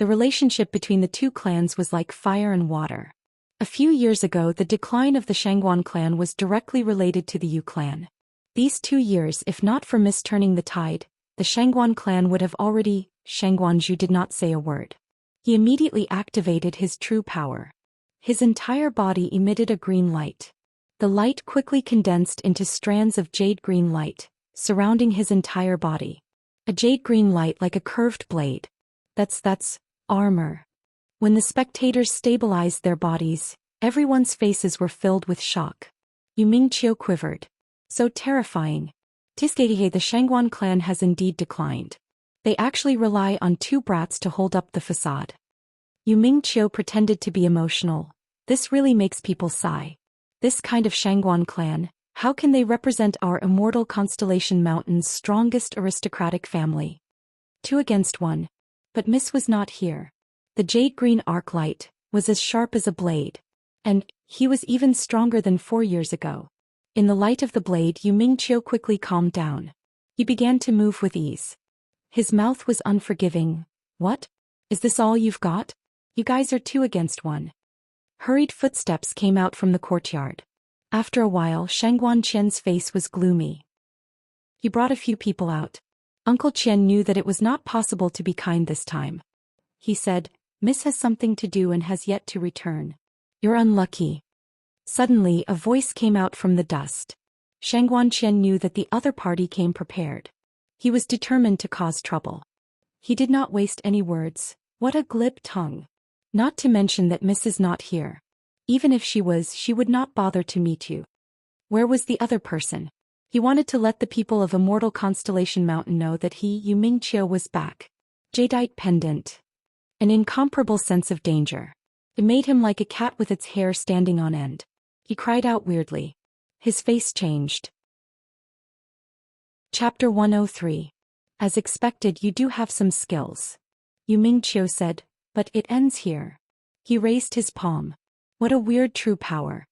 The relationship between the two clans was like fire and water. A few years ago, the decline of the Shangguan clan was directly related to the Yu clan. These 2 years, if not for misturning the tide, the Shangguan clan would have already. Shangguan Zhu did not say a word. He immediately activated his true power. His entire body emitted a green light. The light quickly condensed into strands of jade green light, surrounding his entire body. A jade green light like a curved blade. That's armor. When the spectators stabilized their bodies, everyone's faces were filled with shock. Yu Mingqiu quivered. So terrifying. Tiskehe, the Shangguan clan has indeed declined. They actually rely on 2 brats to hold up the facade. Yu Mingqiu pretended to be emotional. This really makes people sigh. This kind of Shangguan clan, how can they represent our Immortal Constellation Mountain's strongest aristocratic family? 2 against 1. But Miss was not here. The jade green arc light was as sharp as a blade. And he was even stronger than 4 years ago. In the light of the blade, Yu Mingqiu quickly calmed down. He began to move with ease. His mouth was unforgiving. What? Is this all you've got? You guys are 2 against 1. Hurried footsteps came out from the courtyard. After a while, Shangguan Qian's face was gloomy. He brought a few people out. Uncle Qian knew that it was not possible to be kind this time. He said, Miss has something to do and has yet to return. You're unlucky. Suddenly, a voice came out from the dust. Shangguan Qian knew that the other party came prepared. He was determined to cause trouble. He did not waste any words. What a glib tongue. Not to mention that Miss is not here. Even if she was, she would not bother to meet you. Where was the other person? He wanted to let the people of Immortal Constellation Mountain know that he, Yu Mingqiu, was back. Jadeite pendant. An incomparable sense of danger. It made him like a cat with its hair standing on end. He cried out weirdly. His face changed. Chapter 103. As expected, you do have some skills. Yu Mingqiu said, but it ends here. He raised his palm. What a weird true power.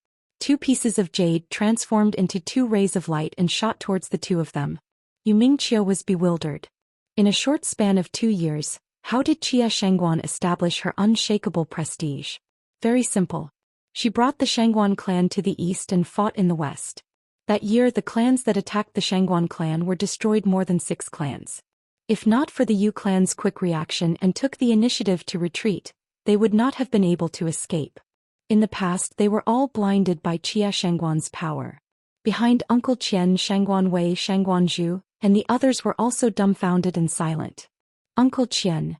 2 pieces of jade transformed into 2 rays of light and shot towards the 2 of them. Yu Mingqiu was bewildered. In a short span of 2 years, how did Xia Shangguan establish her unshakable prestige? Very simple. She brought the Shangguan clan to the east and fought in the west. That year, the clans that attacked the Shangguan clan were destroyed, more than 6 clans. If not for the Yu clan's quick reaction and took the initiative to retreat, they would not have been able to escape. In the past, they were all blinded by Xia Shangguan's power. Behind Uncle Qian, Shangguan Wei, Shangguan Zhu, and the others were also dumbfounded and silent. Uncle Qian.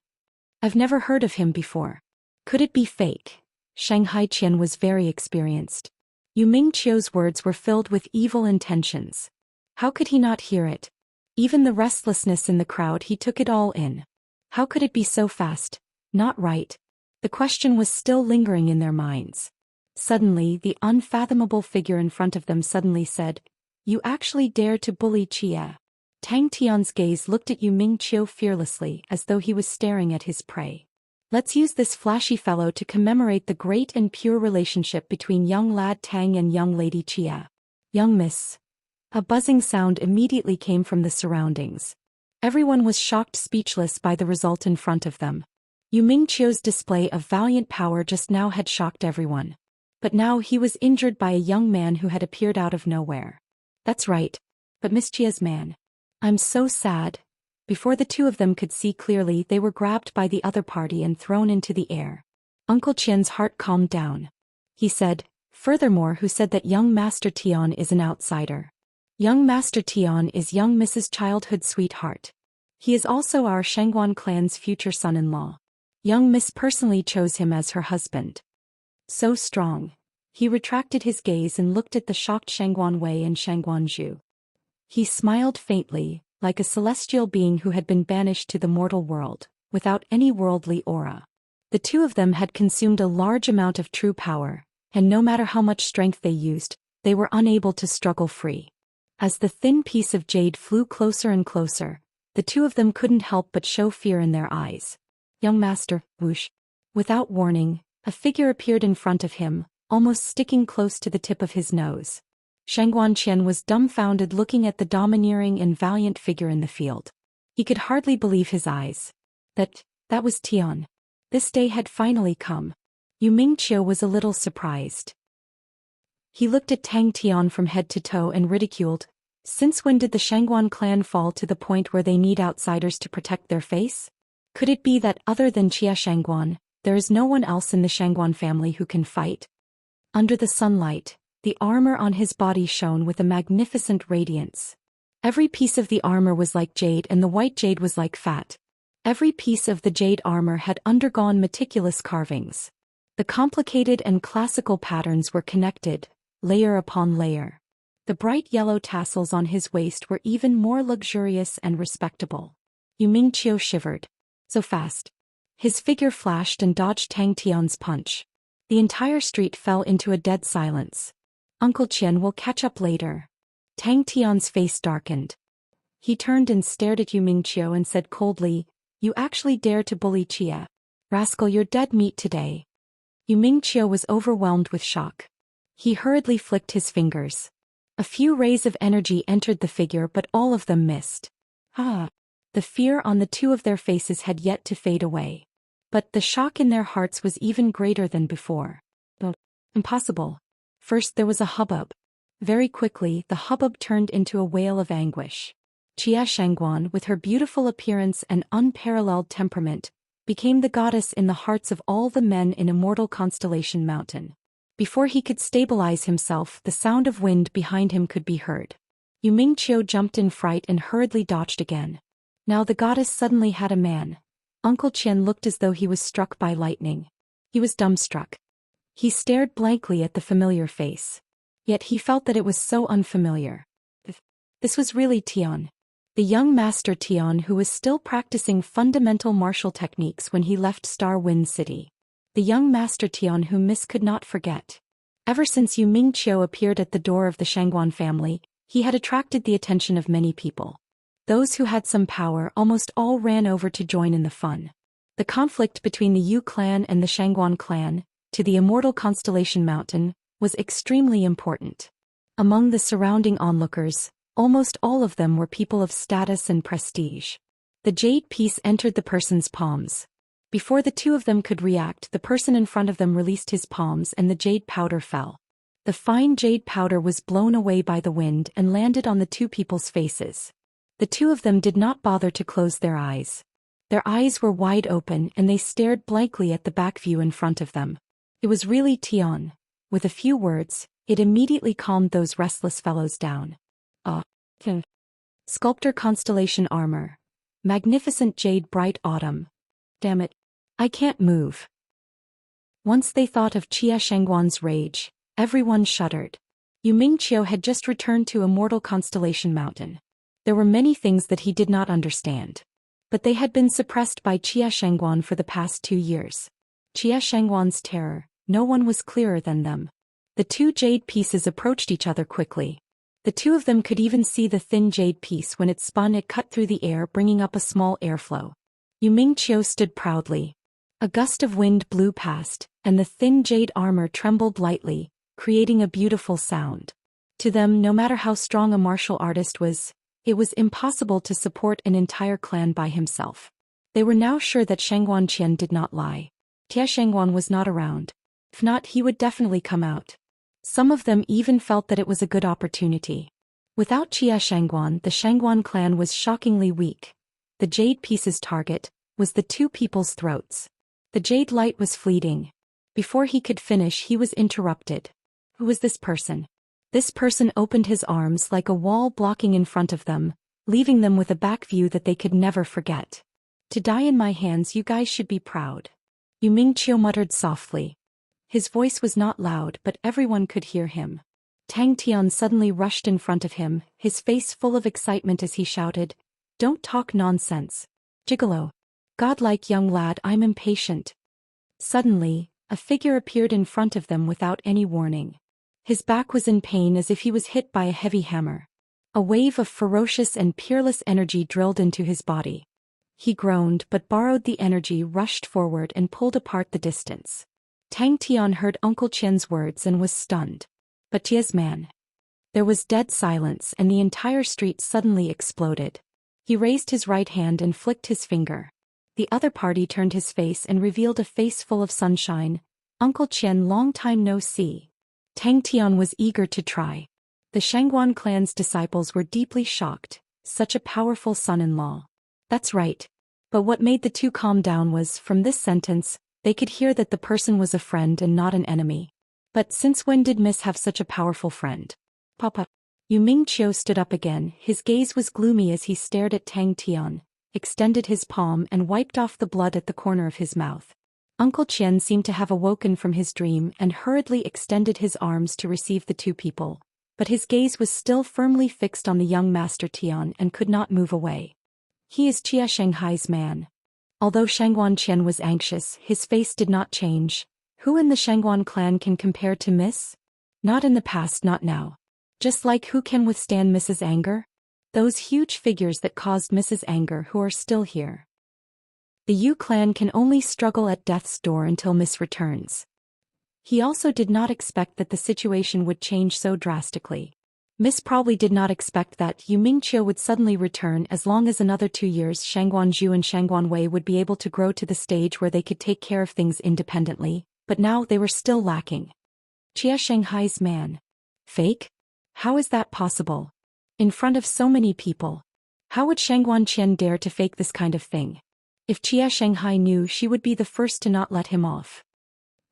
I've never heard of him before. Could it be fake? Shanghai Qian was very experienced. Yu Mingqiu's words were filled with evil intentions. How could he not hear it? Even the restlessness in the crowd, he took it all in. How could it be so fast? Not right. The question was still lingering in their minds. Suddenly, the unfathomable figure in front of them suddenly said, You actually dare to bully Xia. Tang Tian's gaze looked at Yu Mingqiu fearlessly, as though he was staring at his prey. Let's use this flashy fellow to commemorate the great and pure relationship between young lad Tang and young lady Xia. Young miss. A buzzing sound immediately came from the surroundings. Everyone was shocked, speechless by the result in front of them. Yu Mingqiu's display of valiant power just now had shocked everyone. But now he was injured by a young man who had appeared out of nowhere. That's right. But Miss Qia's man. I'm so sad. Before the 2 of them could see clearly, they were grabbed by the other party and thrown into the air. Uncle Qian's heart calmed down. He said, furthermore, who said that young Master Tian is an outsider? Young Master Tian is young Mrs. Childhood sweetheart. He is also our Shangguan clan's future son-in-law. Young Miss personally chose him as her husband. So strong. He retracted his gaze and looked at the shocked Shangguan Wei and Shangguan Zhu. He smiled faintly, like a celestial being who had been banished to the mortal world, without any worldly aura. The 2 of them had consumed a large amount of true power, and no matter how much strength they used, they were unable to struggle free. As the thin piece of jade flew closer and closer, the 2 of them couldn't help but show fear in their eyes. Young master, whoosh. Without warning, a figure appeared in front of him, almost sticking close to the tip of his nose. Shangguan Qian was dumbfounded, looking at the domineering and valiant figure in the field. He could hardly believe his eyes. That was Tian. This day had finally come. Yu Mingqiu was a little surprised. He looked at Tang Tian from head to toe and ridiculed. Since when did the Shangguan clan fall to the point where they need outsiders to protect their face? Could it be that other than Jia Shangguan, there is no one else in the Shangguan family who can fight? Under the sunlight, the armor on his body shone with a magnificent radiance. Every piece of the armor was like jade and the white jade was like fat. Every piece of the jade armor had undergone meticulous carvings. The complicated and classical patterns were connected, layer upon layer. The bright yellow tassels on his waist were even more luxurious and respectable. Yu Mingqiu shivered. So fast. His figure flashed and dodged Tang Tian's punch. The entire street fell into a dead silence. Uncle Qian will catch up later. Tang Tian's face darkened. He turned and stared at Yu Mingqiu and said coldly, "You actually dare to bully Chia. Rascal, you're dead meat today." Yu Mingqiu was overwhelmed with shock. He hurriedly flicked his fingers. A few rays of energy entered the figure but all of them missed. The fear on the two of their faces had yet to fade away. But the shock in their hearts was even greater than before. Impossible. First there was a hubbub. Very quickly the hubbub turned into a wail of anguish. Jia Shangguan, with her beautiful appearance and unparalleled temperament, became the goddess in the hearts of all the men in Immortal Constellation Mountain. Before he could stabilize himself, the sound of wind behind him could be heard. Yu Mingqiu jumped in fright and hurriedly dodged again. Now the goddess suddenly had a man. Uncle Qian looked as though he was struck by lightning. He was dumbstruck. He stared blankly at the familiar face. Yet he felt that it was so unfamiliar. This was really Tian. The young master Tian who was still practicing fundamental martial techniques when he left Star Wind City. The young master Tian whom Miss could not forget. Ever since Yu Mingqiu appeared at the door of the Shangguan family, he had attracted the attention of many people. Those who had some power almost all ran over to join in the fun. The conflict between the Yu clan and the Shangguan clan, to the Immortal Constellation Mountain, was extremely important. Among the surrounding onlookers, almost all of them were people of status and prestige. The jade piece entered the person's palms. Before the two of them could react, the person in front of them released his palms and the jade powder fell. The fine jade powder was blown away by the wind and landed on the two people's faces. The two of them did not bother to close their eyes. Their eyes were wide open and they stared blankly at the back view in front of them. It was really Tian. With a few words, it immediately calmed those restless fellows down. Sculptor Constellation Armor. Magnificent Jade Bright Autumn. Damn it. I can't move. Once they thought of Jia Shangguan's rage, everyone shuddered. Yu Mingqiu had just returned to Immortal Constellation Mountain. There were many things that he did not understand. But they had been suppressed by Jia Shangguan for the past 2 years. Jia Shangguan's terror, no one was clearer than them. The two jade pieces approached each other quickly. The two of them could even see the thin jade piece when it spun. It cut through the air, bringing up a small airflow. Yu Mingqiu stood proudly. A gust of wind blew past, and the thin jade armor trembled lightly, creating a beautiful sound. To them, no matter how strong a martial artist was, it was impossible to support an entire clan by himself. They were now sure that Shangguan Qian did not lie. Tia Shangguan was not around. If not, he would definitely come out. Some of them even felt that it was a good opportunity. Without Jia Shangguan, the Shangguan clan was shockingly weak. The jade piece's target was the two people's throats. The jade light was fleeting. Before he could finish, he was interrupted. Who was this person? This person opened his arms like a wall blocking in front of them, leaving them with a back view that they could never forget. To die in my hands, you guys should be proud. Yu Mingqiu muttered softly. His voice was not loud, but everyone could hear him. Tang Tian suddenly rushed in front of him, his face full of excitement as he shouted, "Don't talk nonsense. Gigolo. Godlike young lad, I'm impatient." Suddenly, a figure appeared in front of them without any warning. His back was in pain as if he was hit by a heavy hammer. A wave of ferocious and peerless energy drilled into his body. He groaned but borrowed the energy, rushed forward and pulled apart the distance. Tang Tian heard Uncle Qian's words and was stunned. But Jia's man. There was dead silence and the entire street suddenly exploded. He raised his right hand and flicked his finger. The other party turned his face and revealed a face full of sunshine. Uncle Qian, long time no see. Tang Tian was eager to try. The Shangguan clan's disciples were deeply shocked. Such a powerful son-in-law. That's right. But what made the two calm down was, from this sentence, they could hear that the person was a friend and not an enemy. But since when did Miss have such a powerful friend? Papa. Yu Mingqiu stood up again. His gaze was gloomy as he stared at Tang Tian, extended his palm and wiped off the blood at the corner of his mouth. Uncle Qian seemed to have awoken from his dream and hurriedly extended his arms to receive the two people, but his gaze was still firmly fixed on the young Master Tian and could not move away. He is Jia Shanghai's man. Although Shangguan Qian was anxious, his face did not change. Who in the Shangguan clan can compare to Miss? Not in the past, not now. Just like who can withstand Mrs. Anger? Those huge figures that caused Mrs. Anger who are still here. The Yu clan can only struggle at death's door until Miss returns. He also did not expect that the situation would change so drastically. Miss probably did not expect that Yu Mingqiu would suddenly return. As long as another 2 years, Shangguan Zhu and Shangguan Wei would be able to grow to the stage where they could take care of things independently, but now they were still lacking. Jia Shanghai's man. Fake? How is that possible? In front of so many people. How would Shangguan Qian dare to fake this kind of thing? If Jia Shanghai knew, she would be the first to not let him off.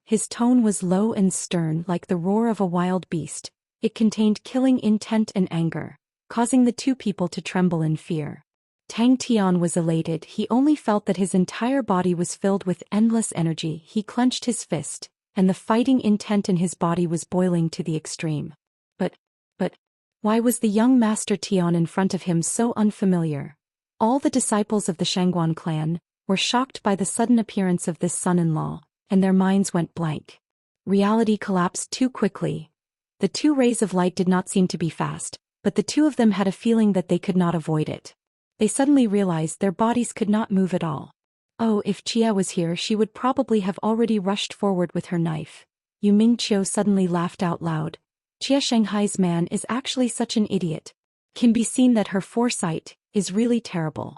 His tone was low and stern like the roar of a wild beast. It contained killing intent and anger, causing the two people to tremble in fear. Tang Tian was elated. He only felt that his entire body was filled with endless energy. He clenched his fist, and the fighting intent in his body was boiling to the extreme. But, why was the young Master Tian in front of him so unfamiliar? All the disciples of the Shangguan clan were shocked by the sudden appearance of this son-in-law, and their minds went blank. Reality collapsed too quickly. The 2 rays of light did not seem to be fast, but the two of them had a feeling that they could not avoid it. They suddenly realized their bodies could not move at all. Oh, if Jia was here, she would probably have already rushed forward with her knife. Yu Mingqiu suddenly laughed out loud. Jia Shanghai's man is actually such an idiot. Can be seen that her foresight is really terrible.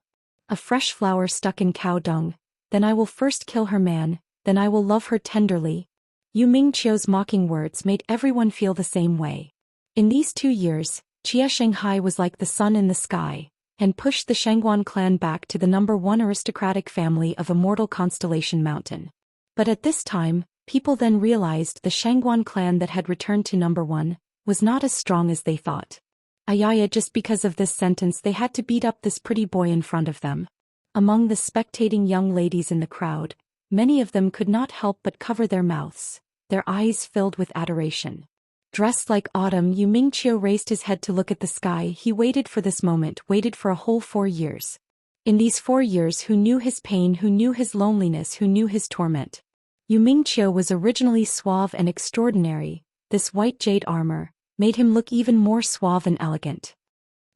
A fresh flower stuck in cow dung. Then I will first kill her man, then I will love her tenderly. Yu Mingqiu's mocking words made everyone feel the same way. In these 2 years, Jia Shanghai was like the sun in the sky, and pushed the Shangguan clan back to the #1 aristocratic family of Immortal Constellation Mountain. But at this time, people then realized the Shangguan clan that had returned to #1 was not as strong as they thought. Ayaya, just because of this sentence they had to beat up this pretty boy in front of them. Among the spectating young ladies in the crowd, many of them could not help but cover their mouths, their eyes filled with adoration. Dressed like autumn, Yu Mingqiu raised his head to look at the sky. He waited for this moment, waited for a whole 4 years. In these 4 years, who knew his pain, who knew his loneliness, who knew his torment? Yu Mingqiu was originally suave and extraordinary. This white jade armor made him look even more suave and elegant.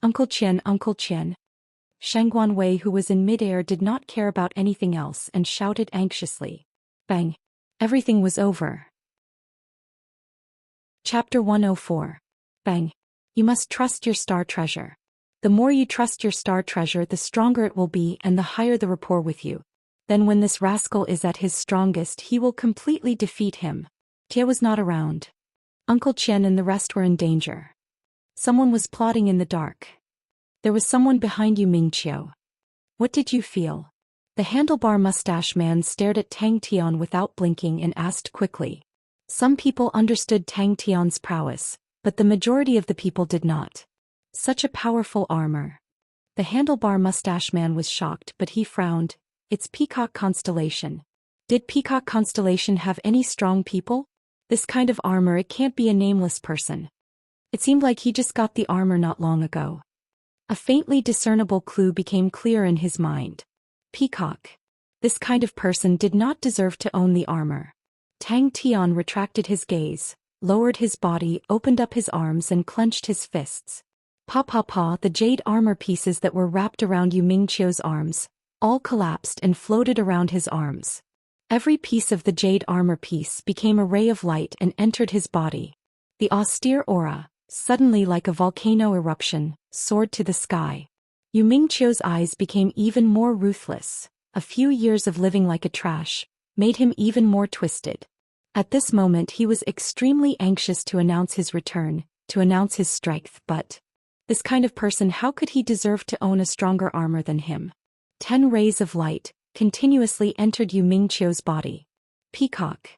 Uncle Qian, Uncle Qian. Shangguan Wei, who was in midair, did not care about anything else and shouted anxiously. Bang! Everything was over. Chapter 104. Bang! You must trust your star treasure. The more you trust your star treasure, the stronger it will be and the higher the rapport with you. Then when this rascal is at his strongest, he will completely defeat him. Jia was not around. Uncle Qian and the rest were in danger. Someone was plotting in the dark. There was someone behind Yu Mingqiu. What did you feel? The handlebar mustache man stared at Tang Tian without blinking and asked quickly. Some people understood Tang Tian's prowess, but the majority of the people did not. Such a powerful armor. The handlebar mustache man was shocked, but he frowned. It's Peacock Constellation. Did Peacock Constellation have any strong people? This kind of armor, it can't be a nameless person. It seemed like he just got the armor not long ago. A faintly discernible clue became clear in his mind. Peacock. This kind of person did not deserve to own the armor. Tang Tian retracted his gaze, lowered his body, opened up his arms and clenched his fists. Pa pa pa, the jade armor pieces that were wrapped around Yu Mingqiu's arms all collapsed and floated around his arms. Every piece of the jade armor piece became a ray of light and entered his body. The austere aura, suddenly like a volcano eruption, soared to the sky. Yu Mingqiu's eyes became even more ruthless. A few years of living like a trash made him even more twisted. At this moment he was extremely anxious to announce his return, to announce his strength, but this kind of person, how could he deserve to own a stronger armor than him? 10 rays of light continuously entered Yu Mingqiu's body. Peacock.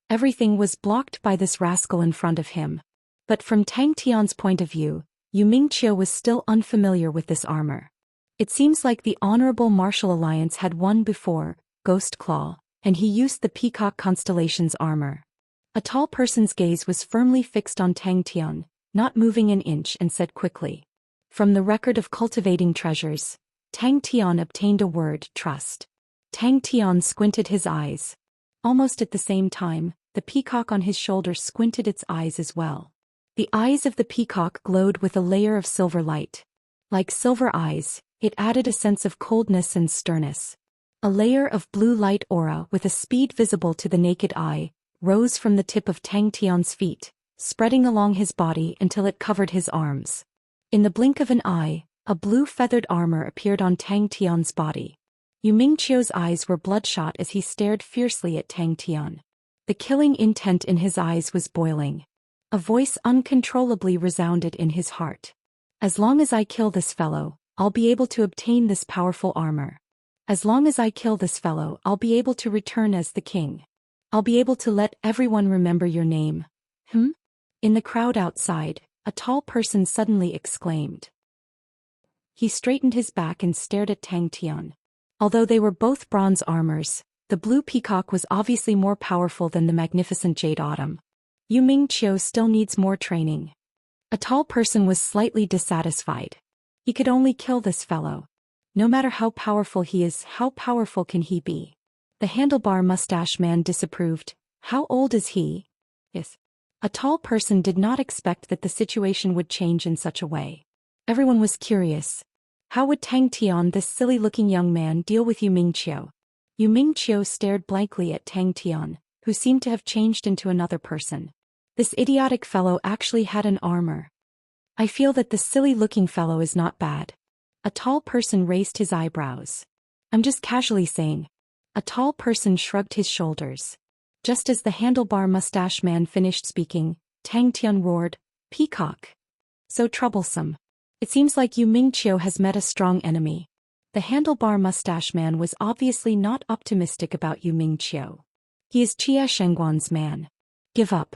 Everything was blocked by this rascal in front of him. But from Tang Tian's point of view, Yu Mingqiu was still unfamiliar with this armor. It seems like the Honorable Martial Alliance had won before, Ghost Claw, and he used the Peacock Constellation's armor. A tall person's gaze was firmly fixed on Tang Tian, not moving an inch, and said quickly. From the record of cultivating treasures, Tang Tian obtained a word, trust. Tang Tian squinted his eyes. Almost at the same time, the peacock on his shoulder squinted its eyes as well. The eyes of the peacock glowed with a layer of silver light. Like silver eyes, it added a sense of coldness and sternness. A layer of blue light aura with a speed visible to the naked eye rose from the tip of Tang Tian's feet, spreading along his body until it covered his arms. In the blink of an eye, a blue feathered armor appeared on Tang Tian's body. Yu Mingqiu's eyes were bloodshot as he stared fiercely at Tang Tian. The killing intent in his eyes was boiling. A voice uncontrollably resounded in his heart. As long as I kill this fellow, I'll be able to obtain this powerful armor. As long as I kill this fellow, I'll be able to return as the king. I'll be able to let everyone remember your name. In the crowd outside, a tall person suddenly exclaimed. He straightened his back and stared at Tang Tian. Although they were both bronze armors, the blue peacock was obviously more powerful than the magnificent Jade Autumn. Yu Mingqiu still needs more training. A tall person was slightly dissatisfied. He could only kill this fellow. No matter how powerful he is, how powerful can he be? The handlebar mustache man disapproved. How old is he? Yes. A tall person did not expect that the situation would change in such a way. Everyone was curious. How would Tang Tian, this silly-looking young man, deal with Yu Mingqiu? Yu Mingqiu stared blankly at Tang Tian, who seemed to have changed into another person. This idiotic fellow actually had an armor. I feel that this silly-looking fellow is not bad. A tall person raised his eyebrows. I'm just casually saying. A tall person shrugged his shoulders. Just as the handlebar mustache man finished speaking, Tang Tian roared, Peacock. So troublesome. It seems like Yu Mingqiu has met a strong enemy. The handlebar mustache man was obviously not optimistic about Yu Mingqiu. He is Jie Shengguan's man. Give up.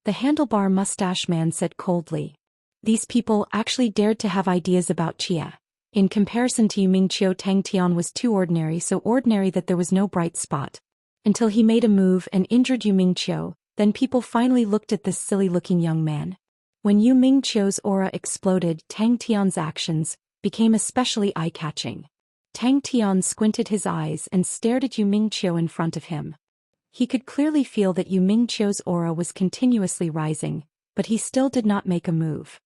The handlebar mustache man said coldly. These people actually dared to have ideas about Jie. In comparison to Yu Mingqiu, Tang Tian was too ordinary, so ordinary that there was no bright spot. Until he made a move and injured Yu Mingqiu, then people finally looked at this silly-looking young man. When Yu Mingqiu's aura exploded, Tang Tian's actions became especially eye-catching. Tang Tian squinted his eyes and stared at Yu Mingqiu in front of him. He could clearly feel that Yu Mingqiu's aura was continuously rising, but he still did not make a move.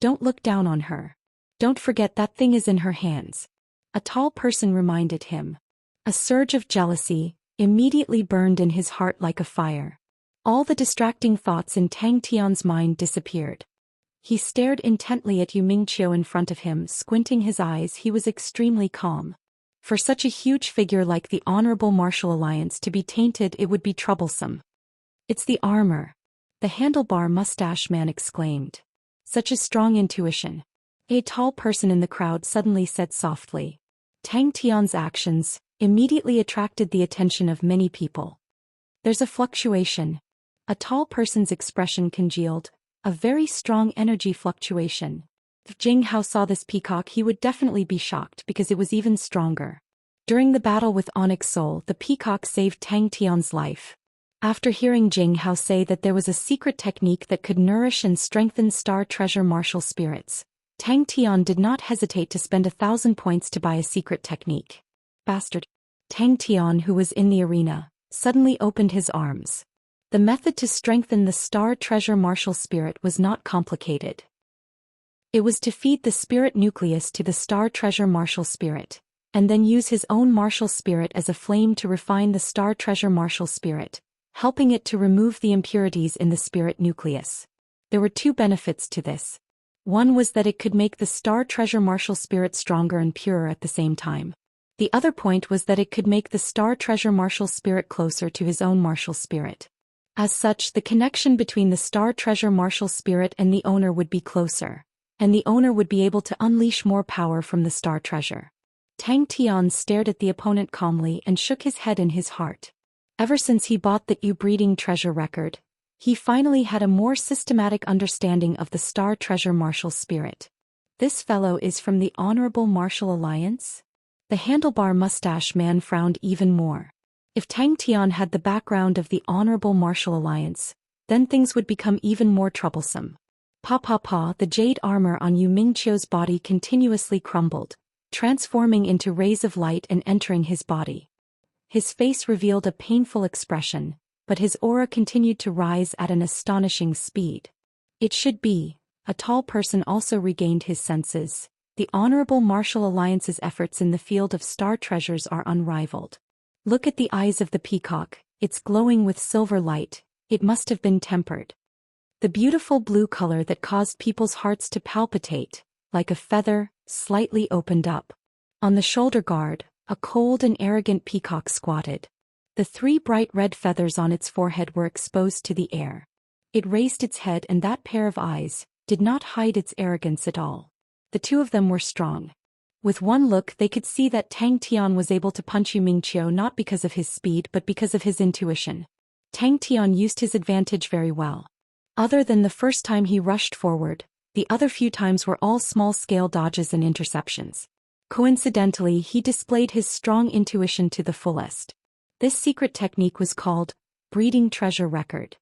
Don't look down on her. Don't forget that thing is in her hands. A tall person reminded him. A surge of jealousy immediately burned in his heart like a fire. All the distracting thoughts in Tang Tian's mind disappeared. He stared intently at Yu Mingqiu in front of him, squinting his eyes. He was extremely calm. For such a huge figure like the Honorable Martial Alliance to be tainted, it would be troublesome. It's the armor. The handlebar mustache man exclaimed. Such a strong intuition. A tall person in the crowd suddenly said softly. Tang Tian's actions immediately attracted the attention of many people. There's a fluctuation. A tall person's expression congealed, a very strong energy fluctuation. If Jing Hao saw this peacock, he would definitely be shocked because it was even stronger. During the battle with Onyx Soul, the peacock saved Tang Tian's life. After hearing Jing Hao say that there was a secret technique that could nourish and strengthen star treasure martial spirits, Tang Tian did not hesitate to spend 1,000 points to buy a secret technique. Bastard. Tang Tian, who was in the arena, suddenly opened his arms. The method to strengthen the star treasure martial spirit was not complicated. It was to feed the spirit nucleus to the star treasure martial spirit, and then use his own martial spirit as a flame to refine the star treasure martial spirit, helping it to remove the impurities in the spirit nucleus. There were 2 benefits to this. One was that it could make the star treasure martial spirit stronger and purer at the same time. The other point was that it could make the star treasure martial spirit closer to his own martial spirit. As such, the connection between the star treasure martial spirit and the owner would be closer, and the owner would be able to unleash more power from the star treasure. Tang Tian stared at the opponent calmly and shook his head in his heart. Ever since he bought the breeding treasure record, he finally had a more systematic understanding of the star treasure martial spirit. This fellow is from the Honorable Martial Alliance? The handlebar mustache man frowned even more. If Tang Tian had the background of the Honorable Martial Alliance, then things would become even more troublesome. The jade armor on Yu Mingqiu's body continuously crumbled, transforming into rays of light and entering his body. His face revealed a painful expression, but his aura continued to rise at an astonishing speed. It should be. A tall person also regained his senses. The Honorable Martial Alliance's efforts in the field of star treasures are unrivaled. Look at the eyes of the peacock, it's glowing with silver light, it must have been tempered. The beautiful blue color that caused people's hearts to palpitate, like a feather, slightly opened up. On the shoulder guard, a cold and arrogant peacock squatted. The 3 bright red feathers on its forehead were exposed to the air. It raised its head, and that pair of eyes did not hide its arrogance at all. The two of them were strong. With one look they could see that Tang Tian was able to punch Yu Mingqiu not because of his speed but because of his intuition. Tang Tian used his advantage very well. Other than the first time he rushed forward, the other few times were all small-scale dodges and interceptions. Coincidentally, he displayed his strong intuition to the fullest. This secret technique was called breeding treasure record.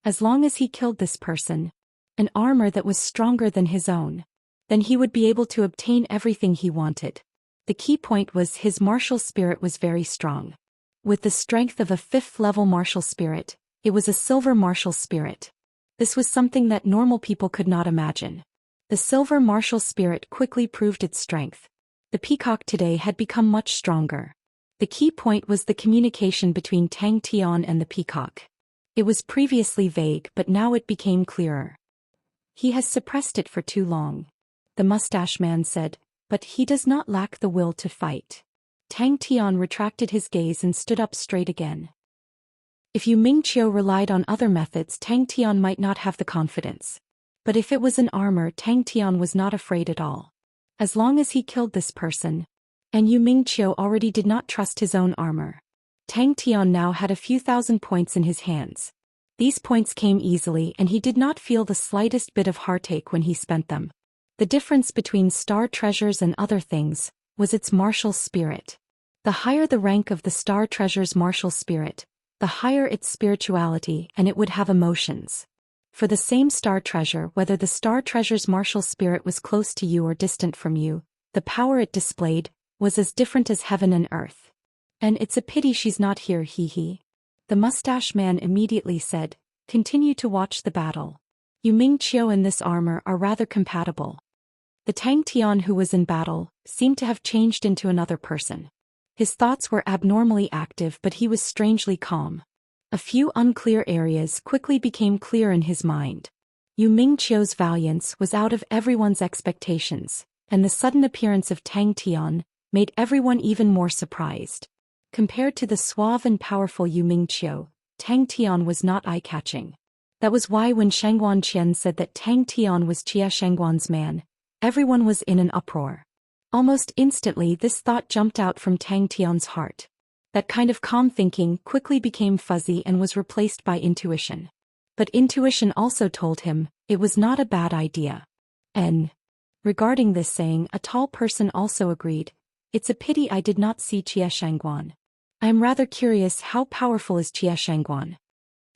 As long as he killed this person, an armor that was stronger than his own, then he would be able to obtain everything he wanted. The key point was his martial spirit was very strong. With the strength of a 5th-level martial spirit, it was a silver martial spirit. This was something that normal people could not imagine. The silver martial spirit quickly proved its strength. The peacock today had become much stronger. The key point was the communication between Tang Tian and the peacock. It was previously vague, but now it became clearer. He has suppressed it for too long, the mustache man said, but he does not lack the will to fight. Tang Tian retracted his gaze and stood up straight again. If Yu Mingqiu relied on other methods, Tang Tian might not have the confidence. But if it was an armor, Tang Tian was not afraid at all. As long as he killed this person, and Yu Mingqiu already did not trust his own armor. Tang Tian now had a few thousand points in his hands. These points came easily and he did not feel the slightest bit of heartache when he spent them. The difference between star treasures and other things was its martial spirit. The higher the rank of the star treasure's martial spirit, the higher its spirituality, and it would have emotions. For the same star treasure, whether the star treasure's martial spirit was close to you or distant from you, the power it displayed was as different as heaven and earth. And it's a pity she's not here, hee. The mustache man immediately said, continue to watch the battle. Yu Mingqiu and this armor are rather compatible. The Tang Tian who was in battle seemed to have changed into another person. His thoughts were abnormally active, but he was strangely calm. A few unclear areas quickly became clear in his mind. Yu Mingqiu's valiance was out of everyone's expectations, and the sudden appearance of Tang Tian made everyone even more surprised. Compared to the suave and powerful Yu Mingqiu, Tang Tian was not eye-catching. That was why when Shangguan Qian said that Tang Tian was Jia Shangguan's man, everyone was in an uproar. Almost instantly this thought jumped out from Tang Tian's heart. That kind of calm thinking quickly became fuzzy and was replaced by intuition. But intuition also told him it was not a bad idea. And regarding this saying, a tall person also agreed, it's a pity I did not see Jia Shangguan. I am rather curious, how powerful is Jia Shangguan?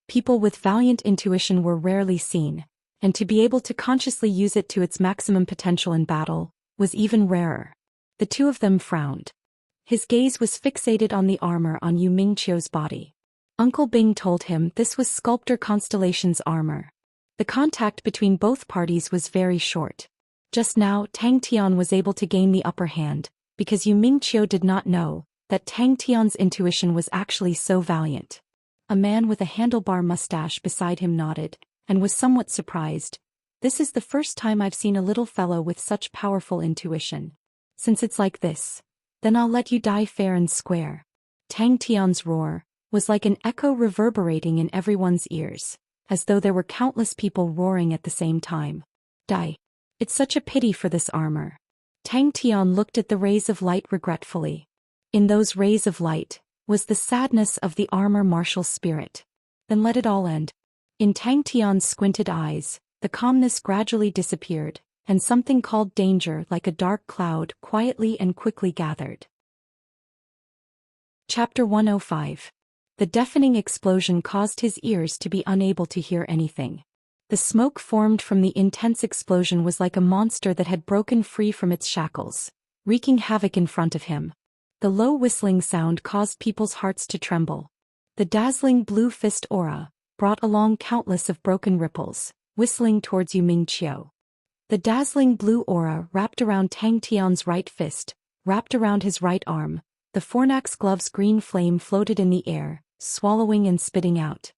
People with valiant intuition were rarely seen, and to be able to consciously use it to its maximum potential in battle was even rarer. The two of them frowned. His gaze was fixated on the armor on Yu Mingqiu's body. Uncle Bing told him this was Sculptor Constellation's armor. The contact between both parties was very short. Just now Tang Tian was able to gain the upper hand, because Yu Mingqiu did not know that Tang Tian's intuition was actually so valiant. A man with a handlebar mustache beside him nodded, and was somewhat surprised. This is the first time I've seen a little fellow with such powerful intuition. Since it's like this, Then I'll let you die fair and square. Tang Tian's roar was like an echo reverberating in everyone's ears, as though there were countless people roaring at the same time. Die. It's such a pity for this armor. Tang Tian looked at the rays of light regretfully. In those rays of light was the sadness of the armor martial spirit. Then let it all end. In Tang Tian's squinted eyes, the calmness gradually disappeared, and something called danger like a dark cloud quietly and quickly gathered. Chapter 105. The deafening explosion caused his ears to be unable to hear anything. The smoke formed from the intense explosion was like a monster that had broken free from its shackles, wreaking havoc in front of him. The low whistling sound caused people's hearts to tremble. The dazzling blue fist aura brought along countless of broken ripples, whistling towards Yu Mingqiu. The dazzling blue aura wrapped around Tang Tian's right fist, wrapped around his right arm. The Fornax glove's green flame floated in the air, swallowing and spitting out.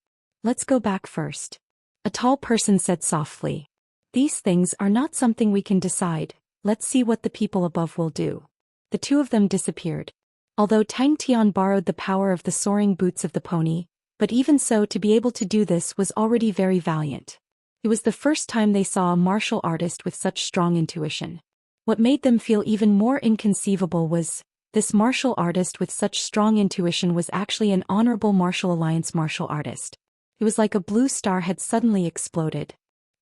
Let's go back first. A tall person said softly. These things are not something we can decide, let's see what the people above will do. The two of them disappeared. Although Tang Tian borrowed the power of the soaring boots of the pony, but even so to be able to do this was already very valiant. It was the first time they saw a martial artist with such strong intuition. What made them feel even more inconceivable was, this martial artist with such strong intuition was actually an honorable martial alliance martial artist. It was like a blue star had suddenly exploded.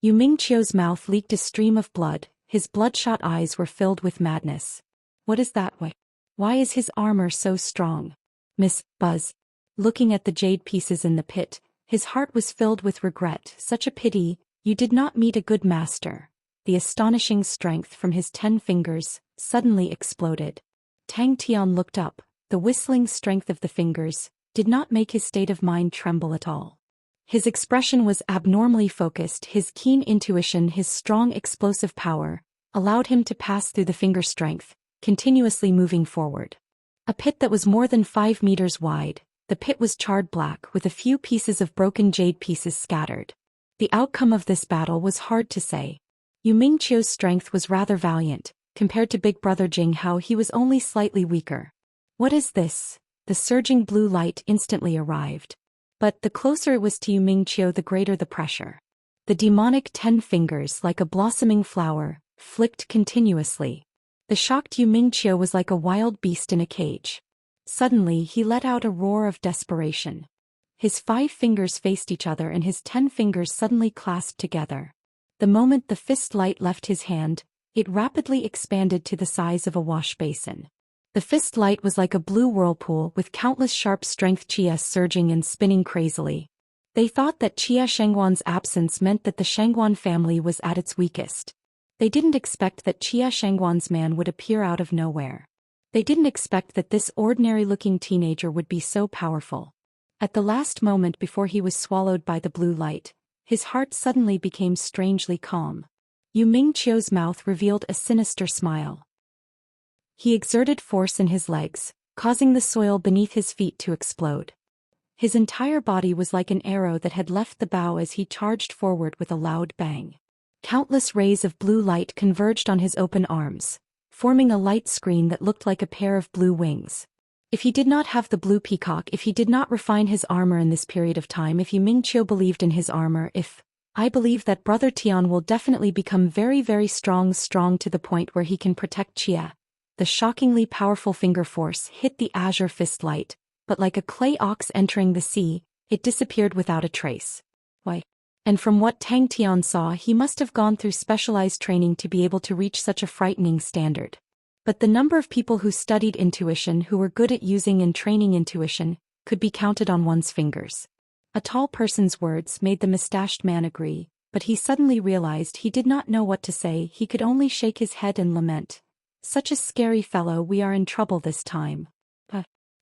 Yu Mingqiu's mouth leaked a stream of blood, his bloodshot eyes were filled with madness. What is that way? Why is his armor so strong? Miss Buzz. Looking at the jade pieces in the pit, his heart was filled with regret. Such a pity, you did not meet a good master. The astonishing strength from his 10 fingers suddenly exploded. Tang Tian looked up. The whistling strength of the fingers did not make his state of mind tremble at all. His expression was abnormally focused. His keen intuition, his strong explosive power, allowed him to pass through the finger strength, continuously moving forward. A pit that was more than 5 meters wide, the pit was charred black with a few pieces of broken jade pieces scattered. The outcome of this battle was hard to say. Yu Mingqiu's strength was rather valiant. Compared to big brother Jing Hao, he was only slightly weaker. What is this? The surging blue light instantly arrived. But the closer it was to Yu Mingqiu, the greater the pressure. The demonic 10 fingers, like a blossoming flower, flicked continuously. The shocked Yu Mingqiu was like a wild beast in a cage. Suddenly he let out a roar of desperation. His 5 fingers faced each other and his 10 fingers suddenly clasped together. The moment the fist light left his hand, it rapidly expanded to the size of a wash basin. The fist light was like a blue whirlpool with countless sharp strength chia surging and spinning crazily. They thought that Chia Shengguan's absence meant that the Shengguan family was at its weakest. They didn't expect that Chia Shengguan's man would appear out of nowhere. They didn't expect that this ordinary-looking teenager would be so powerful. At the last moment before he was swallowed by the blue light, his heart suddenly became strangely calm. Yu Mingqiu's mouth revealed a sinister smile. He exerted force in his legs, causing the soil beneath his feet to explode. His entire body was like an arrow that had left the bow as he charged forward with a loud bang. Countless rays of blue light converged on his open arms, forming a light screen that looked like a pair of blue wings. If he did not have the blue peacock, if he did not refine his armor in this period of time, if Yu Mingqiu believed in his armor, I believe that Brother Tian will definitely become very, very strong to the point where he can protect Chia. The shockingly powerful finger force hit the azure fist light, but like a clay ox entering the sea, it disappeared without a trace. Why? And from what Tang Tian saw, he must have gone through specialized training to be able to reach such a frightening standard. But the number of people who studied intuition, who were good at using and training intuition, could be counted on one's fingers. A tall person's words made the mustached man agree, but he suddenly realized he did not know what to say. He could only shake his head and lament. Such a scary fellow, we are in trouble this time.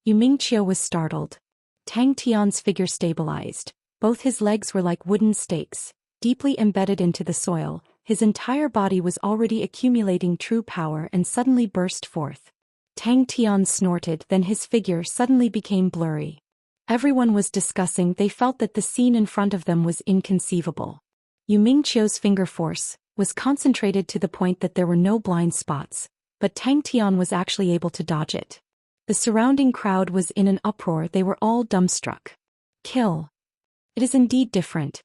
Yu Mingqiu was startled. Tang Tian's figure stabilized. Both his legs were like wooden stakes, deeply embedded into the soil. His entire body was already accumulating true power and suddenly burst forth. Tang Tian snorted, then his figure suddenly became blurry. Everyone was discussing. They felt that the scene in front of them was inconceivable. Yu Mingqiu's finger force was concentrated to the point that there were no blind spots. but Tang Tian was actually able to dodge it. The surrounding crowd was in an uproar, they were all dumbstruck. Kill. It is indeed different.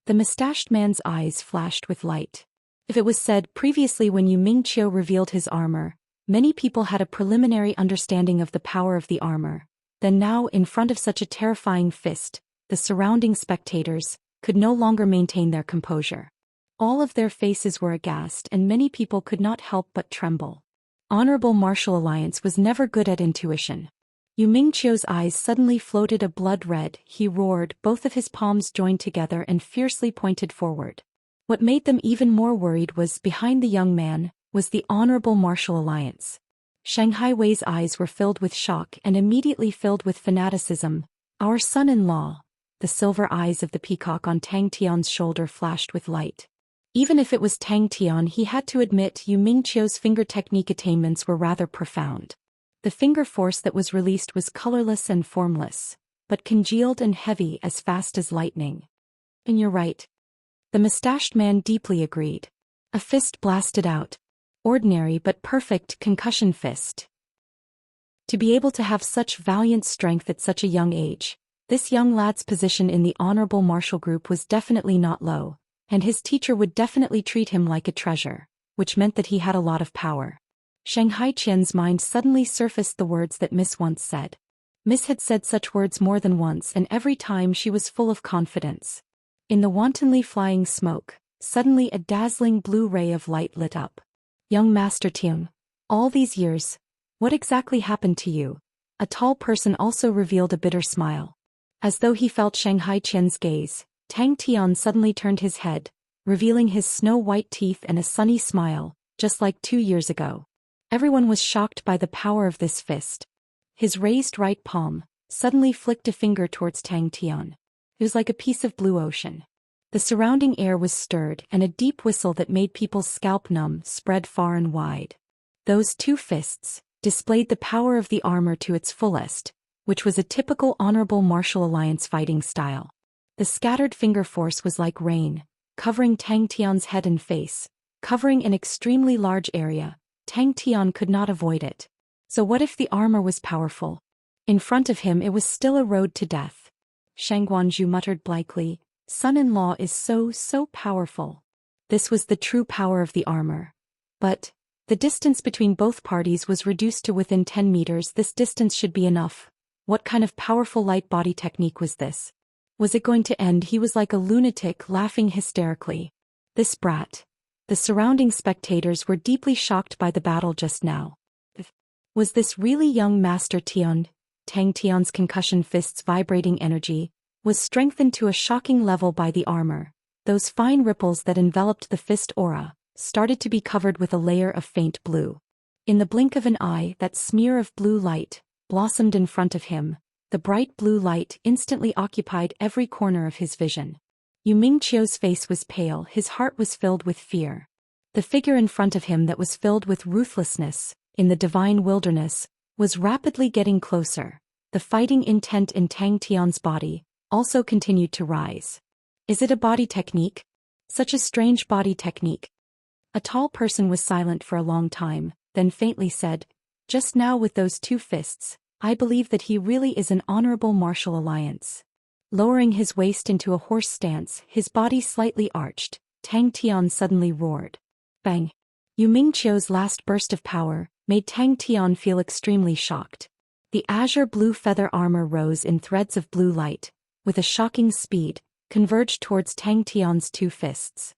The mustached man's eyes flashed with light. If it was said previously when Yu Mingqiu revealed his armor, many people had a preliminary understanding of the power of the armor, then now in front of such a terrifying fist, the surrounding spectators could no longer maintain their composure. All of their faces were aghast and many people could not help but tremble. Honorable Martial Alliance was never good at intuition. Yu Mingqiu's eyes suddenly floated a blood red, he roared, both of his palms joined together and fiercely pointed forward. What made them even more worried was, behind the young man, was the Honorable Martial Alliance. Shanghai Wei's eyes were filled with shock and immediately filled with fanaticism. Our son-in-law. The silver eyes of the peacock on Tang Tian's shoulder flashed with light. Even if it was Tang Tian, he had to admit Yu Mingqiu's finger technique attainments were rather profound. The finger force that was released was colorless and formless, but congealed and heavy as fast as lightning. And you're right. The mustached man deeply agreed. A fist blasted out. Ordinary but perfect concussion fist. To be able to have such valiant strength at such a young age, this young lad's position in the honorable martial group was definitely not low, and his teacher would definitely treat him like a treasure, which meant that he had a lot of power. Shanghai Qian's mind suddenly surfaced the words that Miss once said. Miss had said such words more than once, and every time she was full of confidence. In the wantonly flying smoke, suddenly a dazzling blue ray of light lit up. Young Master Tian, all these years, what exactly happened to you? A tall person also revealed a bitter smile. As though he felt Shanghai Qian's gaze, Tang Tian suddenly turned his head, revealing his snow-white teeth and a sunny smile, just like 2 years ago. Everyone was shocked by the power of this fist. His raised right palm suddenly flicked a finger towards Tang Tian. It was like a piece of blue ocean. The surrounding air was stirred, and a deep whistle that made people's scalp numb spread far and wide. Those two fists displayed the power of the armor to its fullest, which was a typical honorable martial alliance fighting style. The scattered finger force was like rain, covering Tang Tian's head and face, covering an extremely large area. Tang Tian could not avoid it. So what if the armor was powerful? In front of him it was still a road to death. Shang Guanzhu muttered blankly, son-in-law is so powerful. This was the true power of the armor. But the distance between both parties was reduced to within 10 meters. This distance should be enough. What kind of powerful light body technique was this? Was it going to end? He was like a lunatic, laughing hysterically. This brat. The surrounding spectators were deeply shocked by the battle just now. Was this really young Master Tian? Tang Tian's concussion fist's vibrating energy was strengthened to a shocking level by the armor. Those fine ripples that enveloped the fist aura started to be covered with a layer of faint blue. In the blink of an eye, that smear of blue light blossomed in front of him. The bright blue light instantly occupied every corner of his vision. Yu Mingqiu's face was pale, his heart was filled with fear. The figure in front of him that was filled with ruthlessness, in the divine wilderness, was rapidly getting closer. The fighting intent in Tang Tian's body also continued to rise. Is it a body technique? Such a strange body technique. A tall person was silent for a long time, then faintly said, just now with those two fists, I believe that he really is an honorable martial alliance. Lowering his waist into a horse stance, his body slightly arched, Tang Tian suddenly roared. Bang! Yu Mingqiu's last burst of power made Tang Tian feel extremely shocked. The azure blue feather armor rose in threads of blue light, with a shocking speed, converged towards Tang Tian's two fists.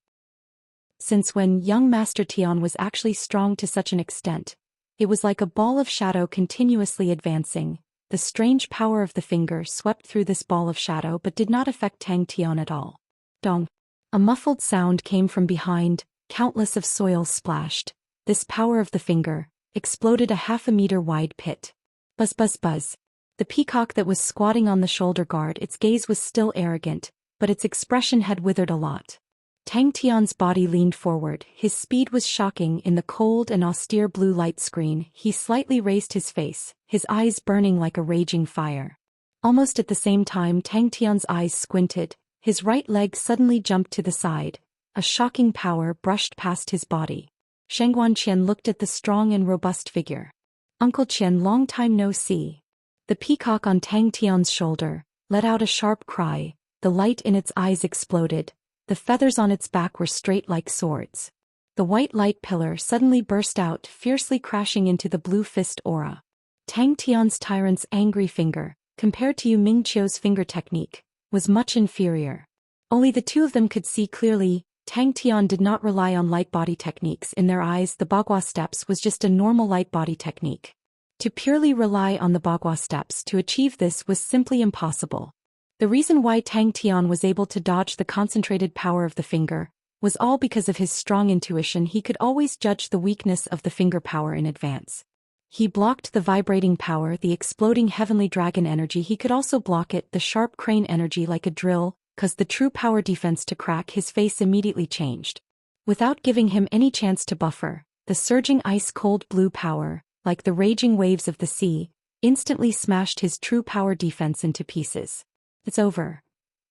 Since when young Master Tian was actually strong to such an extent, it was like a ball of shadow continuously advancing. The strange power of the finger swept through this ball of shadow but did not affect Tang Tian at all. Dong! A muffled sound came from behind, countless of soil splashed. This power of the finger exploded a half-a-meter wide pit. Buzz buzz buzz. The peacock that was squatting on the shoulder guard, its gaze was still arrogant, but its expression had withered a lot. Tang Tian's body leaned forward, his speed was shocking in the cold and austere blue light screen. He slightly raised his face, his eyes burning like a raging fire. Almost at the same time Tang Tian's eyes squinted, his right leg suddenly jumped to the side. A shocking power brushed past his body. Shangguan Qian looked at the strong and robust figure. Uncle Qian, long time no see. The peacock on Tang Tian's shoulder let out a sharp cry, the light in its eyes exploded, the feathers on its back were straight like swords. The white light pillar suddenly burst out, fiercely crashing into the blue fist aura. Tang Tian's tyrant's angry finger, compared to Yu Mingqiu's finger technique, was much inferior. Only the two of them could see clearly. Tang Tian did not rely on light body techniques. In their eyes, the Bagua steps was just a normal light body technique. To purely rely on the Bagua steps to achieve this was simply impossible. The reason why Tang Tian was able to dodge the concentrated power of the finger was all because of his strong intuition. He could always judge the weakness of the finger power in advance. He blocked the vibrating power, the exploding heavenly dragon energy. He could also block it, the sharp crane energy, like a drill, cause the true power defense to crack. His face immediately changed. Without giving him any chance to buffer, the surging ice-cold blue power, like the raging waves of the sea, instantly smashed his true power defense into pieces. It's over.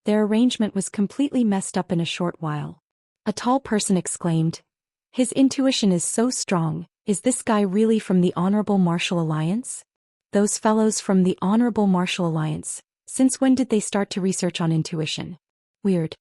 Their arrangement was completely messed up in a short while. A tall person exclaimed, "His intuition is so strong. Is this guy really from the Honorable Martial Alliance?" Those fellows from the Honorable Martial Alliance, since when did they start to research on intuition? Weird.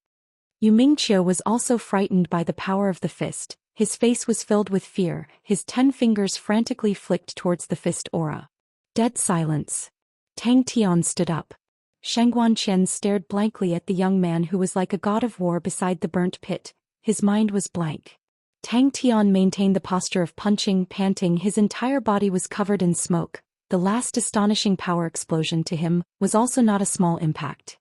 Yu Mingqiu was also frightened by the power of the fist. His face was filled with fear, his 10 fingers frantically flicked towards the fist aura. Dead silence. Tang Tian stood up. Shangguan Qian stared blankly at the young man who was like a god of war beside the burnt pit. His mind was blank. Tang Tian maintained the posture of punching, panting. His entire body was covered in smoke. The last astonishing power explosion to him was also not a small impact.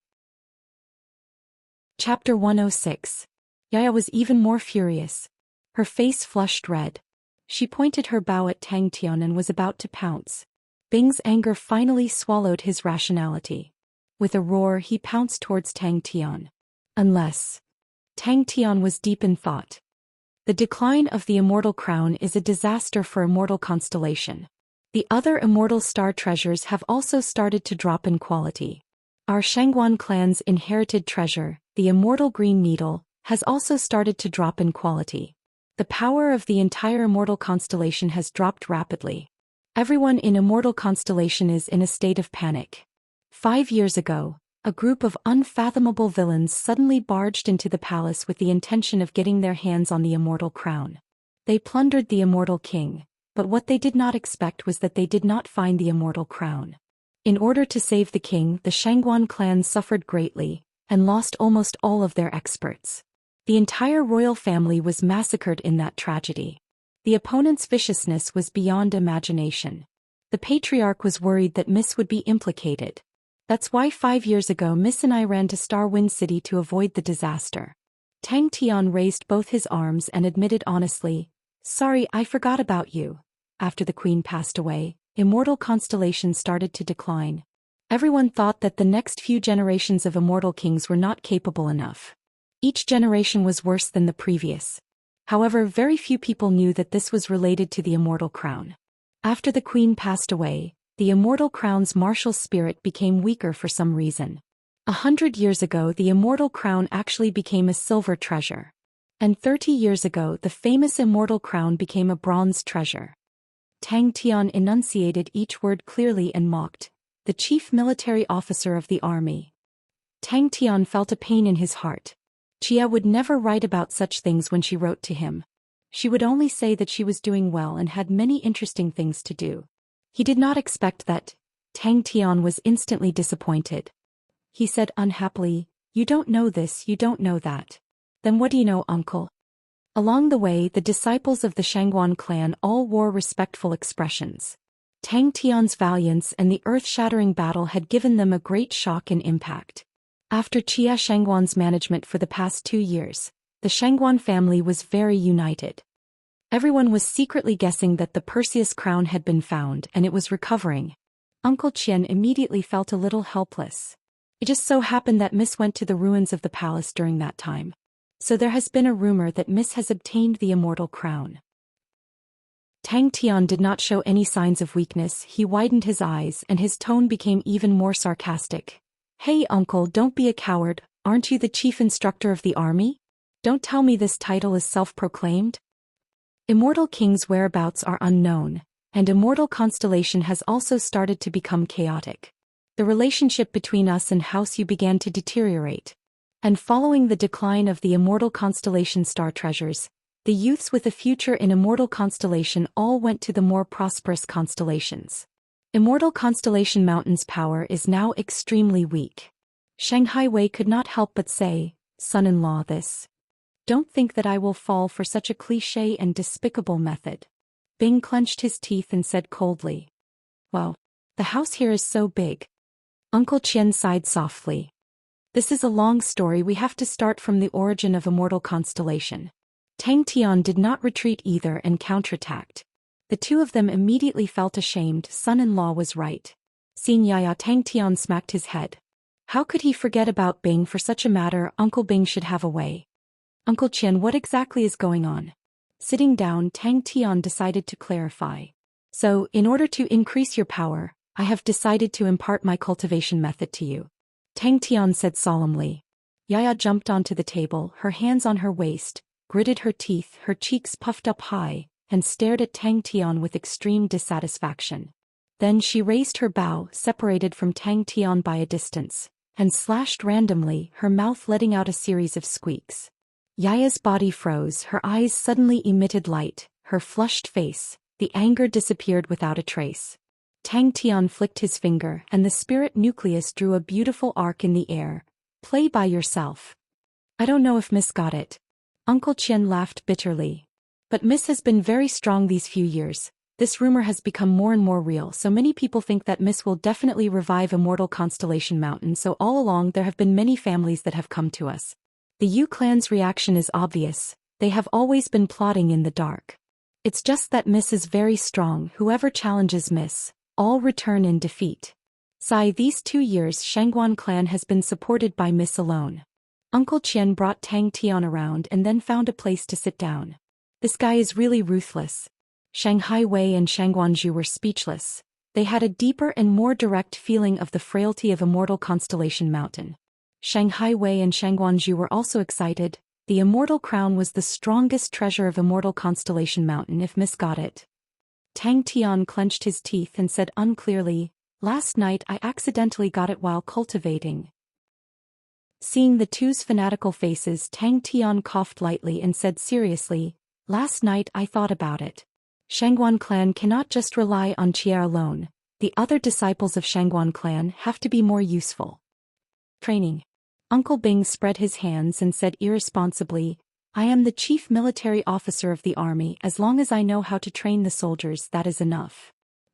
Chapter 106. Yaya was even more furious. Her face flushed red. She pointed her bow at Tang Tian and was about to pounce. Bing's anger finally swallowed his rationality. With a roar, he pounced towards Tang Tian. Unless... Tang Tian was deep in thought. The decline of the Immortal Crown is a disaster for Immortal Constellation. The other Immortal Star treasures have also started to drop in quality. Our Shangguan clan's inherited treasure, the Immortal Green Needle, has also started to drop in quality. The power of the entire Immortal Constellation has dropped rapidly. Everyone in Immortal Constellation is in a state of panic. 5 years ago, a group of unfathomable villains suddenly barged into the palace with the intention of getting their hands on the Immortal Crown. They plundered the Immortal King, but what they did not expect was that they did not find the Immortal Crown. In order to save the king, the Shangguan clan suffered greatly, and lost almost all of their experts. The entire royal family was massacred in that tragedy. The opponent's viciousness was beyond imagination. The patriarch was worried that Miss would be implicated. That's why 5 years ago Miss and I ran to Starwind City to avoid the disaster. Tang Tian raised both his arms and admitted honestly, "Sorry, I forgot about you." After the queen passed away, Immortal Constellation started to decline. Everyone thought that the next few generations of immortal kings were not capable enough. Each generation was worse than the previous. However, very few people knew that this was related to the Immortal Crown. After the queen passed away, the Immortal Crown's martial spirit became weaker for some reason. 100 years ago, the Immortal Crown actually became a silver treasure. And 30 years ago, the famous Immortal Crown became a bronze treasure. Tang Tian enunciated each word clearly and mocked, "The chief military officer of the army." Tang Tian felt a pain in his heart. Chia would never write about such things when she wrote to him. She would only say that she was doing well and had many interesting things to do. He did not expect that. Tang Tian was instantly disappointed. He said unhappily, "You don't know this, you don't know that." "Then what do you know, uncle?" Along the way, the disciples of the Shangguan clan all wore respectful expressions. Tang Tian's valiance and the earth-shattering battle had given them a great shock and impact. After Chia Shangguan's management for the past 2 years, the Shangguan family was very united. Everyone was secretly guessing that the Perseus crown had been found and it was recovering. Uncle Qian immediately felt a little helpless. It just so happened that Miss went to the ruins of the palace during that time. So there has been a rumor that Miss has obtained the Immortal Crown. Tang Tian did not show any signs of weakness. He widened his eyes and his tone became even more sarcastic. "Hey uncle, don't be a coward. Aren't you the chief instructor of the army? Don't tell me this title is self-proclaimed." Immortal King's whereabouts are unknown, and Immortal Constellation has also started to become chaotic. The relationship between us and House Yu began to deteriorate. And following the decline of the Immortal Constellation star treasures, the youths with a future in Immortal Constellation all went to the more prosperous constellations. Immortal Constellation Mountain's power is now extremely weak. Shanghai Wei could not help but say, "Son-in-law, this. Don't think that I will fall for such a cliché and despicable method." Bing clenched his teeth and said coldly, "Well, the house here is so big." Uncle Qian sighed softly. "This is a long story. We have to start from the origin of Immortal Constellation." Tang Tian did not retreat either and counterattacked. The two of them immediately felt ashamed. Son-in-law was right. Seeing Yaya, Tang Tian smacked his head. How could he forget about Bing? For such a matter, Uncle Bing should have a way. "Uncle Qian, what exactly is going on?" Sitting down, Tang Tian decided to clarify. "So, in order to increase your power, I have decided to impart my cultivation method to you," Tang Tian said solemnly. Yaya jumped onto the table, her hands on her waist, gritted her teeth, her cheeks puffed up high, and stared at Tang Tian with extreme dissatisfaction. Then she raised her bow, separated from Tang Tian by a distance, and slashed randomly, her mouth letting out a series of squeaks. Yaya's body froze, her eyes suddenly emitted light, her flushed face, the anger disappeared without a trace. Tang Tian flicked his finger, and the spirit nucleus drew a beautiful arc in the air. "Play by yourself." "I don't know if Miss got it." Uncle Qian laughed bitterly. "But Miss has been very strong these few years. This rumor has become more and more real, so many people think that Miss will definitely revive Immortal Constellation Mountain, so all along there have been many families that have come to us. The Yu clan's reaction is obvious. They have always been plotting in the dark. It's just that Miss is very strong. Whoever challenges Miss, all return in defeat. These 2 years Shangguan clan has been supported by Miss alone." Uncle Qian brought Tang Tian around and then found a place to sit down. "This guy is really ruthless." Shanghai Wei and Shangguanzhu were speechless. They had a deeper and more direct feeling of the frailty of Immortal Constellation Mountain. Shanghai Wei and Shangguanzhu were also excited. The Immortal Crown was the strongest treasure of Immortal Constellation Mountain if Miss got it. Tang Tian clenched his teeth and said unclearly, "Last night I accidentally got it while cultivating." Seeing the two's fanatical faces, Tang Tian coughed lightly and said seriously, "Last night I thought about it. Shangguan clan cannot just rely on Chia alone. The other disciples of Shangguan clan have to be more useful. Training." Uncle Bing spread his hands and said irresponsibly, "I am the chief military officer of the army. As long as I know how to train the soldiers, that is enough."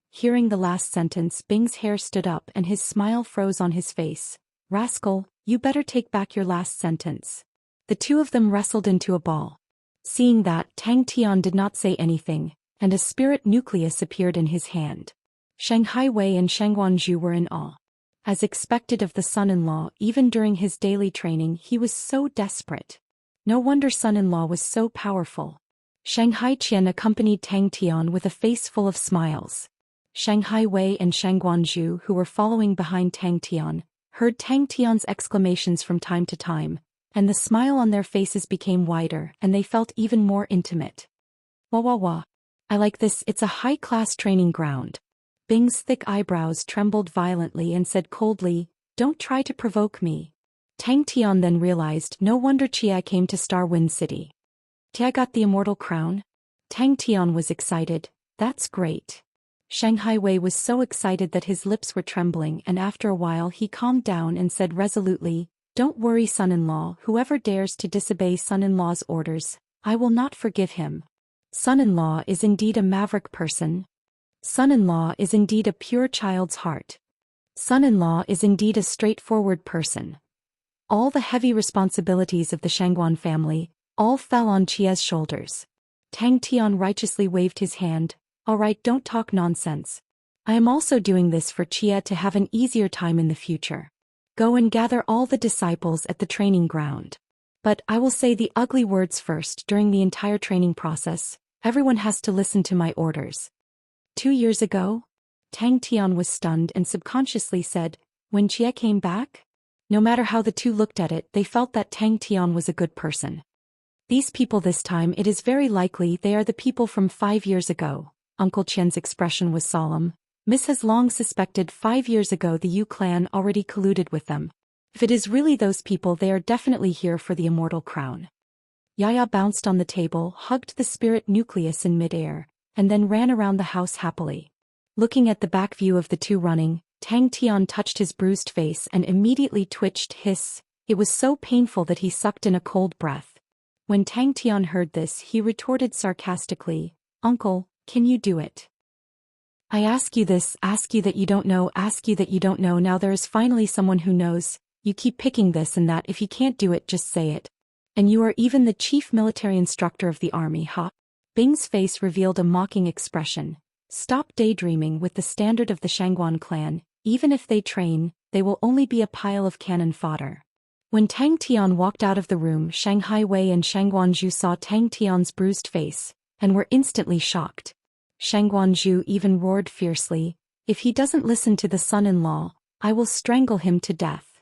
Hearing the last sentence, Bing's hair stood up and his smile froze on his face. "Rascal, you better take back your last sentence." The two of them wrestled into a ball. Seeing that, Tang Tian did not say anything, and a spirit nucleus appeared in his hand. Shanghai Wei and Shangguanzhu were in awe. As expected of the son-in-law, even during his daily training he was so desperate. No wonder son-in-law was so powerful. Shanghai Qian accompanied Tang Tian with a face full of smiles. Shanghai Wei and Shangguanzhu, who were following behind Tang Tian, heard Tang Tian's exclamations from time to time, and the smile on their faces became wider and they felt even more intimate. "Wah wah wah. I like this, it's a high-class training ground." Bing's thick eyebrows trembled violently and said coldly, "Don't try to provoke me." Tang Tian then realized no wonder Chia came to Star Wind City. "Chia got the Immortal Crown?" Tang Tian was excited. "That's great." Shanghai Wei was so excited that his lips were trembling, and after a while he calmed down and said resolutely, "Don't worry, son-in-law. Whoever dares to disobey son-in-law's orders, I will not forgive him. Son-in-law is indeed a maverick person. Son-in-law is indeed a pure child's heart. Son-in-law is indeed a straightforward person." All the heavy responsibilities of the Shangguan family, all fell on Chia's shoulders. Tang Tian righteously waved his hand. "All right, don't talk nonsense. I am also doing this for Chia to have an easier time in the future. Go and gather all the disciples at the training ground. But I will say the ugly words first. During the entire training process, everyone has to listen to my orders." 2 years ago? Tang Tian was stunned and subconsciously said, "When Chia came back?" No matter how the two looked at it, they felt that Tang Tian was a good person. These people this time it is very likely they are the people from 5 years ago. Uncle Qian's expression was solemn. Miss has long suspected 5 years ago the Yu clan already colluded with them. If it is really those people, they are definitely here for the immortal crown. Yaya bounced on the table, hugged the spirit nucleus in midair, and then ran around the house happily. Looking at the back view of the two running, Tang Tian touched his bruised face and immediately twitched. Hiss. It was so painful that he sucked in a cold breath. When Tang Tian heard this, he retorted sarcastically, "Uncle, can you do it? I ask you this, ask you that you don't know, ask you that you don't know. Now there is finally someone who knows. You keep picking this and that. If you can't do it, just say it. And you are even the chief military instructor of the army, huh?" Bing's face revealed a mocking expression. "Stop daydreaming with the standard of the Shangguan clan. Even if they train, they will only be a pile of cannon fodder." When Tang Tian walked out of the room, Shanghai Wei and Shangguan Zhu saw Tang Tian's bruised face, and were instantly shocked. Shangguan Zhu even roared fiercely, "If he doesn't listen to the son-in-law, I will strangle him to death."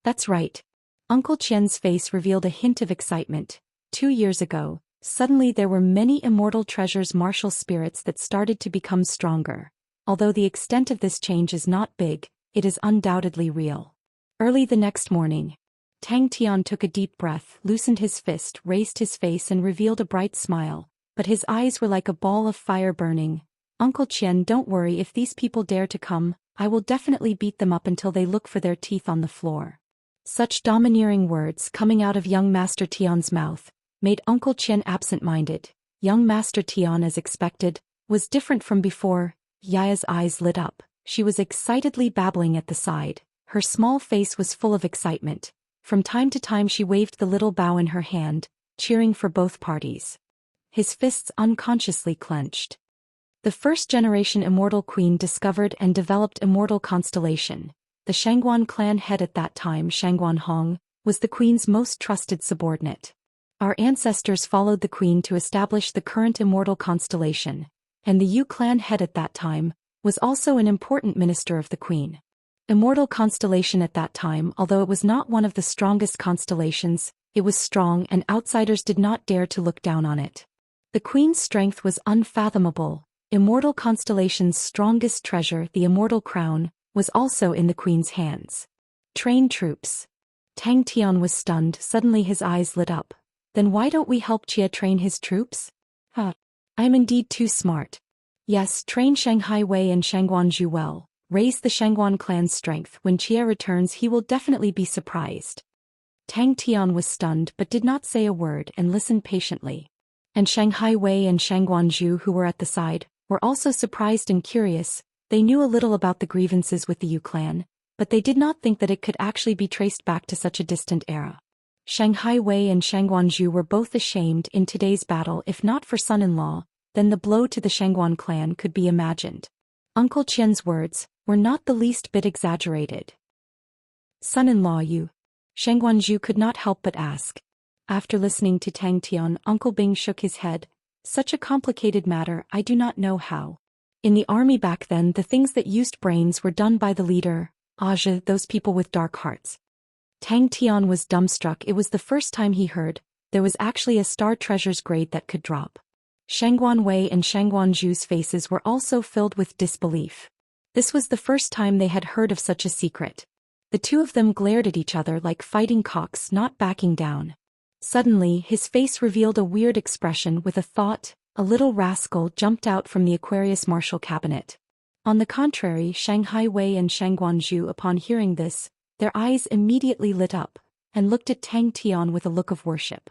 That's right. Uncle Qian's face revealed a hint of excitement. 2 years ago, suddenly there were many immortal treasures, martial spirits that started to become stronger. Although the extent of this change is not big, it is undoubtedly real. Early the next morning, Tang Tian took a deep breath, loosened his fist, raised his face and revealed a bright smile, but his eyes were like a ball of fire burning. "Uncle Qian, don't worry. If these people dare to come, I will definitely beat them up until they look for their teeth on the floor." Such domineering words coming out of young Master Tian's mouth made Uncle Qian absent-minded. Young Master Tian, as expected, was different from before. Yaya's eyes lit up. She was excitedly babbling at the side. Her small face was full of excitement. From time to time she waved the little bow in her hand, cheering for both parties. His fists unconsciously clenched. The first-generation Immortal Queen discovered and developed Immortal Constellation. The Shangguan clan head at that time, Shangguan Hong, was the queen's most trusted subordinate. Our ancestors followed the queen to establish the current Immortal Constellation, and the Yu clan head at that time was also an important minister of the queen. Immortal Constellation at that time, although it was not one of the strongest constellations, it was strong and outsiders did not dare to look down on it. The queen's strength was unfathomable. Immortal Constellation's strongest treasure, the Immortal Crown, was also in the queen's hands. Train troops. Tang Tian was stunned. Suddenly his eyes lit up. Then why don't we help Chia train his troops? I am indeed too smart. Yes, train Shanghai Wei and Shangguan Zhu well. Raise the Shangguan clan's strength. When Chia returns, he will definitely be surprised. Tang Tian was stunned but did not say a word and listened patiently. And Shanghai Wei and Shangguan Zhu, who were at the side, were also surprised and curious. They knew a little about the grievances with the Yu clan, but they did not think that it could actually be traced back to such a distant era. Shanghai Wei and Shangguan Zhu were both ashamed in today's battle. If not for son-in-law, then the blow to the Shangguan clan could be imagined. Uncle Qian's words were not the least bit exaggerated. "Son-in-law, you?" Shangguan Zhu could not help but ask. After listening to Tang Tian, Uncle Bing shook his head. "Such a complicated matter, I do not know how. In the army back then, the things that used brains were done by the leader, Aja, those people with dark hearts." Tang Tian was dumbstruck. It was the first time he heard there was actually a star treasures grade that could drop. Shangguan Wei and Shangguan Zhu's faces were also filled with disbelief. This was the first time they had heard of such a secret. The two of them glared at each other like fighting cocks, not backing down. Suddenly, his face revealed a weird expression with a thought. A little rascal jumped out from the Aquarius Marshal cabinet. On the contrary, Shanghai Wei and Shangguan Zhu, upon hearing this, their eyes immediately lit up, and looked at Tang Tian with a look of worship.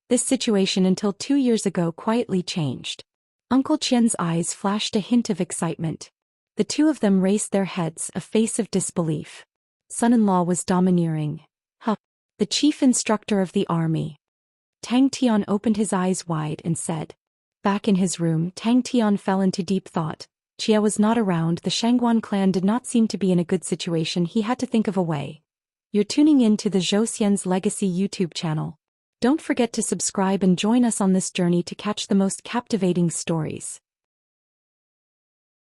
This situation until 2 years ago quietly changed. Uncle Qian's eyes flashed a hint of excitement. The two of them raised their heads, a face of disbelief. Son-in-law was domineering. The chief instructor of the army. Tang Tian opened his eyes wide and said. Back in his room, Tang Tian fell into deep thought. Chia was not around. The Shangguan clan did not seem to be in a good situation. He had to think of a way. You're tuning in to the Zhou Xian's Legacy YouTube channel. Don't forget to subscribe and join us on this journey to catch the most captivating stories.